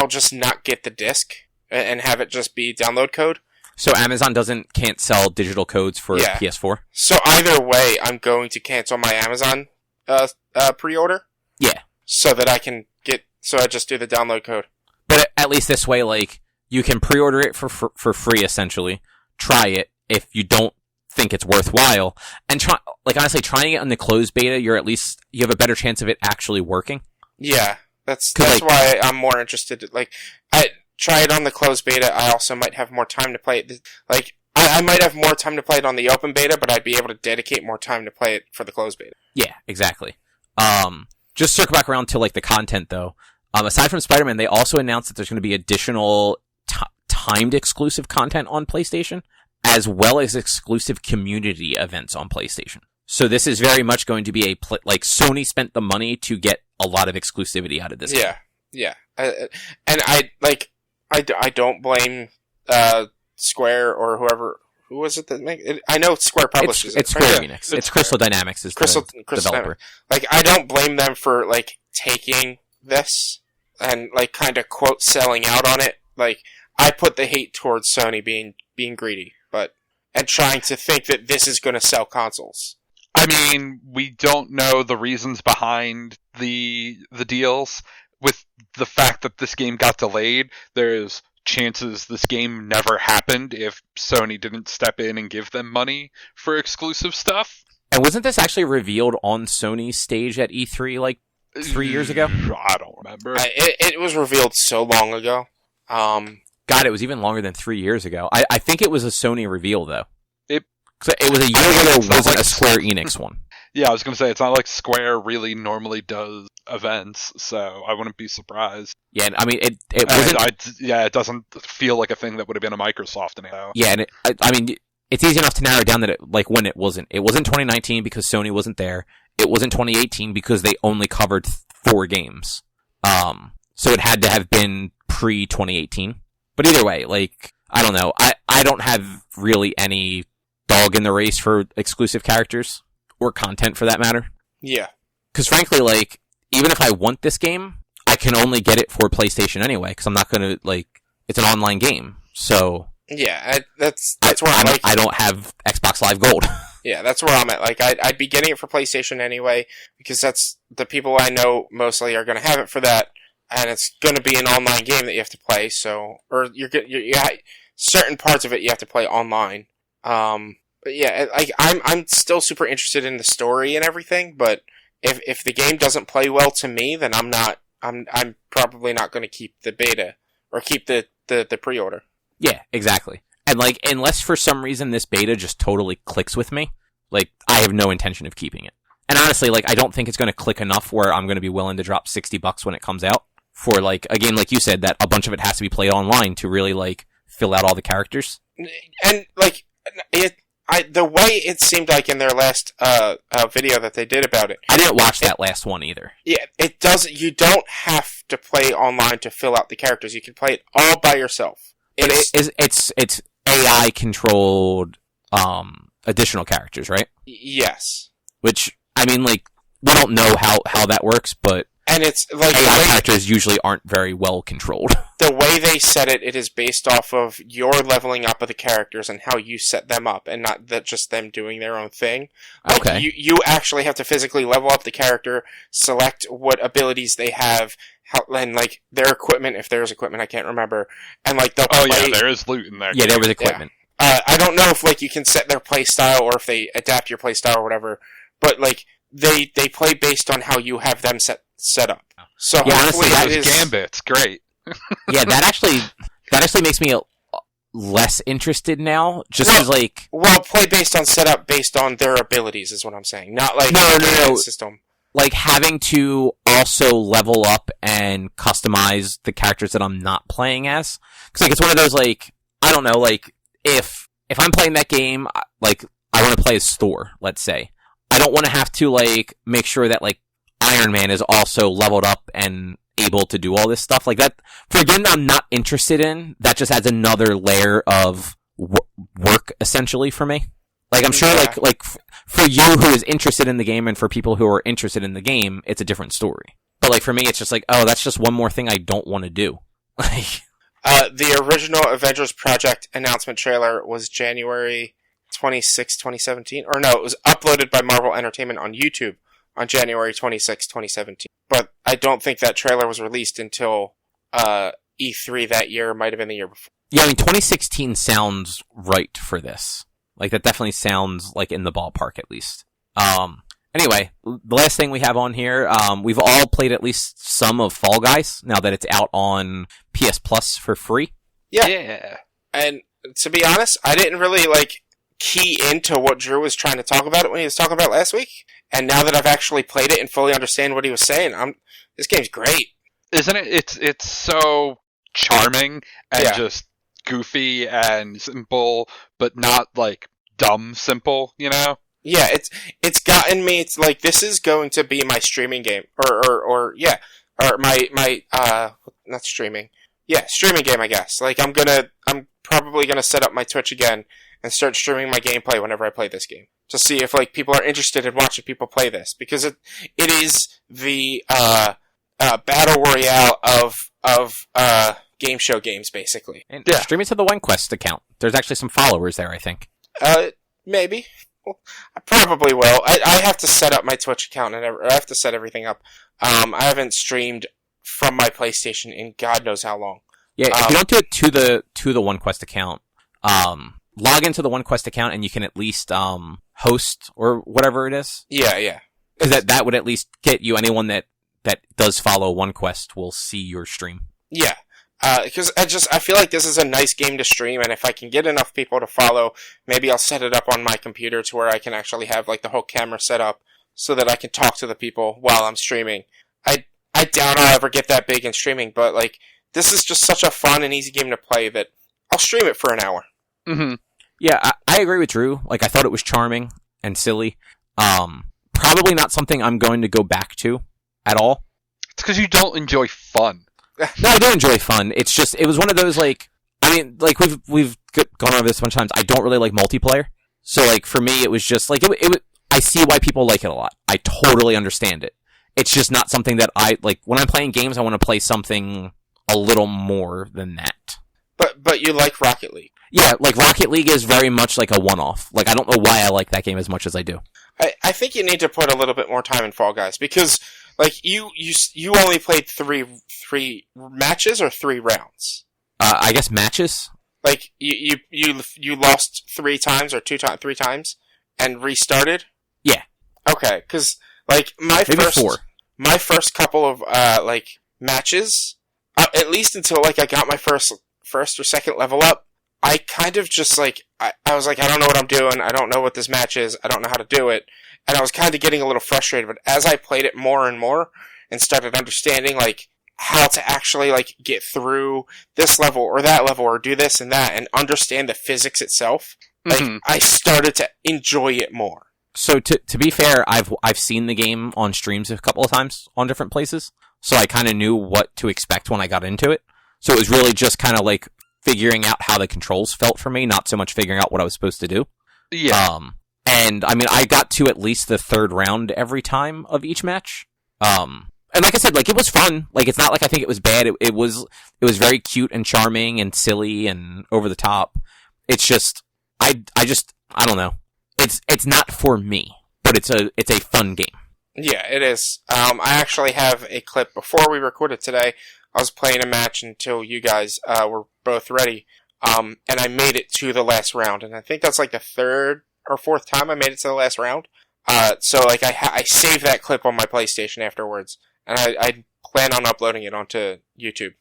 just not get the disc and have it just be download code. So Amazon can't sell digital codes for PS4? So either way, I'm going to cancel my Amazon pre-order. Yeah. So that I just do the download code. But at least this way, like, you can pre-order it for free, essentially. Try it if you don't think it's worthwhile. And honestly, trying it on the closed beta, you have a better chance of it actually working. Yeah. That's why I'm more interested. Like, I try it on the closed beta. I also might have more time to play it. Like, I might have more time to play it on the open beta, but I'd be able to dedicate more time to play it for the closed beta. Yeah, exactly. Just circle back around to, like, the content, though. Aside from Spider-Man, they also announced that there's going to be additional timed exclusive content on PlayStation, as well as exclusive community events on PlayStation. So this is very much going to be Sony spent the money to get a lot of exclusivity out of this game. Yeah. And I don't blame Square or whoever. Who was it that made it? I know Square publishes it. It's Square Enix. It's Crystal Dynamics is the developer. Like, I don't blame them for, like, taking this and, like, kind of quote selling out on it. Like, I put the hate towards Sony being greedy, and trying to think that this is going to sell consoles. I mean, we don't know the reasons behind the deals. With the fact that this game got delayed, there's chances this game never happened if Sony didn't step in and give them money for exclusive stuff. And wasn't this actually revealed on Sony's stage at E3 like 3 years ago? I don't remember. It was revealed so long ago. God, it was even longer than 3 years ago. I think it was a Sony reveal, though. It was a year ago there wasn't a Square Enix one. Yeah, I was going to say, it's not like Square really normally does events, so I wouldn't be surprised. Yeah, I mean, it wasn't... it doesn't feel like a thing that would have been a Microsoft now. Yeah, and I mean, it's easy enough to narrow down that when it wasn't. It wasn't 2019 because Sony wasn't there. It wasn't 2018 because they only covered 4 games. So it had to have been pre-2018. But either way, like, I don't know. I don't have really any dog in the race for exclusive characters, or content for that matter. Yeah. Cause frankly, like, even if I want this game, I can only get it for PlayStation anyway, cause I'm not gonna, like, it's an online game, so. Yeah, that's where I'm like... I don't have Xbox Live Gold. Yeah, that's where I'm at. Like, I'd be getting it for PlayStation anyway, because that's the people I know mostly are going to have it for that, and it's going to be an online game that you have to play. So, or certain parts of it you have to play online. But yeah, like I'm still super interested in the story and everything. But if the game doesn't play well to me, then I'm probably not going to keep the beta or keep the pre-order. Yeah, exactly. And, like, unless for some reason this beta just totally clicks with me, like, I have no intention of keeping it. And honestly, like, I don't think it's going to click enough where I'm going to be willing to drop $60 when it comes out for, like, a game like you said, that a bunch of it has to be played online to really, like, fill out all the characters. And, like, the way it seemed like in their last video that they did about it... I didn't watch that last one either. Yeah, it doesn't... You don't have to play online to fill out the characters. You can play it all by yourself. But it's AI controlled additional characters, right? Yes. Which, I mean, like, we don't know how that works, but and it's like AI characters usually aren't very well controlled. The way they set it, it is based off of your leveling up of the characters and how you set them up, and not that just them doing their own thing. Like, okay. You actually have to physically level up the character, select what abilities they have, and like their equipment, if there's equipment, I can't remember, and like they'll play... yeah, there is loot in there. Yeah, there was equipment. Yeah. I don't know if like you can set their play style or if they adapt your play style or whatever, but like they play based on how you have them set up. So yeah, honestly, that is Gambit's great. Yeah, that actually makes me less interested now. Just as like, play based on setup, based on their abilities is what I'm saying. Not like no system. Like having to also level up and customize the characters that I'm not playing as. Because like it's one of those like, I don't know, like if I'm playing that game, like I want to play as Thor, let's say. I don't want to have to like make sure that like Iron Man is also leveled up and able to do all this stuff like that. For a game that I'm not interested in, that just adds another layer of work essentially for me. Like I'm sure like for you who is interested in the game and for people who are interested in the game, it's a different story. But like for me, it's just like, oh, that's just one more thing I don't want to do. Like the original Avengers Project announcement trailer was January 26, 2017. Or no, it was uploaded by Marvel Entertainment on YouTube on January 26, 2017. But I don't think that trailer was released until E3 that year. It might have been the year before. Yeah, I mean, 2016 sounds right for this. Like, that definitely sounds like in the ballpark, at least. Anyway, the last thing we have on here, we've all played at least some of Fall Guys, now that it's out on PS Plus for free. Yeah. And to be honest, I didn't really, like, key into what Drew was trying to talk about it when he was talking about it last week. And now that I've actually played it and fully understand what he was saying, this game's great. Isn't it? It's so charming and just goofy and simple, but not like dumb simple, you know? Yeah, it's gotten me. It's like this is going to be my streaming game, or my not streaming. Yeah, streaming game, I guess. Like I'm probably gonna set up my Twitch again and start streaming my gameplay whenever I play this game to see if like people are interested in watching people play this, because it is the battle royale of game show games basically. And stream it to the OneQuest account. There's actually some followers there, I think. Maybe. Well, I probably will. I have to set up my Twitch account and I have to set everything up. I haven't streamed from my PlayStation in God knows how long. Yeah, if you don't do it to the OneQuest account, log into the OneQuest account and you can at least host or whatever it is. Yeah. Because that would at least get you anyone that does follow OneQuest will see your stream. Yeah. Because I feel like this is a nice game to stream, and if I can get enough people to follow, maybe I'll set it up on my computer to where I can actually have like the whole camera set up so that I can talk to the people while I'm streaming. I doubt I'll ever get that big in streaming, but like this is just such a fun and easy game to play that I'll stream it for an hour. Mm-hmm. Yeah, I agree with Drew. Like I thought it was charming and silly. Probably not something I'm going to go back to at all. It's because you don't enjoy fun. No, I do enjoy fun. It's just, it was one of those, like, I mean, like, we've gone over this a bunch of times. I don't really like multiplayer. So, like, for me, it was just, like, I see why people like it a lot. I totally understand it. it's just not something that I, like, when I'm playing games, I want to play something a little more than that. But you like Rocket League. Yeah, like, Rocket League is very much like a one-off. Like, I don't know why I like that game as much as I do. I think you need to put a little bit more time in Fall Guys, because, like, you only played three matches or 3 rounds? I guess matches? Like, you lost 3 times or 3 times and restarted? Yeah. Okay, because, like, my Maybe 4. first couple of, like, matches, at least until, like, I got my first or second level up, I kind of just, like, I was like, I don't know what I'm doing, I don't know what this match is, I don't know how to do it, and I was kind of getting a little frustrated, but as I played it more and more, and started understanding, like, how to actually, like, get through this level, or that level, or do this and that, and understand the physics itself, like, I started to enjoy it more. So, to be fair, I've seen the game on streams a couple of times on different places, so I kind of knew what to expect when I got into it. So it was really just kind of, like, figuring out how the controls felt for me, not so much figuring out what I was supposed to do. Yeah. And, I mean, I got to at least the 3rd round every time of each match. And like I said, like, it was fun. Like, it's not like I think it was bad. It was very cute and charming and silly and over the top. It's just, I don't know. It's not for me, but it's a fun game. Yeah, it is. I actually have a clip before we recorded today. I was playing a match until you guys were both ready, and I made it to the last round, and I think that's like the 3rd or 4th time I made it to the last round. So like I saved that clip on my PlayStation afterwards, and I plan on uploading it onto YouTube.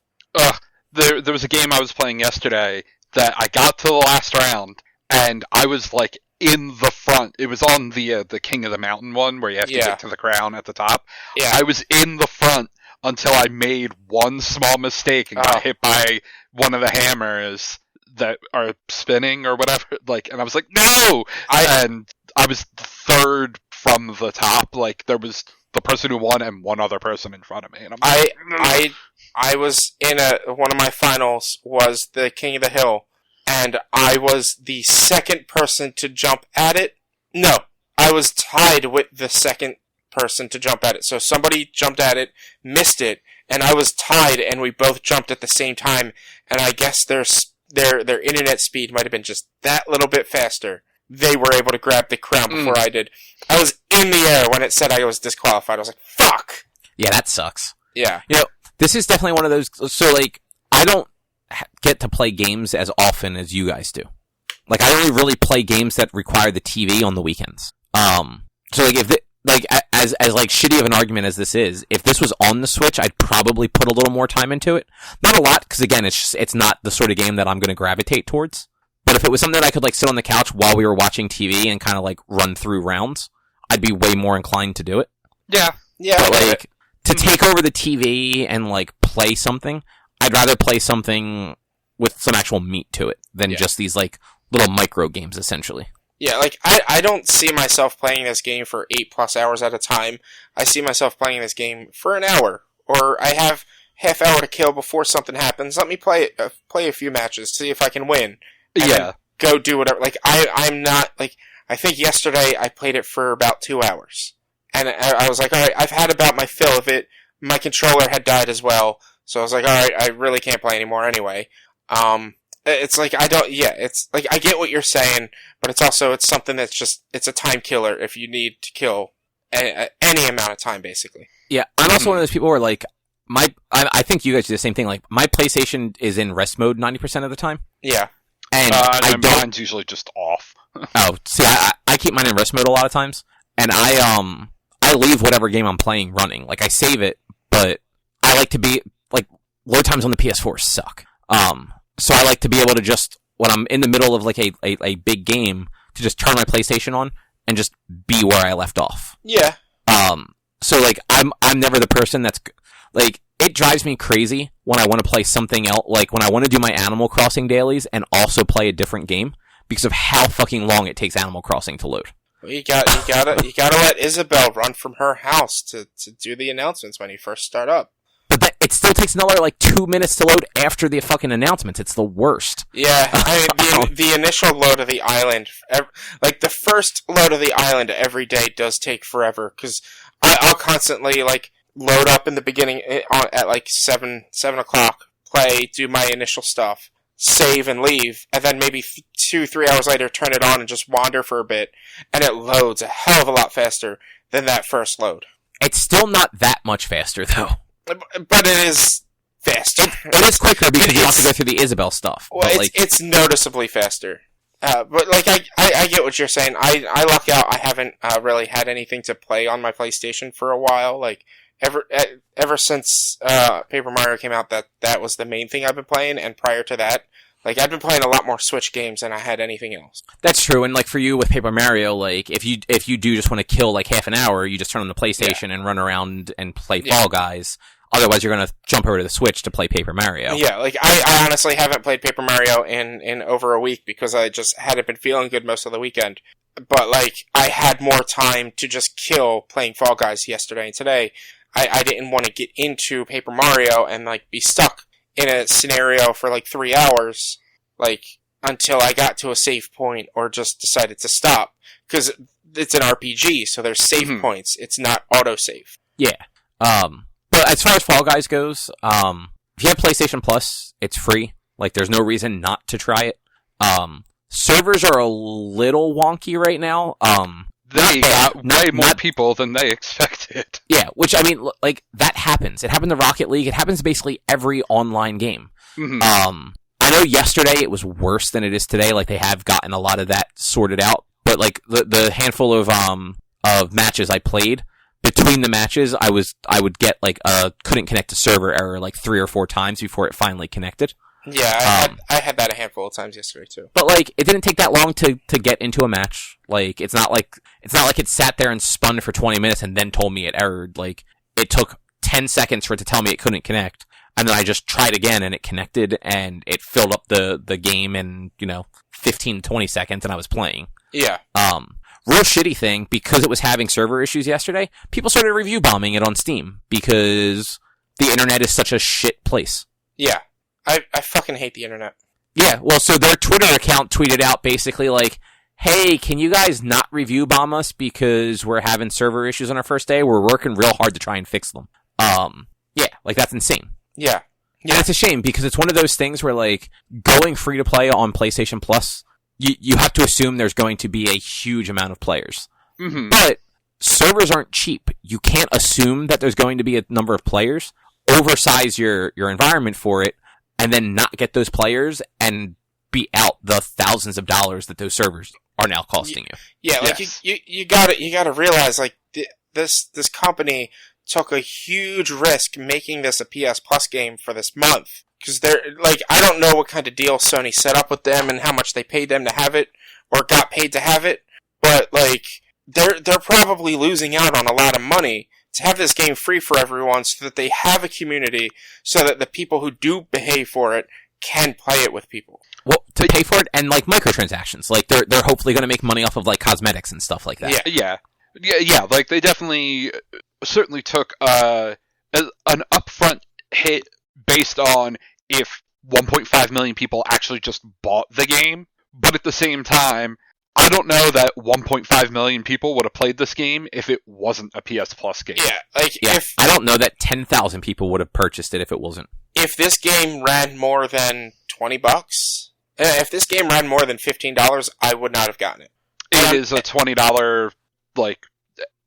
There was a game I was playing yesterday that I got to the last round, and I was like in the front. It was on the King of the Mountain one where you have to get to the crown at the top. Yeah, I was in the front until I made one small mistake and got hit by one of the hammers that are spinning or whatever. Like, and I was like, no! And I was 3rd from the top. Like, there was the person who won and one other person in front of me. And I'm like, I was in one of my finals was the King of the Hill, and I was the 2nd person to jump at it. No, I was tied with the 2nd person to jump at it. So somebody jumped at it, missed it, and I was tied, and we both jumped at the same time. And I guess their internet speed might have been just that little bit faster. They were able to grab the crown before I did. I was in the air when it said I was disqualified. I was like, fuck! Yeah, that sucks. Yeah. You know, this is definitely one of those, so like, I don't get to play games as often as you guys do. Like, I only really play games that require the TV on the weekends. So like, as like shitty of an argument as this is, if this was on the Switch, I'd probably put a little more time into it. Not a lot, because again, it's not the sort of game that I'm going to gravitate towards. But if it was something that I could like sit on the couch while we were watching TV and kind of like run through rounds, I'd be way more inclined to do it. Yeah. But like, to take over the TV and like play something, I'd rather play something with some actual meat to it than just these like little micro games, essentially. Yeah, like, I don't see myself playing this game for 8+ hours at a time. I see myself playing this game for an hour. Or I have half hour to kill before something happens. Let me play a few matches, see if I can win. And then go do whatever. Like, I'm not, like, I think yesterday I played it for about 2 hours. And I was like, alright, I've had about my fill of it. My controller had died as well. So I was like, alright, I really can't play anymore anyway. It's like, it's like, I get what you're saying, but it's also, it's something that's just, it's a time killer if you need to kill any amount of time, basically. Yeah, I'm also one of those people where, like, I think you guys do the same thing, like, my PlayStation is in rest mode 90% of the time. Yeah. And mine's usually just off. Oh, see, I keep mine in rest mode a lot of times, and I leave whatever game I'm playing running. Like, I save it, but I like to be, like, load times on the PS4 suck. So I like to be able to just, when I'm in the middle of like a big game, to just turn my PlayStation on and just be where I left off. Yeah. So like I'm never the person that's like, it drives me crazy when I want to play something else, like when I want to do my Animal Crossing dailies and also play a different game because of how fucking long it takes Animal Crossing to load. Well, you gotta let Isabel run from her house to do the announcements when you first start up. But it still takes another, 2 minutes to load after the fucking announcements. It's the worst. Yeah, the initial load of the island, the first load of the island every day does take forever, because I'll constantly, load up in the beginning at, 7 o'clock, play, do my initial stuff, save and leave, and then maybe 2-3 hours later turn it on and just wander for a bit, and it loads a hell of a lot faster than that first load. It's still not that much faster, though. But it is faster. It is quicker because you have to go through the Isabel stuff. Well, it's noticeably faster. But I get what you're saying. I luck out. I haven't really had anything to play on my PlayStation for a while. Ever since Paper Mario came out, that was the main thing I've been playing. And prior to that, I've been playing a lot more Switch games than I had anything else. That's true. And for you with Paper Mario, if you do just want to kill half an hour, you just turn on the PlayStation and run around and play Fall Guys. Otherwise, you're going to jump over to the Switch to play Paper Mario. Yeah, I honestly haven't played Paper Mario in over a week because I just hadn't been feeling good most of the weekend. But, I had more time to just kill playing Fall Guys yesterday and today. I didn't want to get into Paper Mario and, be stuck in a scenario for, 3 hours, until I got to a save point or just decided to stop. Because it's an RPG, so there's save points. It's not autosave. Yeah. But as far as Fall Guys goes, if you have PlayStation Plus, it's free. There's no reason not to try it. Servers are a little wonky right now. They got way more people than they expected. Yeah, which, that happens. It happened to Rocket League. It happens to basically every online game. Mm-hmm. I know yesterday it was worse than it is today. They have gotten a lot of that sorted out. But, the handful of matches I played, between the matches, I would get couldn't connect to server error 3 or 4 times before it finally connected. Yeah, I had that a handful of times yesterday too. But it didn't take that long to get into a match. It's not like it sat there and spun for 20 minutes and then told me it errored. It took 10 seconds for it to tell me it couldn't connect, and then I just tried again and it connected and it filled up the game in 15-20 seconds and I was playing. Yeah. Real shitty thing, because it was having server issues yesterday, people started review bombing it on Steam because the internet is such a shit place. Yeah. I fucking hate the internet. Yeah, well, so their Twitter account tweeted out basically hey, can you guys not review bomb us because we're having server issues on our first day? We're working real hard to try and fix them. Yeah, that's insane. Yeah. And it's a shame because it's one of those things where going free to play on PlayStation Plus, you have to assume there's going to be a huge amount of players. Mm-hmm. But servers aren't cheap. You can't assume that there's going to be a number of players, oversize your environment for it, and then not get those players and be out the thousands of dollars that those servers are now costing you. Yeah, yes. you gotta realize this company took a huge risk making this a PS Plus game for this month. Because they're, I don't know what kind of deal Sony set up with them and how much they paid them to have it, or got paid to have it, but, they're probably losing out on a lot of money to have this game free for everyone so that they have a community so that the people who do behave for it can play it with people. Well, to pay for it and, microtransactions. They're hopefully going to make money off of, cosmetics and stuff like that. Yeah. They definitely certainly took an upfront hit based on if 1.5 million people actually just bought the game. But at the same time, I don't know that 1.5 million people would have played this game if it wasn't a PS Plus game. Yeah, I don't know that 10,000 people would have purchased it if it wasn't. If this game ran more than $20, if this game ran more than $15, I would not have gotten it. It is a $20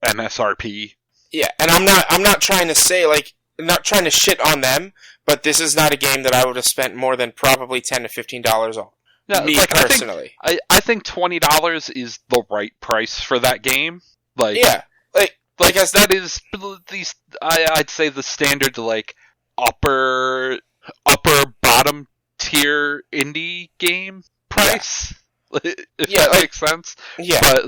MSRP. Yeah, and I'm not trying to say I'm not trying to shit on them, but this is not a game that I would have spent more than probably $10 to $15 on. No, me personally. I think $20 is the right price for that game. Yeah. That is I'd say the standard upper bottom tier indie game price. Yeah. If that makes sense. Yeah. But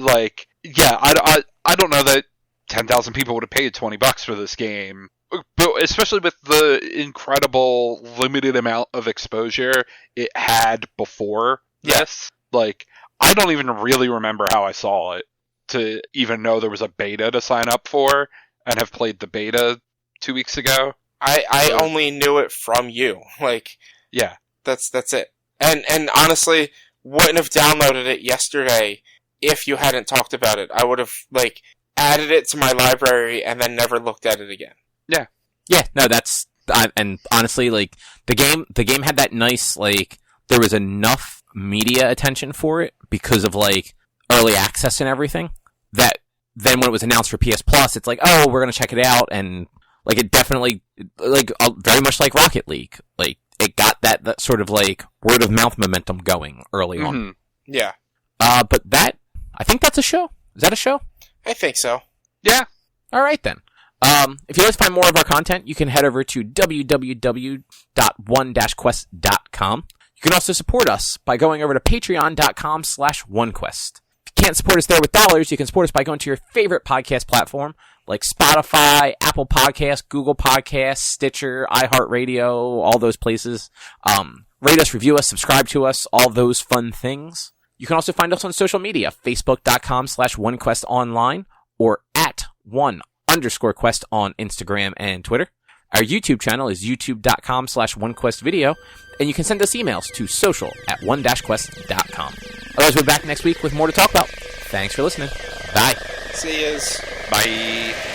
I don't know that 10,000 people would have paid $20 for this game. But especially with the incredible limited amount of exposure it had before this. I don't even really remember how I saw it to even know there was a beta to sign up for and have played the beta 2 weeks ago. I only knew it from you. Like, yeah, that's it. And honestly, wouldn't have downloaded it yesterday if you hadn't talked about it. I would have, like, added it to my library and then never looked at it again. Yeah. Yeah, no, that's, and honestly, like, the game had that nice, like, there was enough media attention for it because of, like, early access and everything, that then when it was announced for PS Plus, it's like, oh, we're gonna check it out, and, like, it definitely, like, very much like Rocket League, like, it got that sort of, like, word of mouth momentum going early on. Yeah. But I think that's a show. Is that a show? I think so. Yeah. Alright then. If you'd like to find more of our content, you can head over to www.one-quest.com. You can also support us by going over to patreon.com/onequest. If you can't support us there with dollars, you can support us by going to your favorite podcast platform, like Spotify, Apple Podcasts, Google Podcasts, Stitcher, iHeartRadio, all those places. Rate us, review us, subscribe to us, all those fun things. You can also find us on social media, facebook.com/onequestonline or at @1_quest on Instagram and Twitter. Our YouTube channel is youtube.com/onequestvideo, and you can send us emails to social@one-quest.com. Otherwise, we're back next week with more to talk about. Thanks for listening. Bye. See yous. Bye.